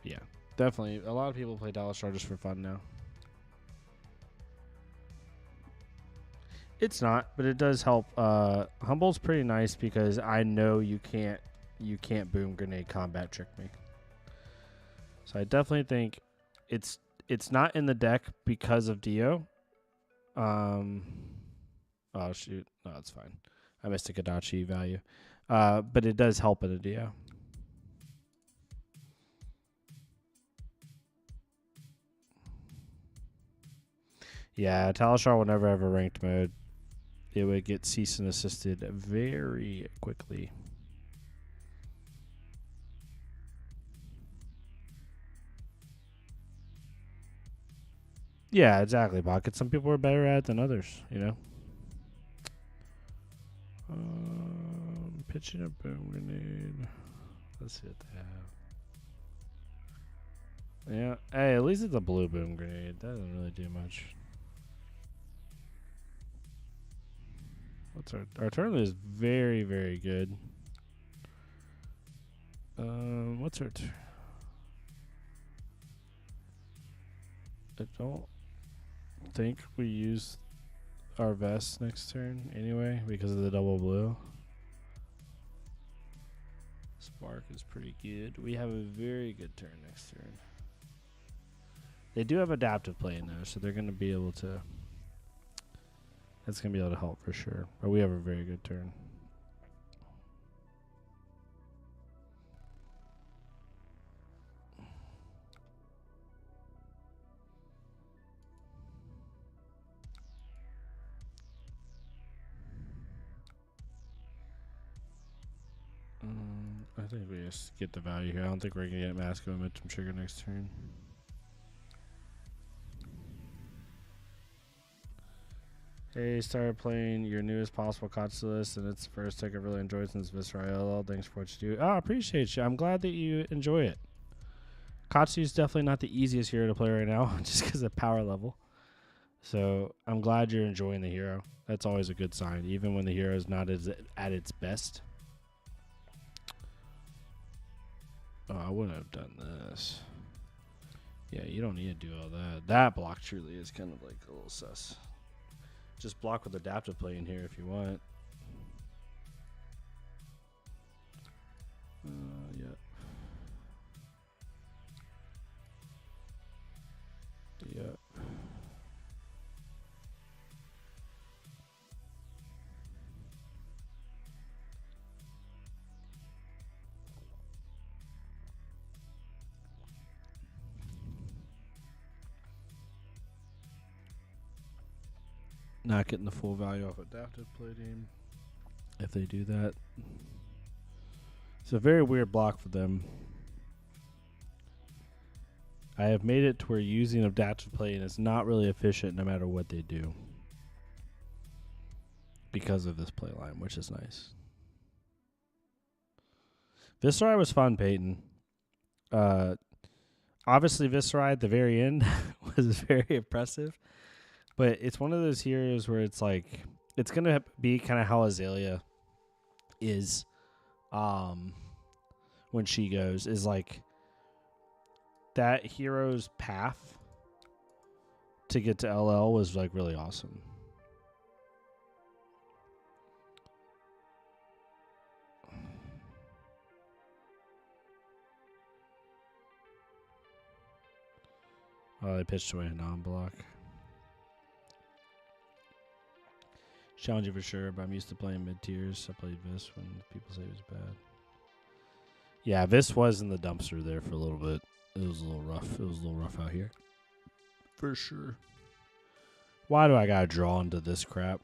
Yeah, definitely. A lot of people play Talishar just for fun now. It's not, but it does help. Humble's pretty nice because I know you can't boom grenade combat trick me. So I definitely think it's not in the deck because of Dio. Oh shoot, no, it's fine. I missed a Kadachi value, but it does help in a Dio. Yeah, Talishar will never have a ranked mode. It would get cease and assisted very quickly. Yeah, exactly, Pocket. Some people are better at it than others, Pitching a boom grenade. Let's see what they have. Yeah. Hey, at least it's a blue boom grenade. That doesn't really do much. What's our turn is very, very good. What's our I don't think we use our vest next turn anyway because of the double blue. Spark is pretty good. We have a very good turn next turn. They do have adaptive play in there, so they're going to be able to. That's going to be able to help for sure. But we have a very good turn. I think we just get the value here. I don't think we're going to get Mask Momentum Trigger next turn. Hey, started playing your newest possible Katsu list, and it's the first deck I've really enjoyed since Visceral LL. Thanks for what you do. Oh, I appreciate you. I'm glad that you enjoy it. Katsu is definitely not the easiest hero to play right now, just because of power level. So I'm glad you're enjoying the hero. That's always a good sign, even when the hero is not at its best. Oh, I wouldn't have done this. Yeah, you don't need to do all that. That block truly is kind of like a little sus. Just block with adaptive play in here if you want. Yeah. Yeah. Not getting the full value off adaptive play team. If they do that. It's a very weird block for them. I have made it to where using adaptive play is not really efficient no matter what they do. Because of this play line, which is nice. Viscerai was fun, Peyton. Obviously, Viscerai at the very end was very impressive. But it's one of those heroes where it's like, it's going to be kind of how Azalea is when she goes, is like that hero's path to get to LL was like really awesome. Oh, they pitched away a non-block. Challenging for sure, but I'm used to playing mid-tiers. I played Vis when people say it was bad. Yeah, Vis was in the dumpster there for a little bit. It was a little rough. It was a little rough out here. For sure. Why do I gotta draw into this crap?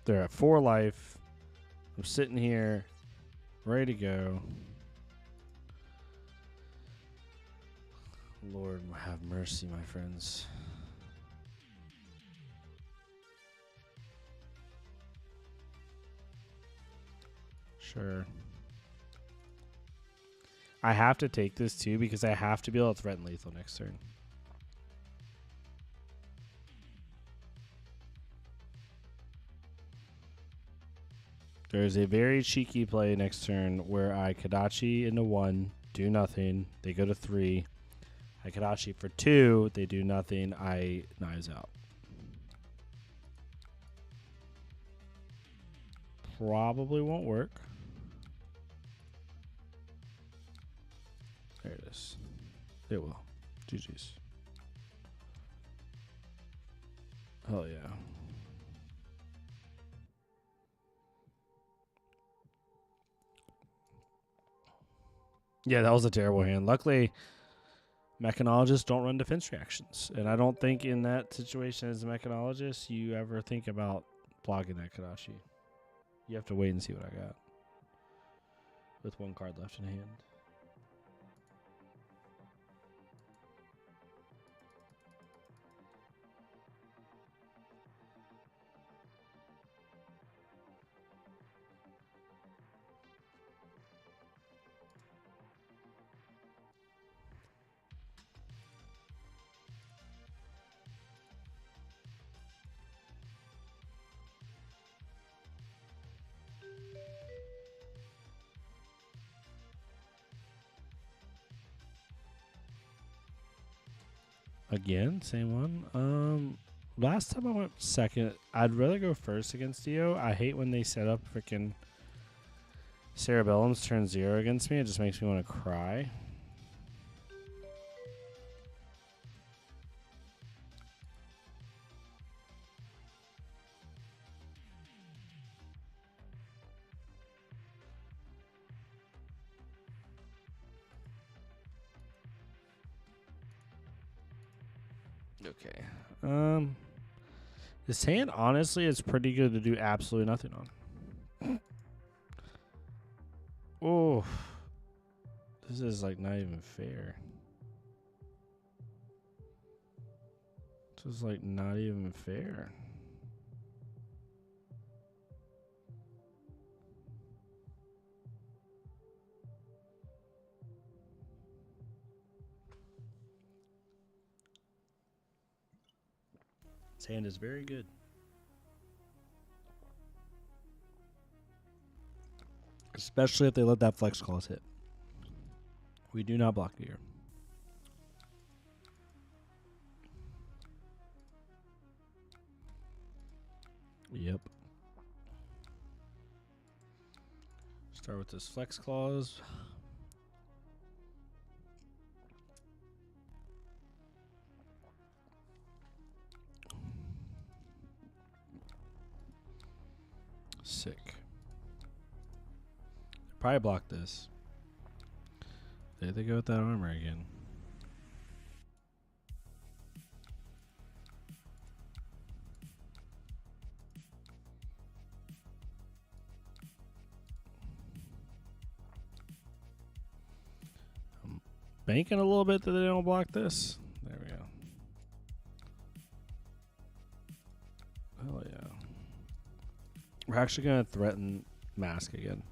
They're at 4 life. I'm sitting here, ready to go. Lord have mercy, my friends. Sure. I have to take this too because I have to be able to threaten lethal next turn. There's a very cheeky play next turn where I Kadachi into 1, do nothing. They go to 3. I Kadachi for 2, they do nothing. I knives out. Probably won't work. There it is. It will. GG's. Hell yeah. Yeah, that was a terrible hand. Luckily, Mechanologists don't run defense reactions. And I don't think in that situation as a Mechanologist, you ever think about blocking that Kadachi. You have to wait and see what I got. With 1 card left in hand. Again, same one. Last time I went second. I'd rather go first against Dio. I hate when they set up freaking Cerebellum's turn 0 against me. It just makes me want to cry. Okay. This hand, honestly, is pretty good to do absolutely nothing on. Oh. This is, like, not even fair. This is, like, not even fair. This hand is very good. Especially if they let that flex clause hit. We do not block here. Yep. Start with this flex clause. Sick. Probably block this. There they go with that armor again. I'm banking a little bit that they don't block this. There we go. Hell yeah. We're actually going to threaten Mask again.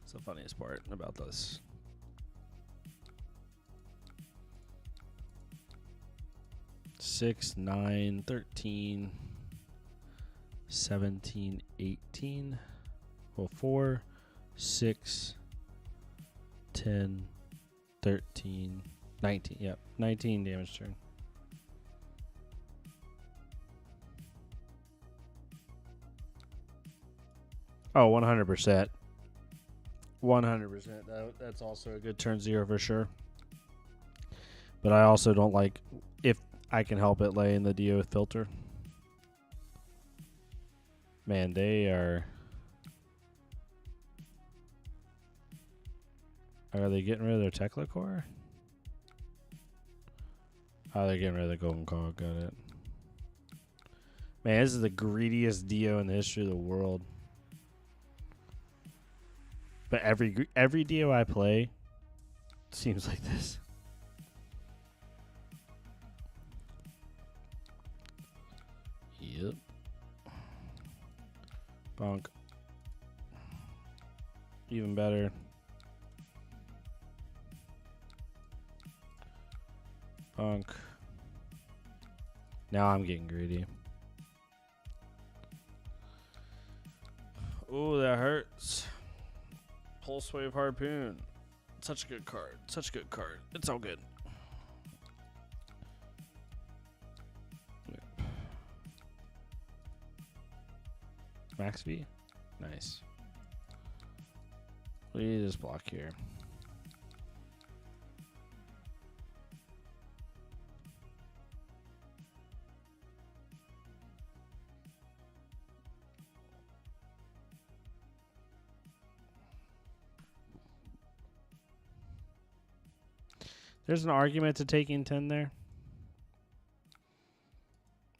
It's the funniest part about this. 6, 9, 13, 17, 18. Well, 4, 6, 10, 13, 19. Yep, 19 damage turn. Oh, 100%. 100%. That's also a good turn 0 for sure. But I also don't like, if I can help it, lay in the Dio with filter. Man, they are... Are they getting rid of their Tekla core? Oh, they're getting rid of the Golden Cog. Got it. Man, this is the greediest Dio in the history of the world. But every Dio I play seems like this. Yep. Bonk. Even better. Bonk. Now I'm getting greedy. Oh, that hurts. Pulse Wave Harpoon. Such a good card. Such a good card. It's all good. Max V? Nice. We just block here. There's an argument to taking 10 there.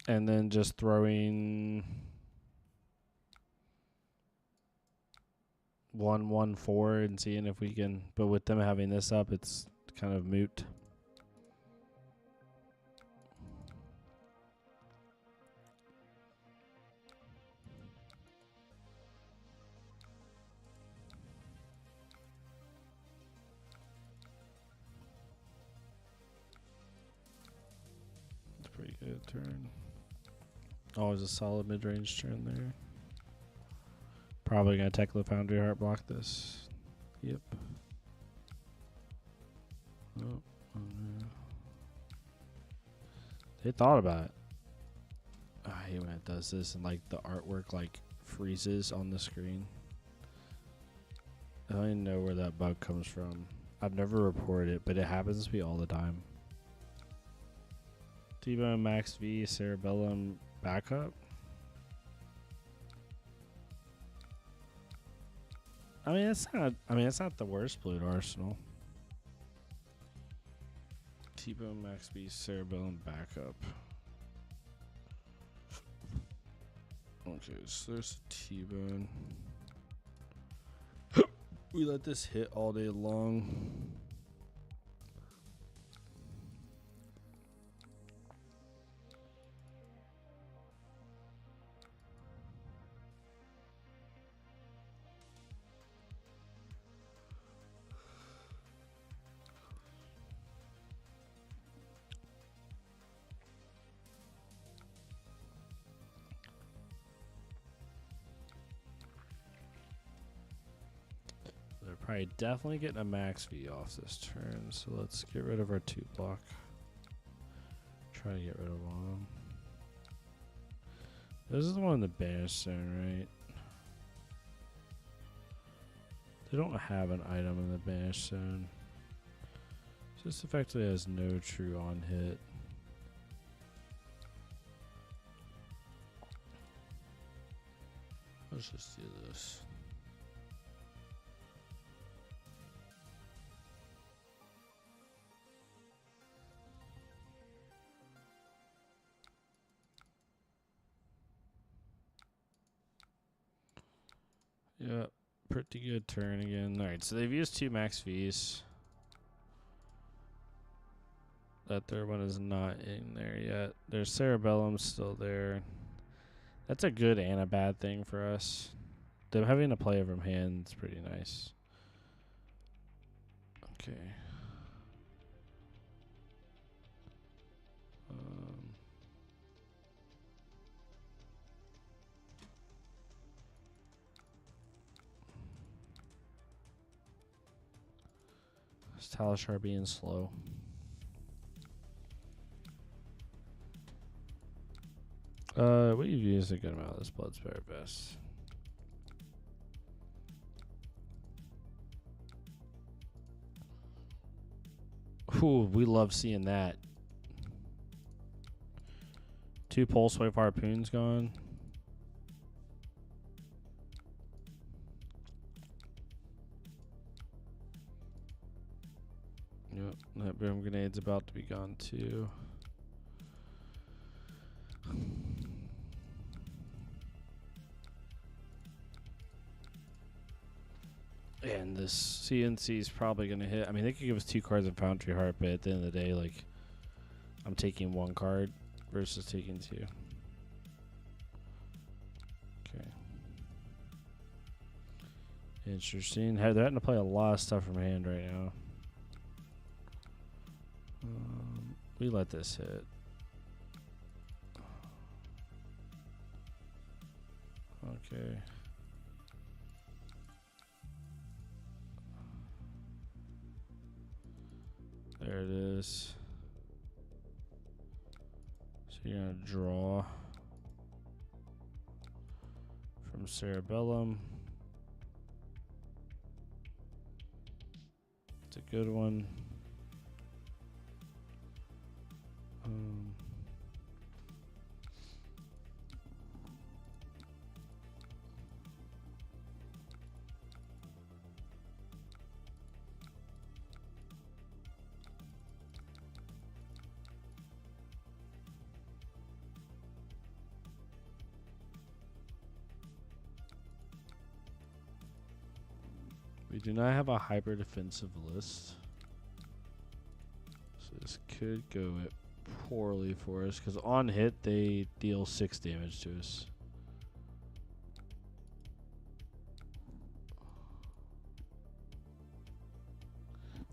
And then just throwing 1, 1, 4 and seeing if we can. But with them having this up, it's kind of moot. Pretty good turn. Always a solid mid-range turn there. Probably gonna Tekla Foundry Heart block this. Yep. Oh, no. They thought about it. I hate when it does this and like the artwork like freezes on the screen. I don't even know where that bug comes from. I've never reported it, but it happens to me all the time. T-Bone Max V Cerebellum backup. I mean, it's not. I mean, it's not the worst Blue Arsenal. T-Bone Max V Cerebellum backup. Okay, so there's a T-Bone. We let this hit all day long. They're probably definitely getting a max V off this turn, so let's get rid of our 2-block. Try to get rid of one of them. This is the one in the banish zone, right? They don't have an item in the banish zone. This effectively has no true on hit. Let's just do this. Yeah, pretty good turn again. Alright, so they've used 2 max Vs. That third one is not in there yet. Their Cerebellum's still there. That's a good and a bad thing for us. Them having a play from hand is pretty nice. Okay. Is Talishar being slow? We've used a good amount of this Blood Spirit Vest. Ooh, we love seeing that. 2 Pulse Wave Harpoons gone. Yep, that Boom Grenade's about to be gone too. And this CNC is probably going to hit. I mean, they could give us 2 cards of Foundry Heart, but at the end of the day, like, I'm taking 1 card versus taking 2. Okay. Interesting. They're having to play a lot of stuff from hand right now. We let this hit. Okay. There it is. So you're going to draw from Cerebellum. It's a good one. We do not have a hyper defensive list. So this could go poorly for us because on hit they deal 6 damage to us.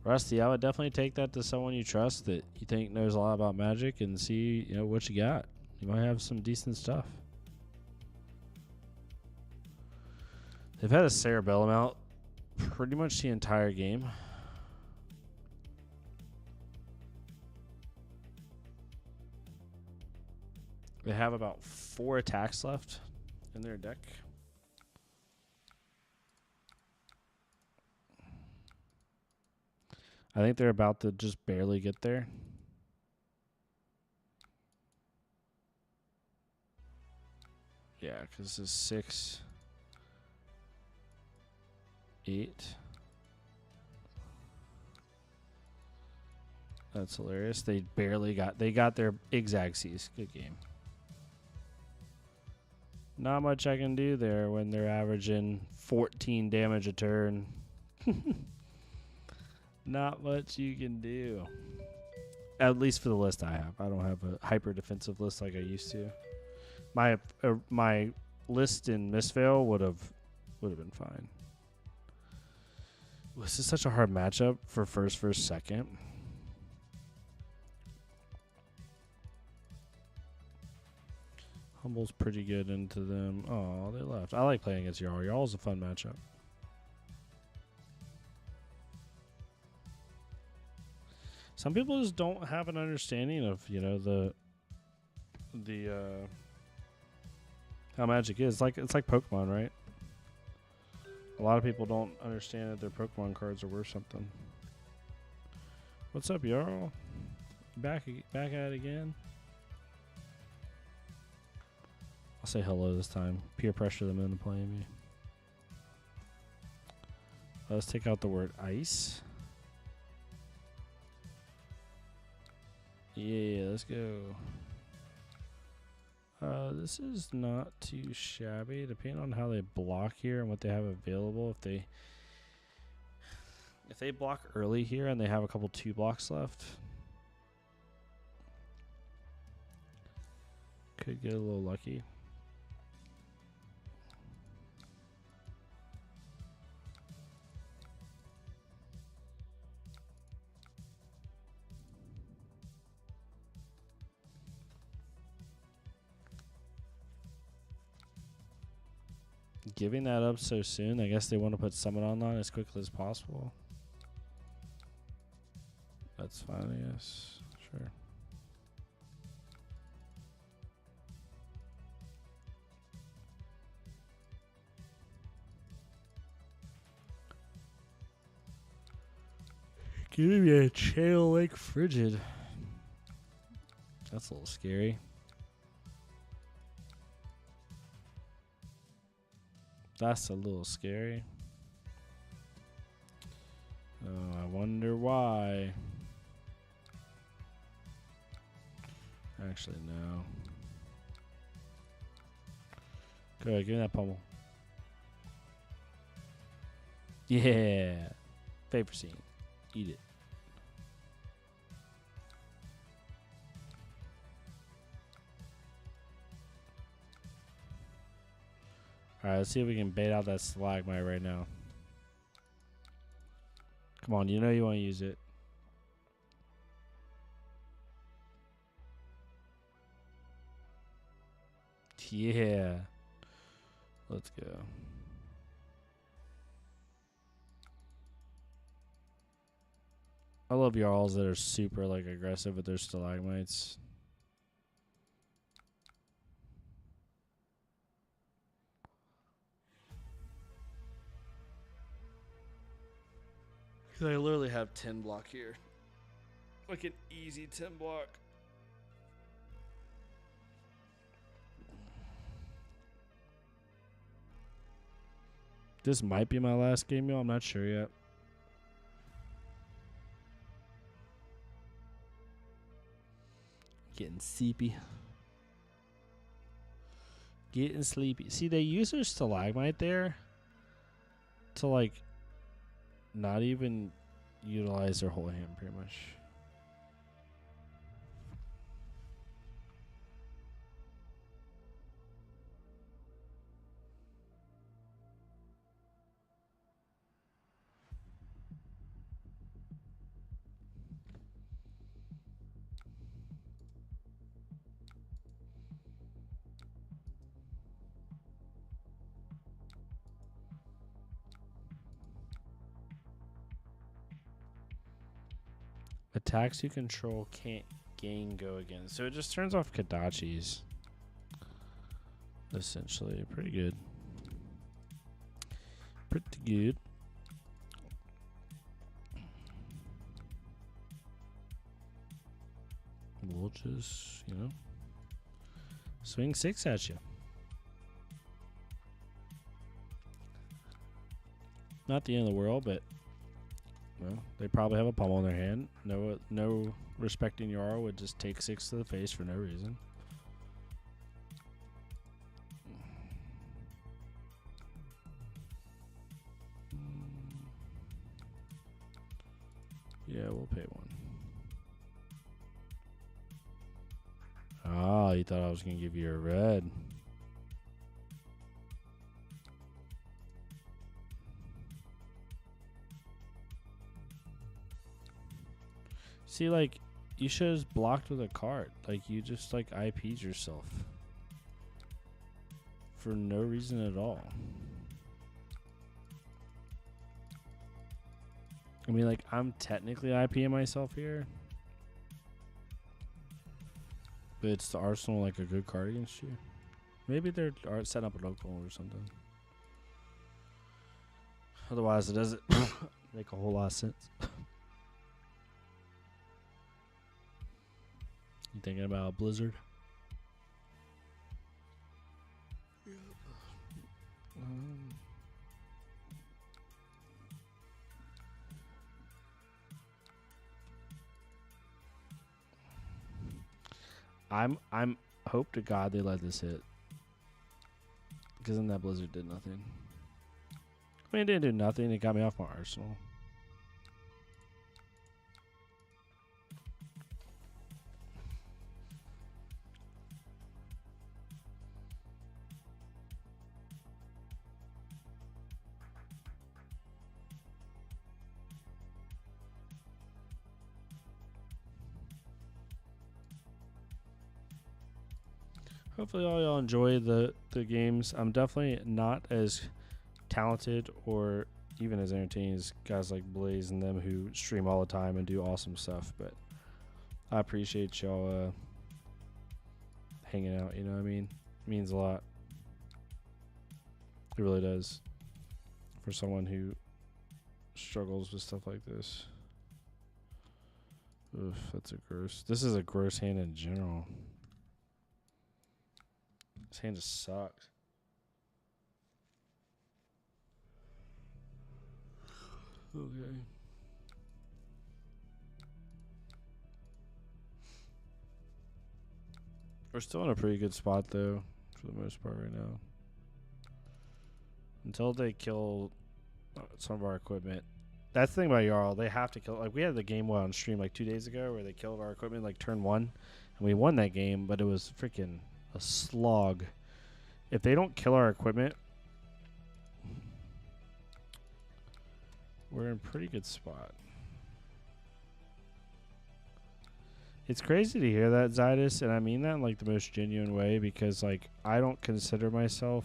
Rusty, I would definitely take that to someone you trust that you think knows a lot about Magic and see, you know, what you got. You might have some decent stuff. They've had a Cerebellum out pretty much the entire game. They have about 4 attacks left in their deck. I think they're about to just barely get there. Yeah, because this is 6, 8. That's hilarious. They got their Xaxes. Good game. Not much I can do there when they're averaging 14 damage a turn. Not much you can do. At least for the list I have. I don't have a hyper defensive list like I used to. My list in Mistveil would have been fine. This is such a hard matchup for first versus second. Humble's pretty good into them. Oh, they left. I like playing against Jarl. Jarl's a fun matchup. Some people just don't have an understanding of, you know, the how Magic is. It's like Pokemon, right? A lot of people don't understand that their Pokemon cards are worth something. What's up, Jarl? Back at it again. I'll say hello this time. Peer pressure them into playing me. Let's take out the word ice. Yeah, let's go. This is not too shabby, depending on how they block here and what they have available. If they block early here and they have a couple 2 blocks left, could get a little lucky. Giving that up so soon, I guess they want to put Summon online as quickly as possible. That's fine, I guess. Sure. Give me a Channel Lake Frigid. That's a little scary. That's a little scary. Oh, I wonder why. Actually, no. Go ahead, give me that pummel. Yeah. Vapor Scene. Eat it. Alright, let's see if we can bait out that Stalagmite right now. Come on, you know you want to use it. Yeah. Let's go. I love Jarls that are super like aggressive with their Stalagmites. I literally have 10 block here. Like an easy 10 block. This might be my last game, y'all. I'm not sure yet. Getting sleepy. Getting sleepy. See, they use their Stalagmite there to like not even utilize their whole hand pretty much. Attacks you control can't gain go again. So it just turns off Kadachis. essentially. Pretty good. Pretty good. We'll just, swing 6 at you. Not the end of the world, but they probably have a pummel in their hand. No respecting Jarl would just take 6 to the face for no reason. Yeah, we'll pay 1. Oh, you thought I was going to give you a red. See, like, you should have just blocked with a card. Like, you just, like, IP'd yourself. For no reason at all. I mean, like, I'm technically IPing myself here. But it's the Arsenal, like, a good card against you. Maybe they're setting up a local or something. Otherwise, it doesn't make a whole lot of sense. You thinking about a Blizzard? I'm hope to God they let this hit. Because then that Blizzard did nothing. I mean, it didn't do nothing. It got me off my Arsenal. Hopefully all y'all enjoy the games. I'm definitely not as talented or even as entertaining as guys like Blaze and them who stream all the time and do awesome stuff, but I appreciate y'all hanging out, you know what I mean? It means a lot. It really does. For someone who struggles with stuff like this. Oof, that's a gross. This is a gross hand in general. This hand just sucks. Okay. We're still in a pretty good spot, though, for the most part right now. Until they kill some of our equipment. That's the thing about Jarl. They have to kill. Like, we had the game on stream like 2 days ago where they killed our equipment like turn 1. And we won that game, but it was freaking a slog. If they don't kill our equipment, we're in a pretty good spot. It's crazy to hear that, Zydus, and I mean that in like the most genuine way because like I don't consider myself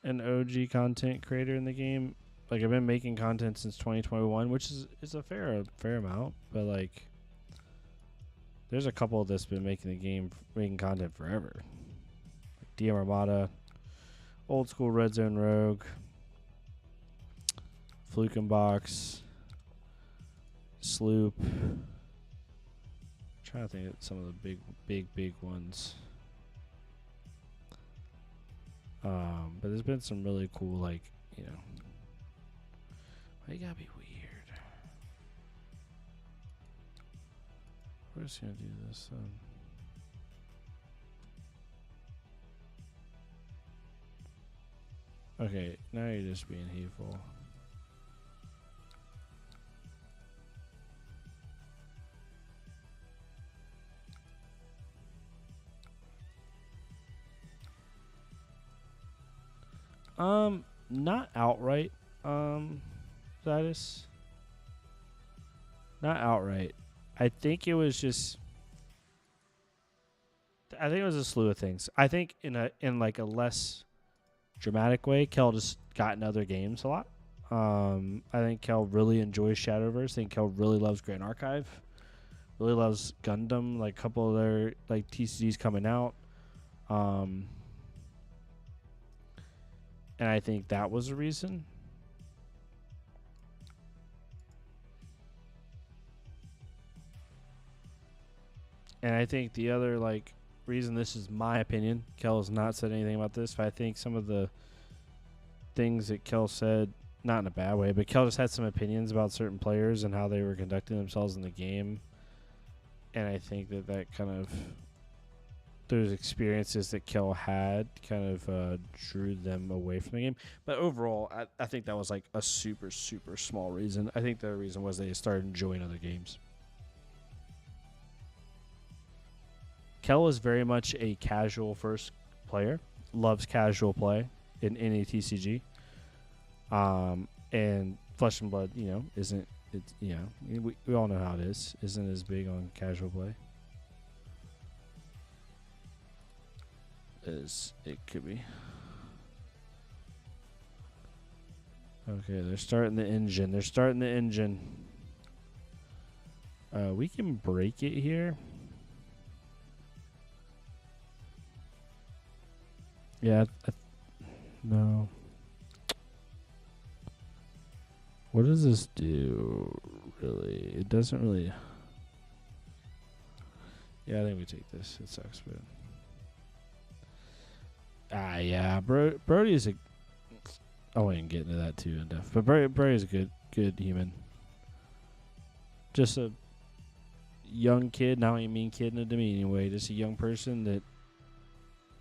an OG content creator in the game. Like I've been making content since 2021, which is a fair amount, but like there's a couple that's been making the game, making content forever. Like DM Armada, Old School Red Zone Rogue, Flukenbox, Sloop. I'm trying to think of some of the big ones. But there's been some really cool, like, you know. Why you gotta be weird? We're just gonna do this then. Okay, now you're just being hateful. Not outright, Zydus. Not outright. I think it was just. I think it was a slew of things. I think in like a less dramatic way, Kel just got in other games a lot. I think Kel really enjoys Shadowverse. I think Kel really loves Grand Archive. Really loves Gundam. Like a couple of their like TCGs coming out. Um, and I think that was a reason. And I think the other reason, this is my opinion, Kel has not said anything about this, but I think some of the things that Kel said, not in a bad way, but Kel just had some opinions about certain players and how they were conducting themselves in the game. And I think that kind of, those experiences that Kel had kind of drew them away from the game. But overall, I think that was a super, super small reason. I think the reason was they started enjoying other games. Kel is very much a casual first player, loves casual play in any TCG. And Flesh and Blood, isn't, it's, we all know how it is, isn't as big on casual play as it could be. Okay, they're starting the engine. We can break it here. Yeah, no. What does this do, really? It doesn't really... Yeah, I think we take this. It sucks, but... yeah. Brody's a... I won't even get into that too in depth. But Brody's a good human. Just a young kid. Not even mean kid in a demeaning way. Just a young person that...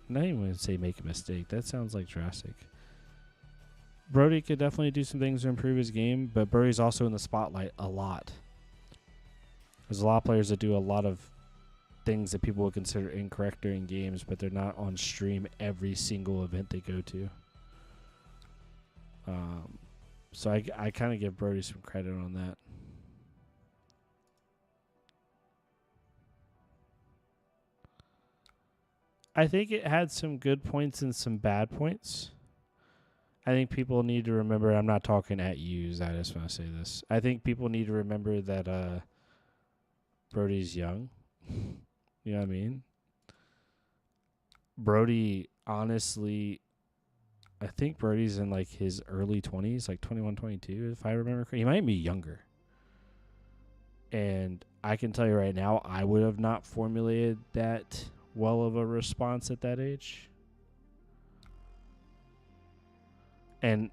Not even going to say make a mistake. That sounds drastic. Brody could definitely do some things to improve his game, but Brody's also in the spotlight a lot. There's a lot of players that do a lot of things that people would consider incorrect during games, but they're not on stream every single event they go to. So I kind of give Brody some credit on that. I think it had some good points and some bad points. I think people need to remember, I'm not talking at yous, I just want to say this. I think people need to remember that Brody's young. You know what I mean? Brody, honestly, I think Brody's in his early 20s, 21, 22, if I remember correctly. He might be younger. And I can tell you right now, I would have not formulated that well of a response at that age. And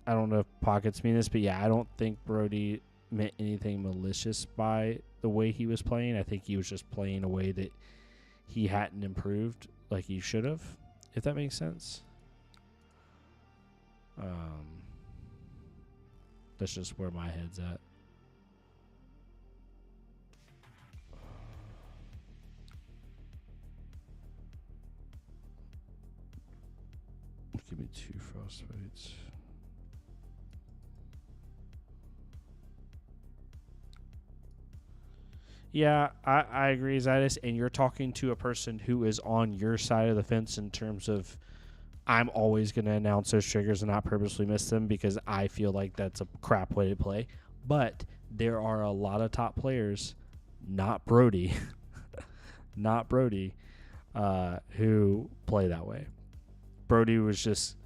I don't know if Pockets mean this, but yeah, I don't think Brody meant anything malicious by the way he was playing. I think he was just playing a way that he hadn't improved like he should have, if that makes sense. That's just where my head's at. Give me 2 frostbites. Yeah, I agree, Zydus, and you're talking to a person who is on your side of the fence in terms of I'm always going to announce those triggers and not purposely miss them because I feel like that's a crap way to play. But there are a lot of top players, not Brody, not Brody, who play that way. Brody was just,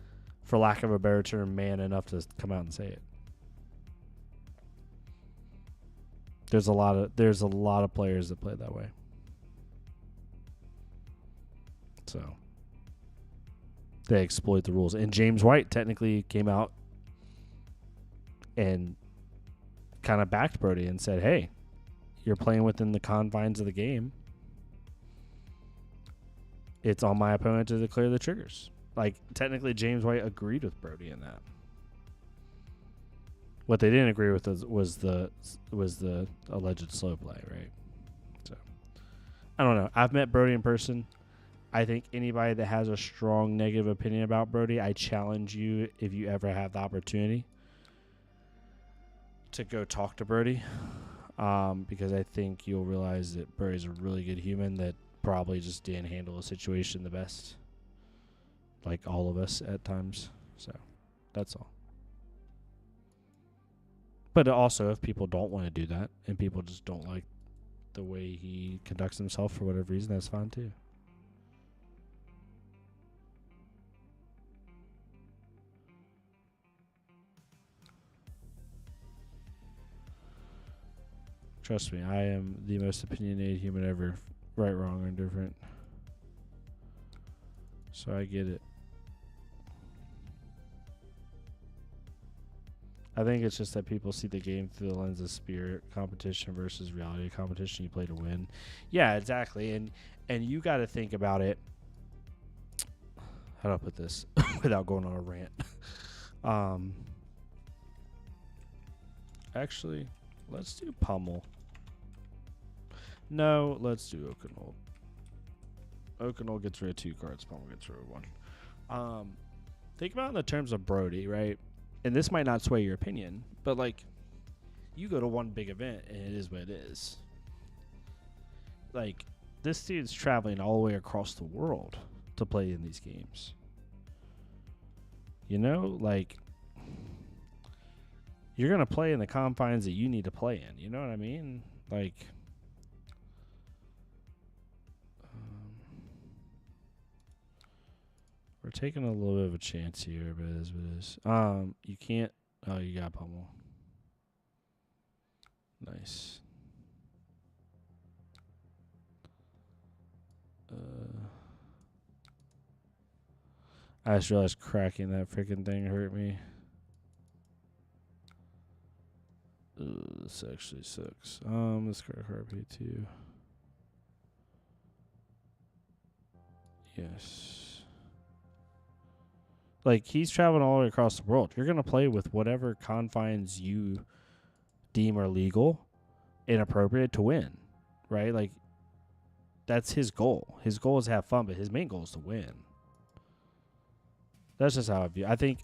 for lack of a better term, man enough to come out and say it. There's a lot of players that play that way. So they exploit the rules. And James White technically came out and kind of backed Brody and said, hey, you're playing within the confines of the game. It's on my opponent to declare the triggers. Technically, James White agreed with Brody in that. What they didn't agree with was the alleged slow play, right? So, I don't know. I've met Brody in person. I think anybody that has a strong negative opinion about Brody, I challenge you, if you ever have the opportunity, to go talk to Brody, because I think you'll realize that Brody's a really good human that probably just didn't handle a situation the best, like all of us at times. So, that's all. But also, if people don't want to do that and people just don't like the way he conducts himself for whatever reason, that's fine too. Trust me, I am the most opinionated human ever. Right, wrong, or indifferent. So I get it. I think it's just that people see the game through the lens of spirit, competition versus reality. Competition, you play to win. Yeah, exactly. And you got to think about it. How do I put this without going on a rant? Actually, let's do Pummel. No, let's do Oakenhold. Oakenhold gets rid of 2 cards. Pummel gets rid of 1. Think about it in the terms of Brody, right? And this might not sway your opinion, but like, you go to one big event and it is what it is. Like, this dude's traveling all the way across the world to play in these games. You know, like, you're going to play in the confines that you need to play in. You know what I mean? Like, we're taking a little bit of a chance here, but it is what it is. You can't. Oh, you got Pummel. Nice. I just realized cracking that freaking thing hurt me. This actually sucks. Let's crack RP2. Yes. Like, he's traveling all the way across the world. You're going to play with whatever confines you deem are legal and appropriate to win, right? Like, that's his goal. His goal is to have fun, but his main goal is to win. That's just how I view it. I think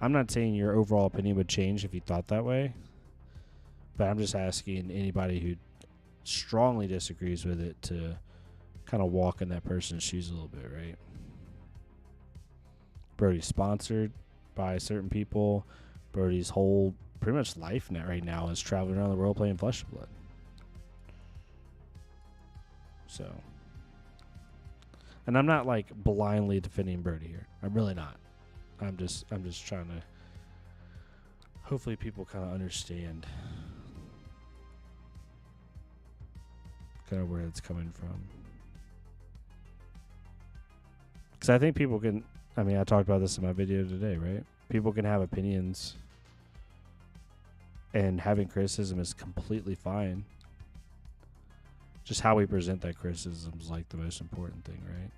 I'm not saying your overall opinion would change if you thought that way, but I'm just asking anybody who strongly disagrees with it to kind of walk in that person's shoes a little bit, right? Brody's sponsored by certain people. Brody's whole pretty much life net right now is traveling around the world playing Flesh and Blood. So, and I'm not like blindly defending Brody here. I'm really not. I'm just trying to. Hopefully, people kind of understand kind of where it's coming from. Because I think people can. I mean, I talked about this in my video today, right? People can have opinions, and having criticism is completely fine. Just how we present that criticism is like the most important thing, right?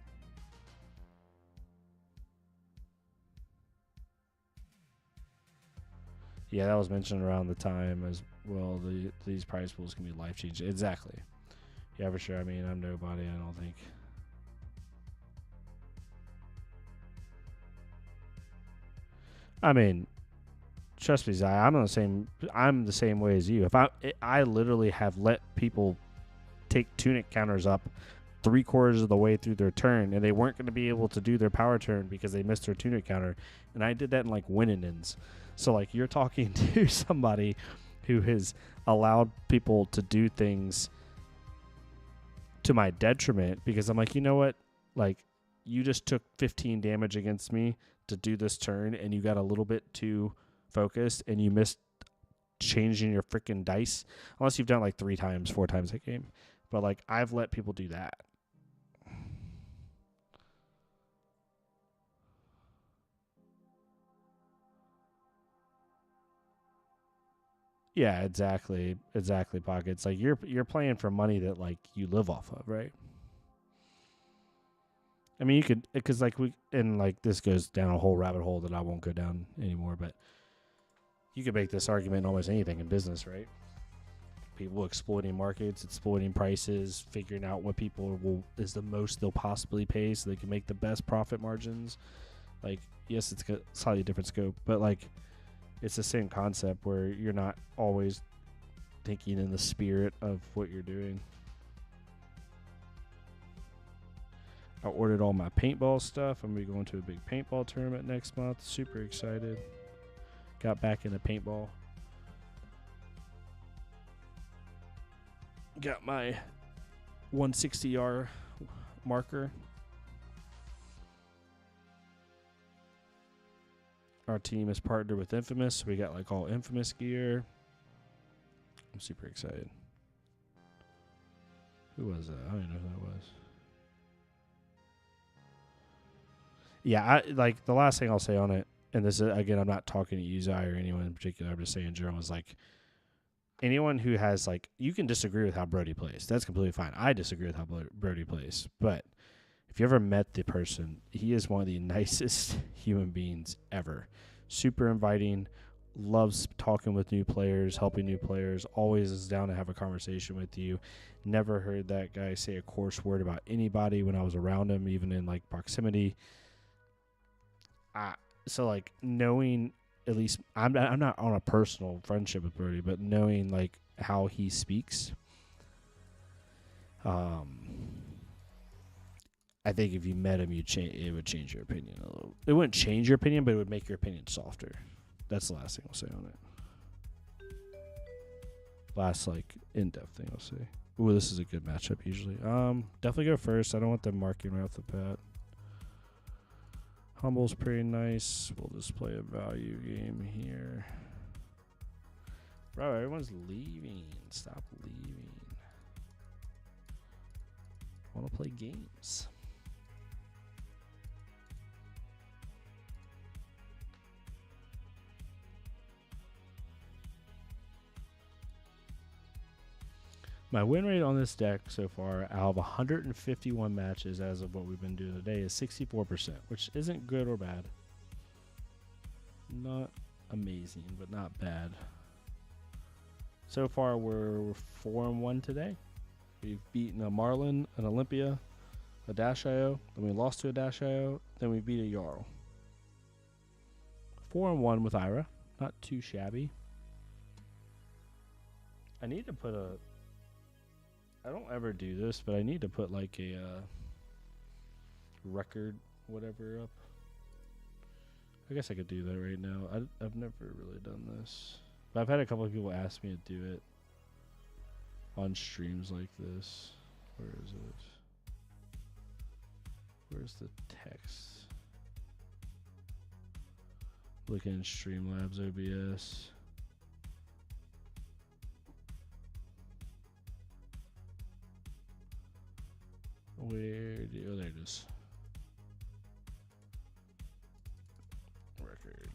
Yeah, that was mentioned around the time as well. These prize pools can be life changing. Exactly. Yeah, for sure. I mean, I'm nobody. I don't think. I mean, trust me, Zai. I'm the same way as you. If I literally have let people take tunic counters up 3/4 of the way through their turn, and they weren't going to be able to do their power turn because they missed their tunic counter, and I did that in like win-ins. So like, you're talking to somebody who has allowed people to do things to my detriment because I'm like, you know what, like, you just took 15 damage against me to do this turn, and you got a little bit too focused, and you missed changing your freaking dice, unless you've done it like 3 times, 4 times that game. But like, I've let people do that. Yeah, exactly, Pockets. Like, you're playing for money that like you live off of, right? I mean, you could, because like this goes down a whole rabbit hole that I won't go down anymore. But you could make this argument in almost anything in business, right? People exploiting markets, exploiting prices, figuring out what people is the most they'll possibly pay so they can make the best profit margins. Like, yes, it's a slightly different scope, but like, it's the same concept where you're not always thinking in the spirit of what you're doing. I ordered all my paintball stuff. I'm going to be going to a big paintball tournament next month. Super excited. Got back into paintball. Got my 160R marker. Our team is partnered with Infamous. So we got like all Infamous gear. I'm super excited. Who was that? I don't even know who that was. Yeah, like the last thing I'll say on it, and this is, again, I'm not talking to you, Zai, or anyone in particular. I'm just saying in general, is like anyone who has, like, you can disagree with how Brody plays. That's completely fine. I disagree with how Brody plays. But if you ever met the person, he is one of the nicest human beings ever. Super inviting, loves talking with new players, helping new players, always is down to have a conversation with you. Never heard that guy say a coarse word about anybody when I was around him, even in, like, proximity. So, like, knowing, at least, I'm not on a personal friendship with Brody, but knowing, like, how he speaks, I think if you met him, it would change your opinion a little. It wouldn't change your opinion, but it would make your opinion softer. That's the last thing I'll say on it. Last, like, in-depth thing I'll say. Ooh, this is a good matchup usually. Definitely go first. I don't want them marking right off the bat. Humble's pretty nice. We'll just play a value game here. Bro, everyone's leaving. Stop leaving. I want to play games. My win rate on this deck so far, out of 151 matches as of what we've been doing today, is 64%, which isn't good or bad. Not amazing, but not bad. So far, we're 4-1 today. We've beaten a Marlin, an Olympia, a Dash.io, then we lost to a Dash.io, then we beat a Jarl. 4-1 with Ira. Not too shabby. I need to put a... I don't ever do this, but I need to put like a record whatever up. I guess I could do that right now. I've never really done this. But I've had a couple of people ask me to do it on streams like this. Where is it? Where's the text? Looking in Streamlabs OBS. Oh, there it is. Record.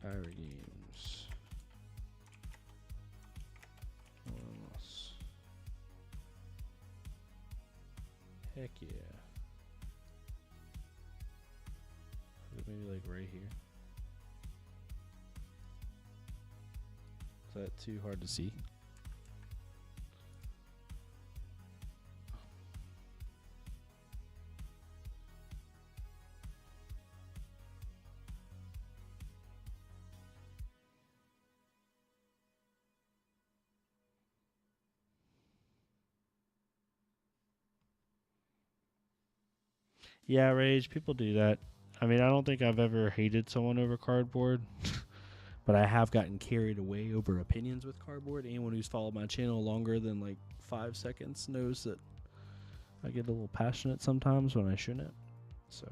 Ira games. What else? Heck yeah. Maybe like right here. Is that too hard to see? Yeah, Rage, people do that. I mean, I don't think I've ever hated someone over cardboard. But I have gotten carried away over opinions with cardboard. Anyone who's followed my channel longer than like 5 seconds knows that I get a little passionate sometimes when I shouldn't. So.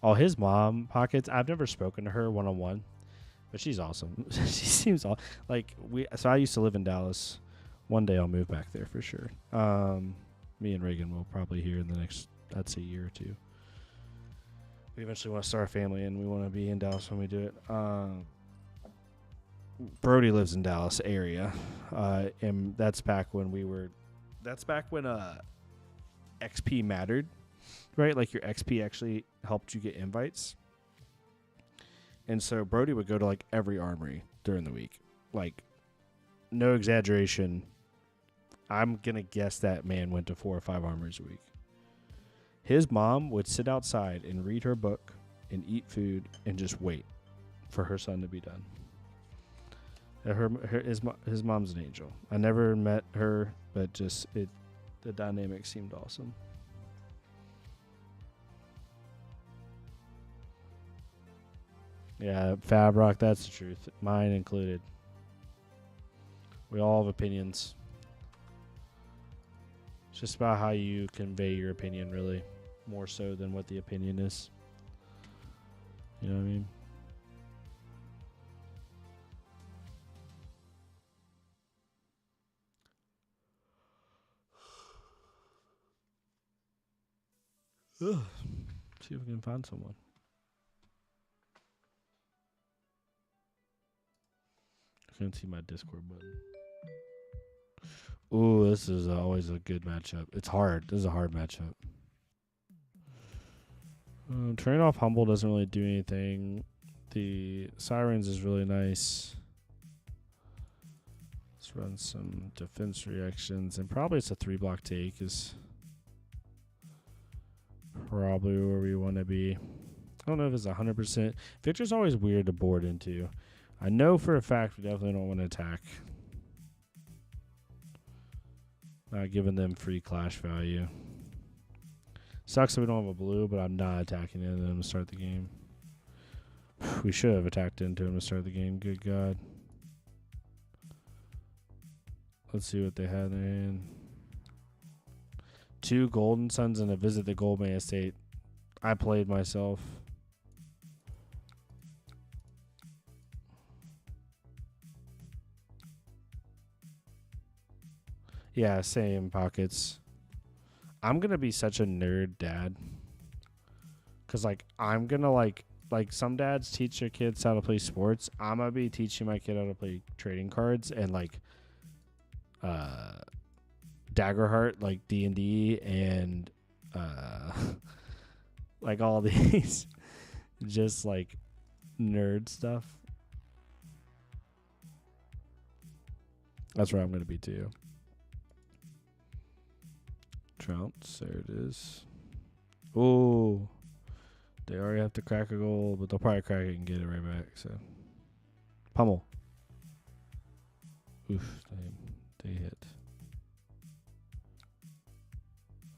Oh, his mom, Pockets. I've never spoken to her one-on-one, but she's awesome. She seems like So I used to live in Dallas. One day I'll move back there for sure. Me and Reagan will probably here in the next, I'd say, year or two. We eventually want to start a family, and we want to be in Dallas when we do it. Brody lives in Dallas area, and that's back when XP mattered, right? Like your XP actually helped you get invites. And so Brody would go to like every armory during the week. Like, no exaggeration, I'm going to guess that man went to 4 or 5 armories a week. His mom would sit outside and read her book and eat food and just wait for her son to be done. His mom's an angel. I never met her, but just the dynamic seemed awesome. Yeah, Fab Rock, that's the truth. Mine included. We all have opinions. It's just about how you convey your opinion, really. More so than what the opinion is. You know what I mean? Ugh. See if we can find someone. I can't see my Discord button. Ooh, this is always a good matchup. It's hard. This is a hard matchup. Turning off Humble doesn't really do anything. The Sirens is really nice. Let's run some defense reactions. And probably it's a 3-block take is probably where we want to be. I don't know if it's 100%. Victor's always weird to board into. I know for a fact we definitely don't want to attack. Not giving them free clash value. Sucks that we don't have a blue, but I'm not attacking into them to start the game. We should have attacked into him to start the game. Good God. Let's see what they had in their hand. 2 Golden Suns and a Visit the Goldman Estate. I played myself. Yeah, same pockets. I'm going to be such a nerd dad. Because, like, I'm going to, like some dads teach their kids how to play sports. I'm going to be teaching my kid how to play trading cards and, like, Daggerheart, like D&D and, like, all these just, like, nerd stuff. That's where I'm going to be, too. Trounce, there it is. Ooh. They already have to crack a goal, but they'll probably crack it and get it right back. So, pummel. Oof, they hit.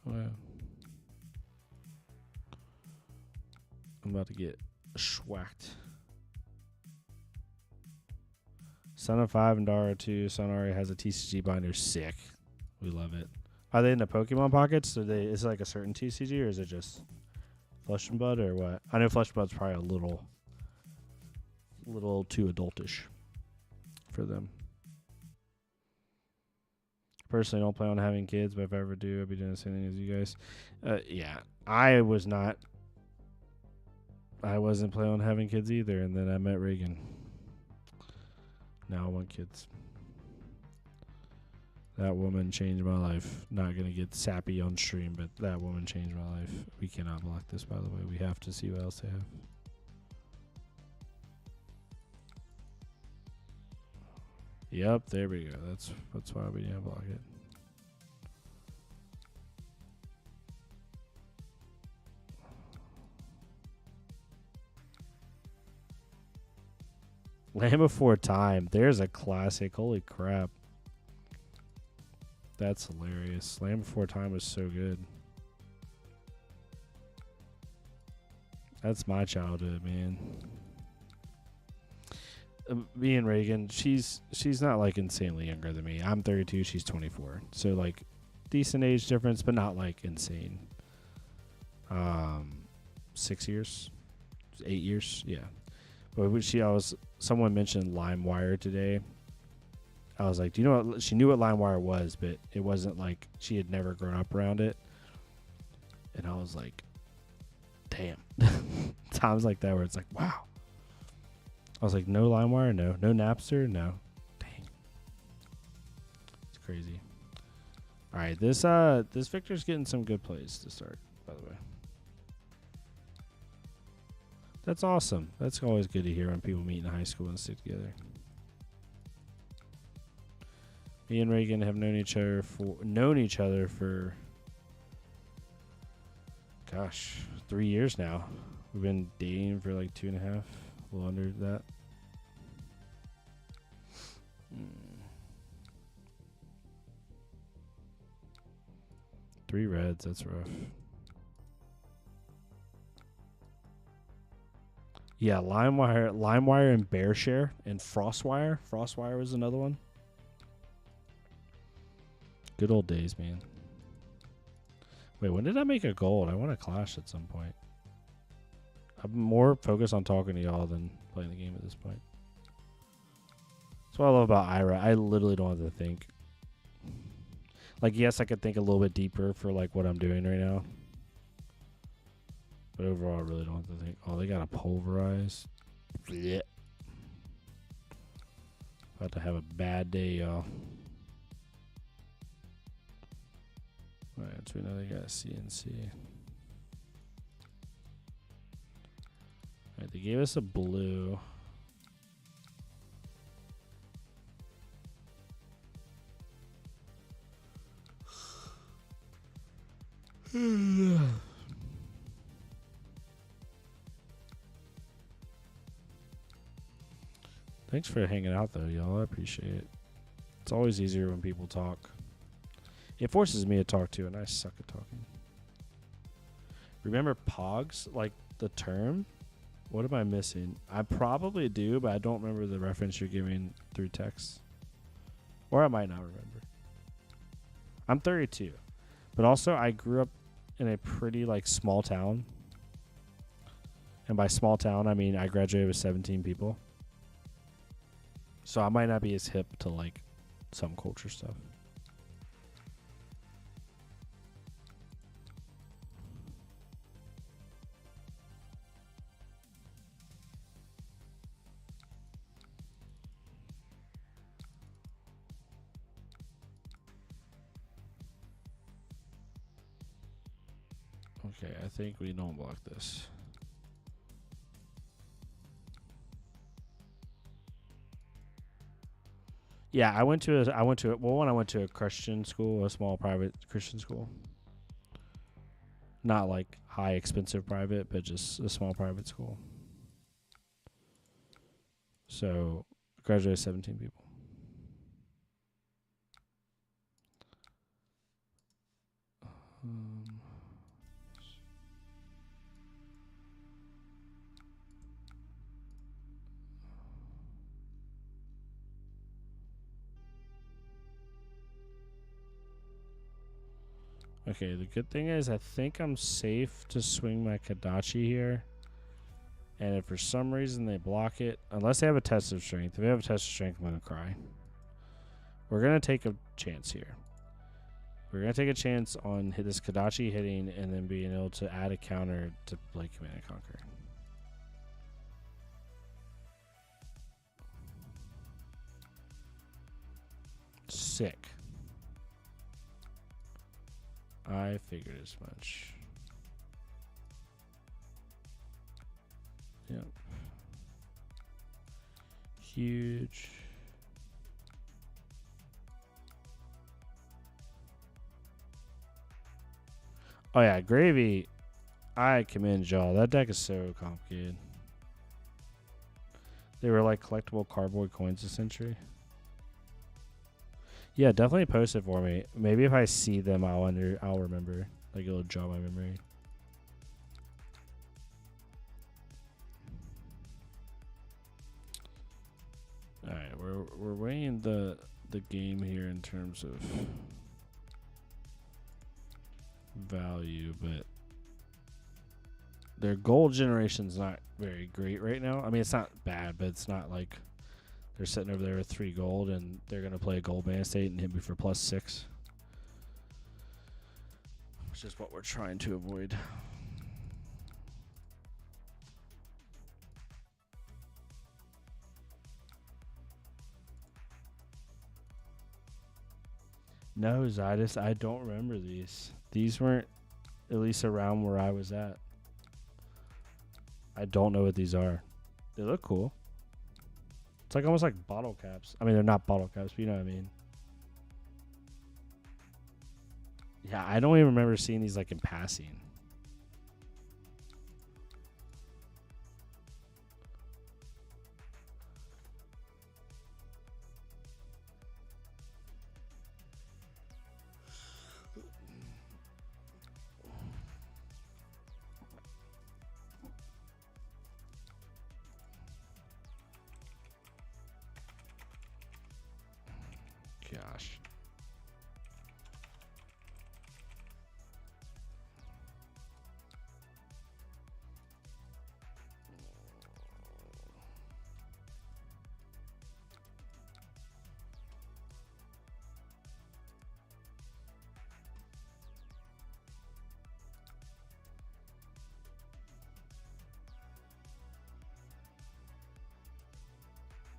Oh, yeah. I'm about to get schwacked. Son of 5 and Dara 2. Son already has a TCG binder. Sick. We love it. Are they in the Pokemon pockets? Is it like a certain TCG or is it just Flesh and Blood or what? I know Flesh and Blood's probably a little too adultish for them. Personally, don't plan on having kids, but if I ever do, I'll be doing the same thing as you guys. Yeah, I wasn't planning on having kids either, and then I met Reagan. Now I want kids. That woman changed my life. Not going to get sappy on stream, but that woman changed my life. We cannot block this, by the way. We have to see what else they have. Yep, there we go. That's why we didn't block it. Land Before Time. There's a classic. Holy crap. That's hilarious. Land Before Time was so good. That's my childhood, man. Me and Reagan, she's not like insanely younger than me. I'm 32, she's 24. So like decent age difference, but not like insane. 6 years, 8 years, yeah. But someone mentioned LimeWire today. I was like, do you know what? She knew what LimeWire was, but it wasn't like she had never grown up around it. And I was like, damn. Times like that where it's like, wow. I was like, no LimeWire, no. No Napster, no. Dang. It's crazy. All right, this Victor's getting some good plays to start, by the way. That's awesome. That's always good to hear when people meet in high school and stick together. Me and Reagan have known each other for gosh, 3 years now. We've been dating for like 2.5, a little under that. 3 reds, that's rough. Yeah, LimeWire, and BearShare, and FrostWire. FrostWire was another one. Good old days, man. Wait, when did I make a gold? I want to clash at some point. I'm more focused on talking to y'all than playing the game at this point. That's what I love about Ira. I literally don't have to think. Like, yes, I could think a little bit deeper for like what I'm doing right now. But overall, I really don't have to think. Oh, they got a pulverize. Blech. About to have a bad day, y'all. Alright, so we know they got CNC. Alright, they gave us a blue. Thanks for hanging out, though, y'all. I appreciate it. It's always easier when people talk. It forces me to talk, too, and I suck at talking. Remember POGs? Like, the term? What am I missing? I probably do, but I don't remember the reference you're giving through text. Or I might not remember. I'm 32. But also, I grew up in a pretty, like, small town. And by small town, I mean I graduated with 17 people. So I might not be as hip to, like, some culture stuff. Okay, I think we don't block this. Yeah, I went to a Christian school, a small private Christian school. Not like high expensive private, but just a small private school. So, graduated 17 people. Okay, the good thing is I think I'm safe to swing my Kadachi here. And if for some reason they block it, unless they have a test of strength. If they have a test of strength, I'm going to cry. We're going to take a chance here. We're going to take a chance on this Kadachi hitting and then being able to add a counter to play Command and Conquer. Sick. I figured as much. Yep. Huge. Oh yeah, Gravy. I commend y'all. That deck is so complicated. They were like collectible cardboard coins this century. Yeah, definitely post it for me. Maybe if I see them, I'll remember. Like it'll jog my memory. All right, we're weighing the game here in terms of value, but their gold generation's not very great right now. I mean, it's not bad, but it's not like they're sitting over there with 3 gold and they're going to play a gold mana state and hit me for +6. Which is what we're trying to avoid. No, Zydus, I don't remember these. These weren't at least around where I was at. I don't know what these are. They look cool. It's like almost like bottle caps. I mean, they're not bottle caps, but you know what I mean. Yeah, I don't even remember seeing these like in passing. gosh.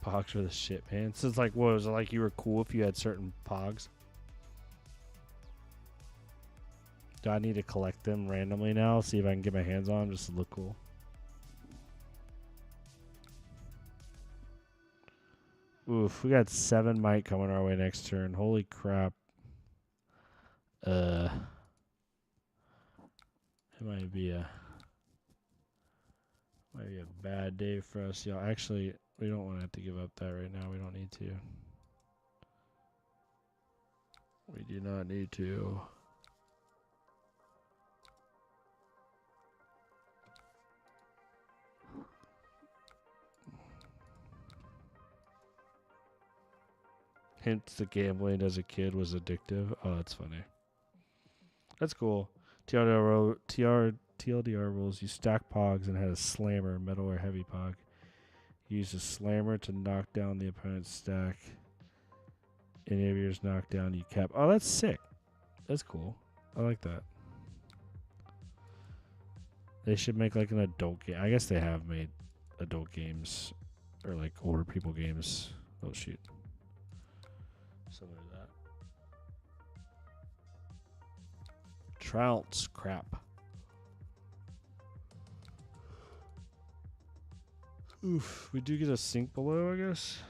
Pogs for the shit, man. So it's like, what was it like? You were cool if you had certain pogs. Do I need to collect them randomly now? See if I can get my hands on them just to look cool. Oof, we got 7 might coming our way next turn. Holy crap. It might be a bad day for us, y'all. Actually, we don't want to have to give up that right now. We don't need to. We do not need to. Hence, the gambling as a kid was addictive. Oh, that's funny. That's cool. TLDR rules. You stack pogs and had a slammer, metal or heavy pog. Use a slammer to knock down the opponent's stack. Any of yours knocked down, you cap. Oh, that's sick. That's cool. I like that. They should make like an adult game. I guess they have made adult games or like older people games. Oh, shoot. Similar to that. Trounce crap. Oof. We do get a sink below, I guess.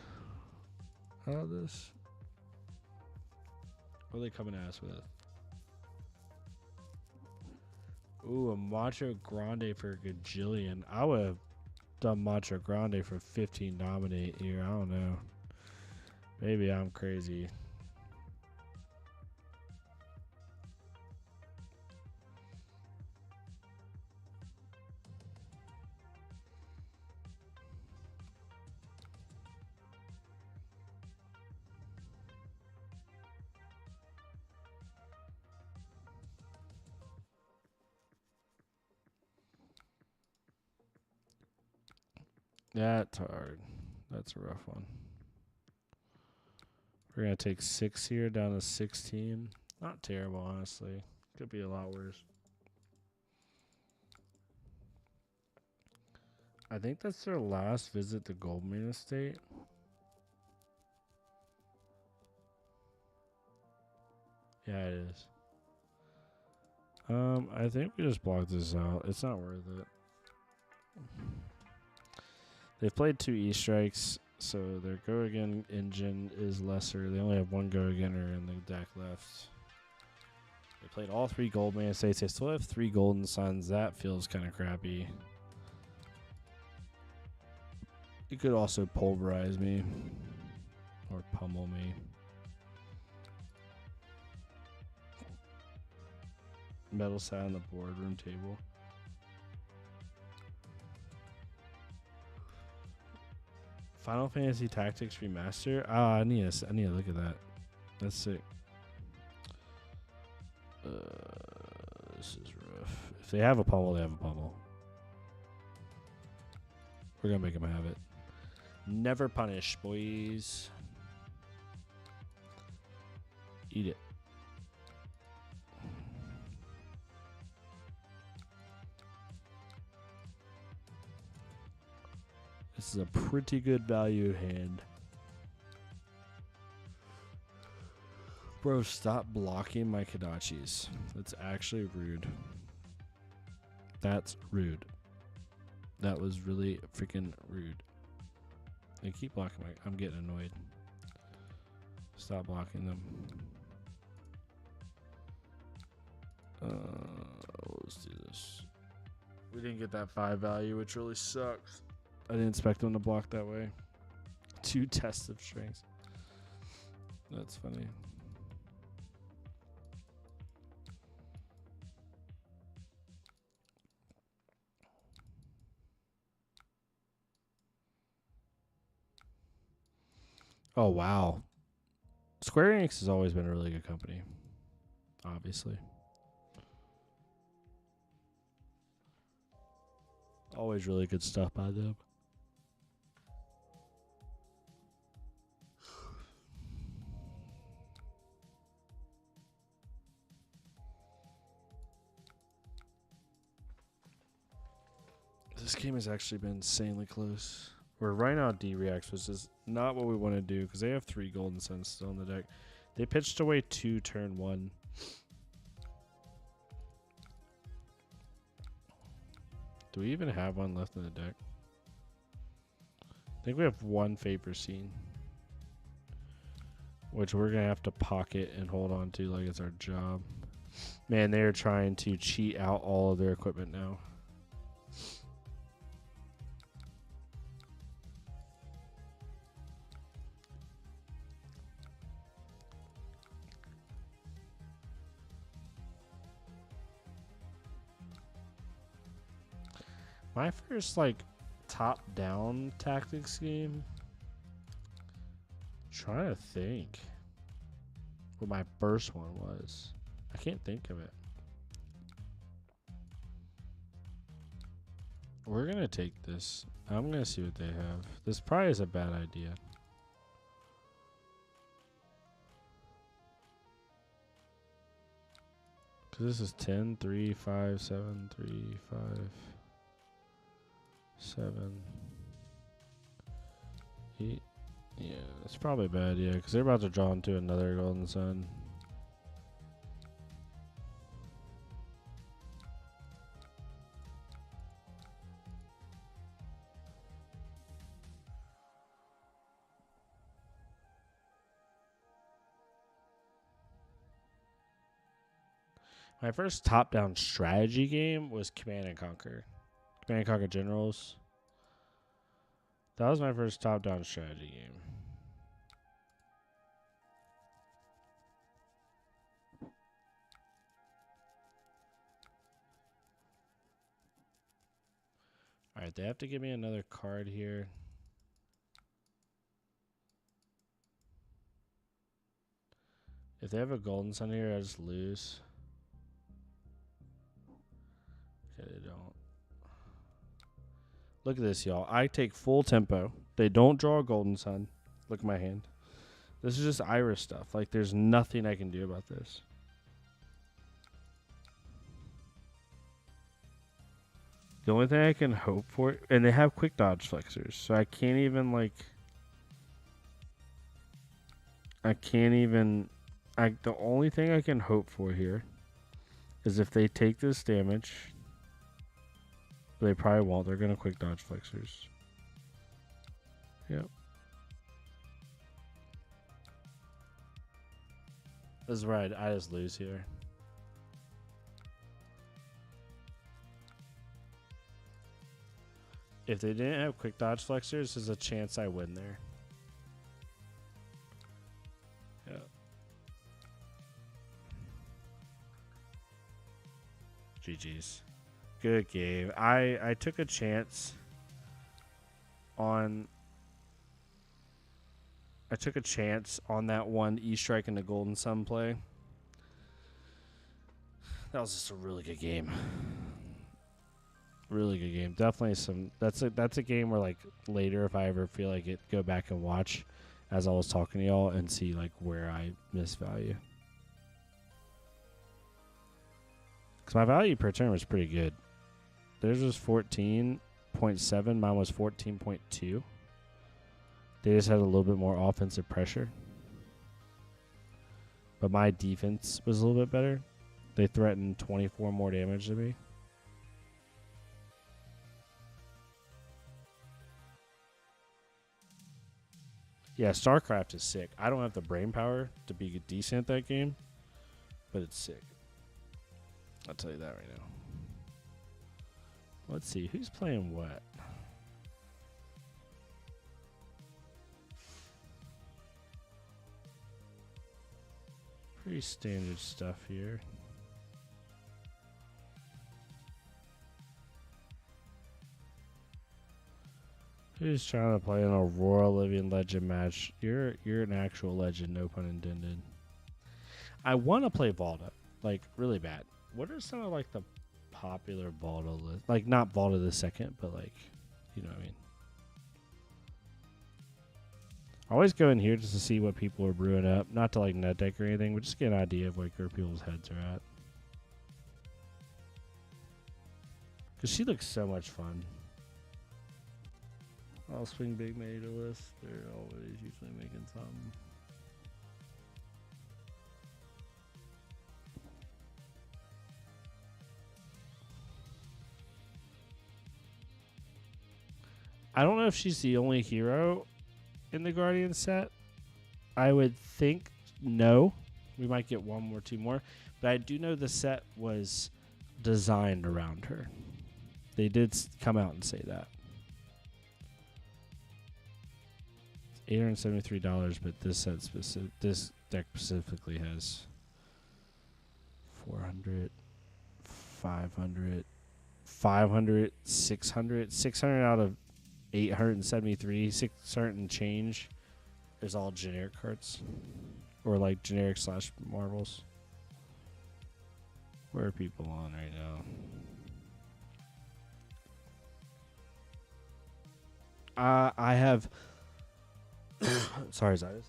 Out of this. What are they coming at us with? Ooh, a Macho Grande for a gajillion. I would have done Macho Grande for 15 dominate here. I don't know. Maybe I'm crazy. That's hard. That's a rough one. We're going to take 6 here down to 16. Not terrible, honestly. Could be a lot worse. I think that's their last visit to Goldman Estate. Yeah, it is. I think we just blocked this out. It's not worth it. They've played 2 E-strikes, so their go again engine is lesser. They only have 1 go againer in the deck left. They played all 3 Goldman Estates. They still have 3 Golden Suns. That feels kind of crappy. It could also pulverize me or pummel me. Metal sat on the boardroom table. Final Fantasy Tactics Remaster. Ah, I need to look at that. That's sick. This is rough. If they have a pummel, they have a pummel. We're gonna make them have it. Never punish, boys. Eat it. This is a pretty good value hand. Bro, stop blocking my Kodachis. That's actually rude. That's rude. That was really freaking rude. They keep blocking my... I'm getting annoyed. Stop blocking them. Let's do this. We didn't get that 5 value, which really sucks. I didn't expect them to block that way. 2 tests of strengths. That's funny. Oh, wow. Square Enix has always been a really good company, obviously. Always really good stuff by them. This game has actually been insanely close. We're right now D reacts, which is not what we want to do because they have 3 golden suns still in the deck. They pitched away 2 turn 1. Do we even have one left in the deck? I think we have 1 Vapor Scene, which we're going to have to pocket and hold on to like it's our job. Man, they're trying to cheat out all of their equipment now. My first, like, top-down tactics game? I'm trying to think what my first one was. I can't think of it. We're going to take this. I'm going to see what they have. This probably is a bad idea. Because this is 10, 3, 5, 7, 3, 5... 7, 8. Yeah, it's probably a bad idea because they're about to draw into another golden sun. My first top-down strategy game was Command and Conquer. Command and Conquer Generals. That was my first top-down strategy game. Alright, they have to give me another card here. If they have a golden sun here, I just lose. Okay, they don't. Look at this, y'all. I take full tempo. They don't draw a golden sun. Look at my hand. This is just Iris stuff. Like, there's nothing I can do about this. The only thing I can hope for... And they have quick dodge flexors. So I can't even, like... I can't even... the only thing I can hope for here is if they take this damage... They probably won't. They're going to quick dodge flexors. Yep. This is where I just lose here. If they didn't have quick dodge flexors, there's a chance I win there. Yep. GG's. Good game. I took a chance on that one E-Strike and the Golden Sun play. That was just a really good game. Really good game. Definitely some that's a game where, like, later if I ever feel like it, go back and watch as I was talking to y'all and see like where I miss value. Cuz my value per turn was pretty good. Theirs was 14.7. Mine was 14.2. They just had a little bit more offensive pressure. But my defense was a little bit better. They threatened 24 more damage to me. Yeah, StarCraft is sick. I don't have the brain power to be decent at that game, but it's sick. I'll tell you that right now. Let's see, who's playing what? Pretty standard stuff here. Who's trying to play an Aurora Living Legend match? You're an actual legend, no pun intended. I want to play Valda, like really bad. What are some of like the popular Valda list? Like not Valda the second, but like, you know what I mean. I always go in here just to see what people are brewing up, not to like net deck or anything, but just get an idea of like where people's heads are at. Cause she looks so much fun. I'll swing big major list. They're always usually making something. I don't know if she's the only hero in the Guardian set. I would think no. We might get one more, two more. But I do know the set was designed around her. They did come out and say that. $873, but this set this deck specifically has 400, 500, 500, 600, 600 out of 873, 600 and change is all generic cards. Or like generic / marbles. Where are people on right now? I have sorry, Zydus.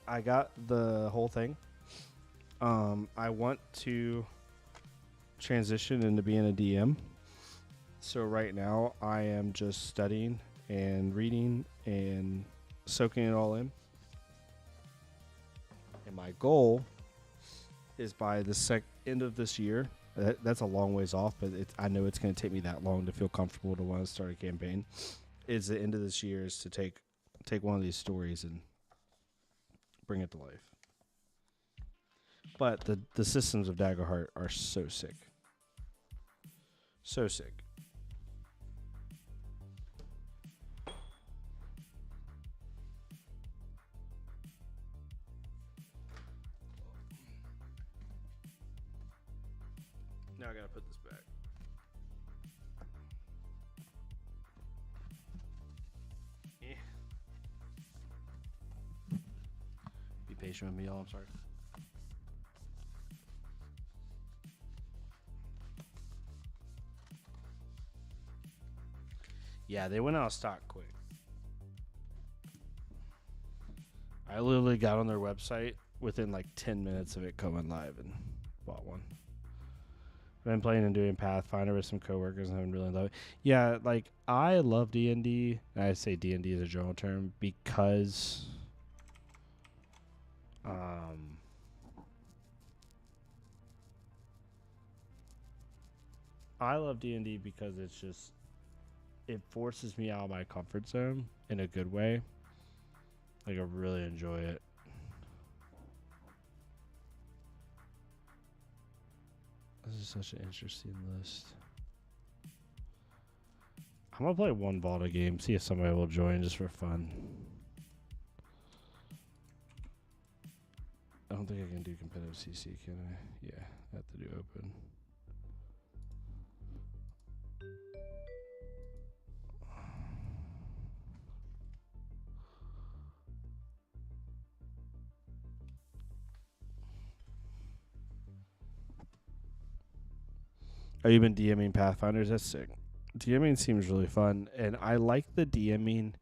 I got the whole thing. I want to transition into being a DM. So right now I am just studying and reading and soaking it all in. And my goal is by the end of this year. That's a long ways off, but I know it's going to take me that long to feel comfortable to want to start a campaign. Is the end of this year is to take one of these stories and bring it to life. But the systems of Daggerheart are so sick. So sick. Now I gotta put this back. Be patient with me, y'all. I'm sorry. Yeah, they went out of stock quick. I literally got on their website within like 10 minutes of it coming live and bought one. I've been playing and doing Pathfinder with some coworkers and haven't really loved it. Yeah, like I love D&D. And I say D&D is a general term because I love D&D because it's just it forces me out of my comfort zone in a good way. Like I really enjoy it. This is such an interesting list. I'm gonna play one Valda game, see if somebody will join just for fun. I don't think I can do competitive CC, can I? Yeah, I have to do open. Oh, you've been DMing Pathfinders? That's sick. DMing seems really fun, and I like the DMing.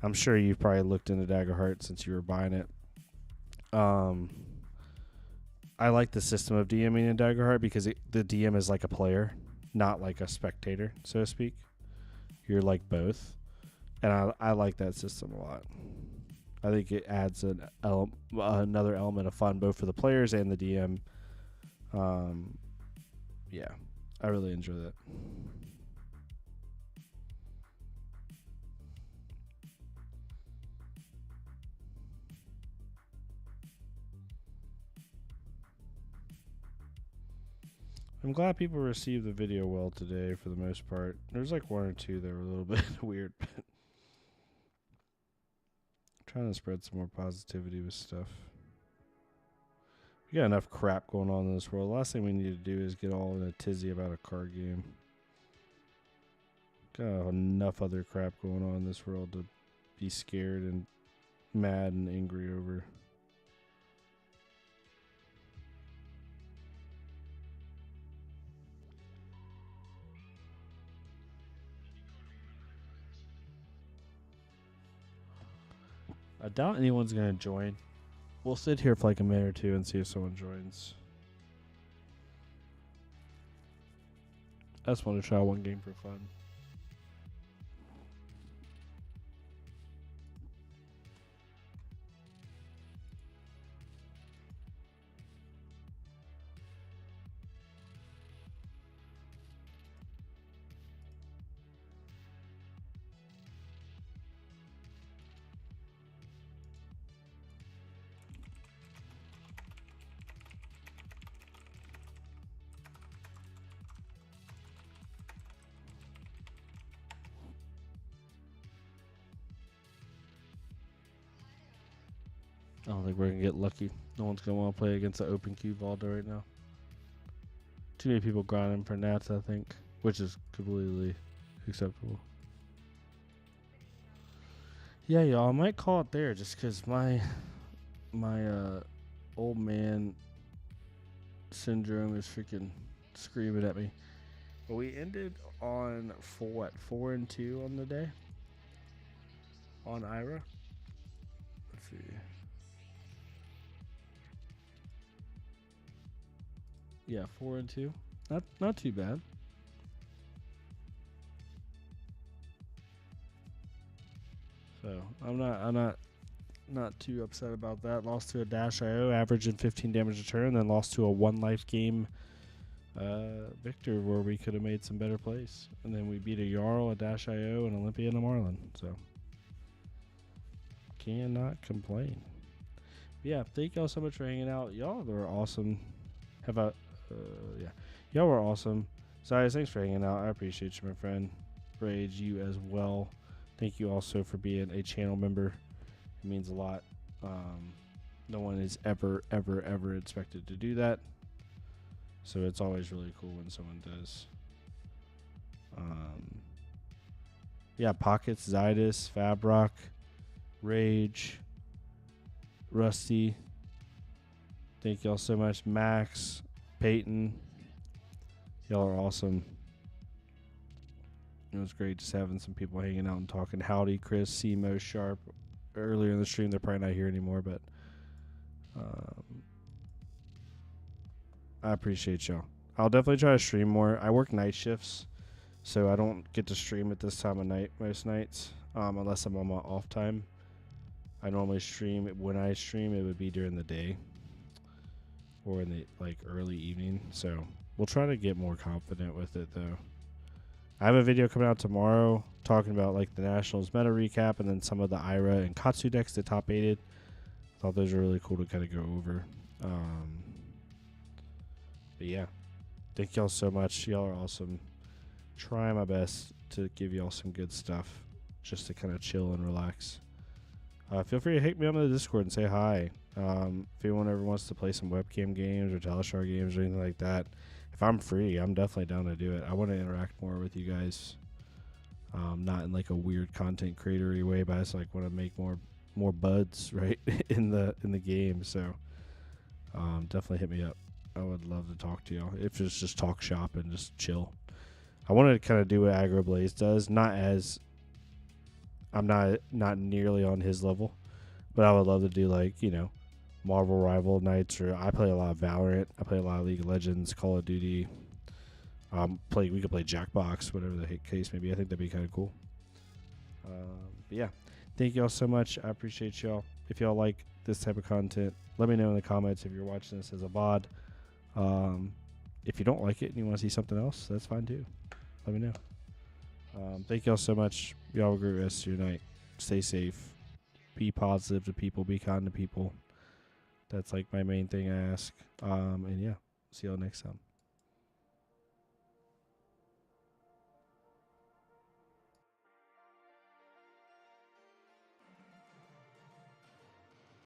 I'm sure you've probably looked into Daggerheart since you were buying it. I like the system of DMing in Daggerheart because the DM is like a player, not like a spectator, so to speak. You're like both, and I like that system a lot. I think it adds another element of fun both for the players and the DM. Yeah, I really enjoy that. I'm glad people received the video well today for the most part. There's like one or two that were a little bit weird, but I'm trying to spread some more positivity with stuff. We got enough crap going on in this world. The last thing we need to do is get all in a tizzy about a card game. Got enough other crap going on in this world to be scared and mad and angry over. I doubt anyone's going to join. We'll sit here for like a minute or two and see if someone joins. I just want to try one game for fun. I don't think we're going to get lucky. No one's going to want to play against the open queue Valda right now. Too many people grinding for Nats, I think, which is completely acceptable. Yeah, y'all, I might call it there just because my old man syndrome is freaking screaming at me. But we ended on 4-2 on the day on Ira. Let's see. Yeah, 4-2. Not too bad. So I'm not too upset about that. Lost to a Dash IO, averaging 15 damage a turn, then lost to a 1 life game Victor where we could have made some better plays. And then we beat a Jarl, a Dash IO, an Olympia, and a Marlin. So cannot complain. But yeah, thank y'all so much for hanging out. Y'all were awesome. Y'all were awesome. Sorry, thanks for hanging out. I appreciate you, my friend. Rage, you as well. Thank you also for being a channel member. It means a lot. No one is ever expected to do that. So it's always really cool when someone does. Yeah, Pockets, Zydus, Fabrock, Rage, Rusty. Thank y'all so much. Max, Peyton. Y'all are awesome. It was great just having some people hanging out and talking. Howdy, Chris, Simo, Sharp. Earlier in the stream, they're probably not here anymore, but I appreciate y'all. I'll definitely try to stream more. I work night shifts, so I don't get to stream at this time of night most nights, unless I'm on my off time. I normally stream. When I stream, it would be during the day or in the early evening. So we'll try to get more confident with it, though. I have a video coming out tomorrow talking about the Nationals meta recap and then some of the Ira and Katsu decks that top 8'd. Thought those were really cool to kind of go over. But yeah, thank y'all so much. Y'all are awesome. Try my best to give y'all some good stuff just to kind of chill and relax. Feel free to hit me on the Discord and say hi. If anyone ever wants to play some webcam games or Talishar games or anything like that, if I'm free, I'm definitely down to do it. I want to interact more with you guys. Not in a weird content creatory way, but I just want to make more buds right in the game. So definitely hit me up. I would love to talk to y'all. If it's just talk shop and just chill. I want to kind of do what Aggro Blaze does. I'm not nearly on his level, but I would love to do Marvel Rival nights, or I play a lot of Valorant. I play a lot of League of Legends, Call of Duty. We could play Jackbox, whatever the case may be. I think that'd be kind of cool. But yeah, thank y'all so much. I appreciate y'all. If y'all like this type of content, let me know in the comments if you're watching this as a VOD. If you don't like it and you want to see something else, that's fine too. Let me know. Thank y'all so much. Y'all have a great rest of your night. Stay safe. Be positive to people. Be kind to people. That's my main thing I ask. And yeah, see y'all next time.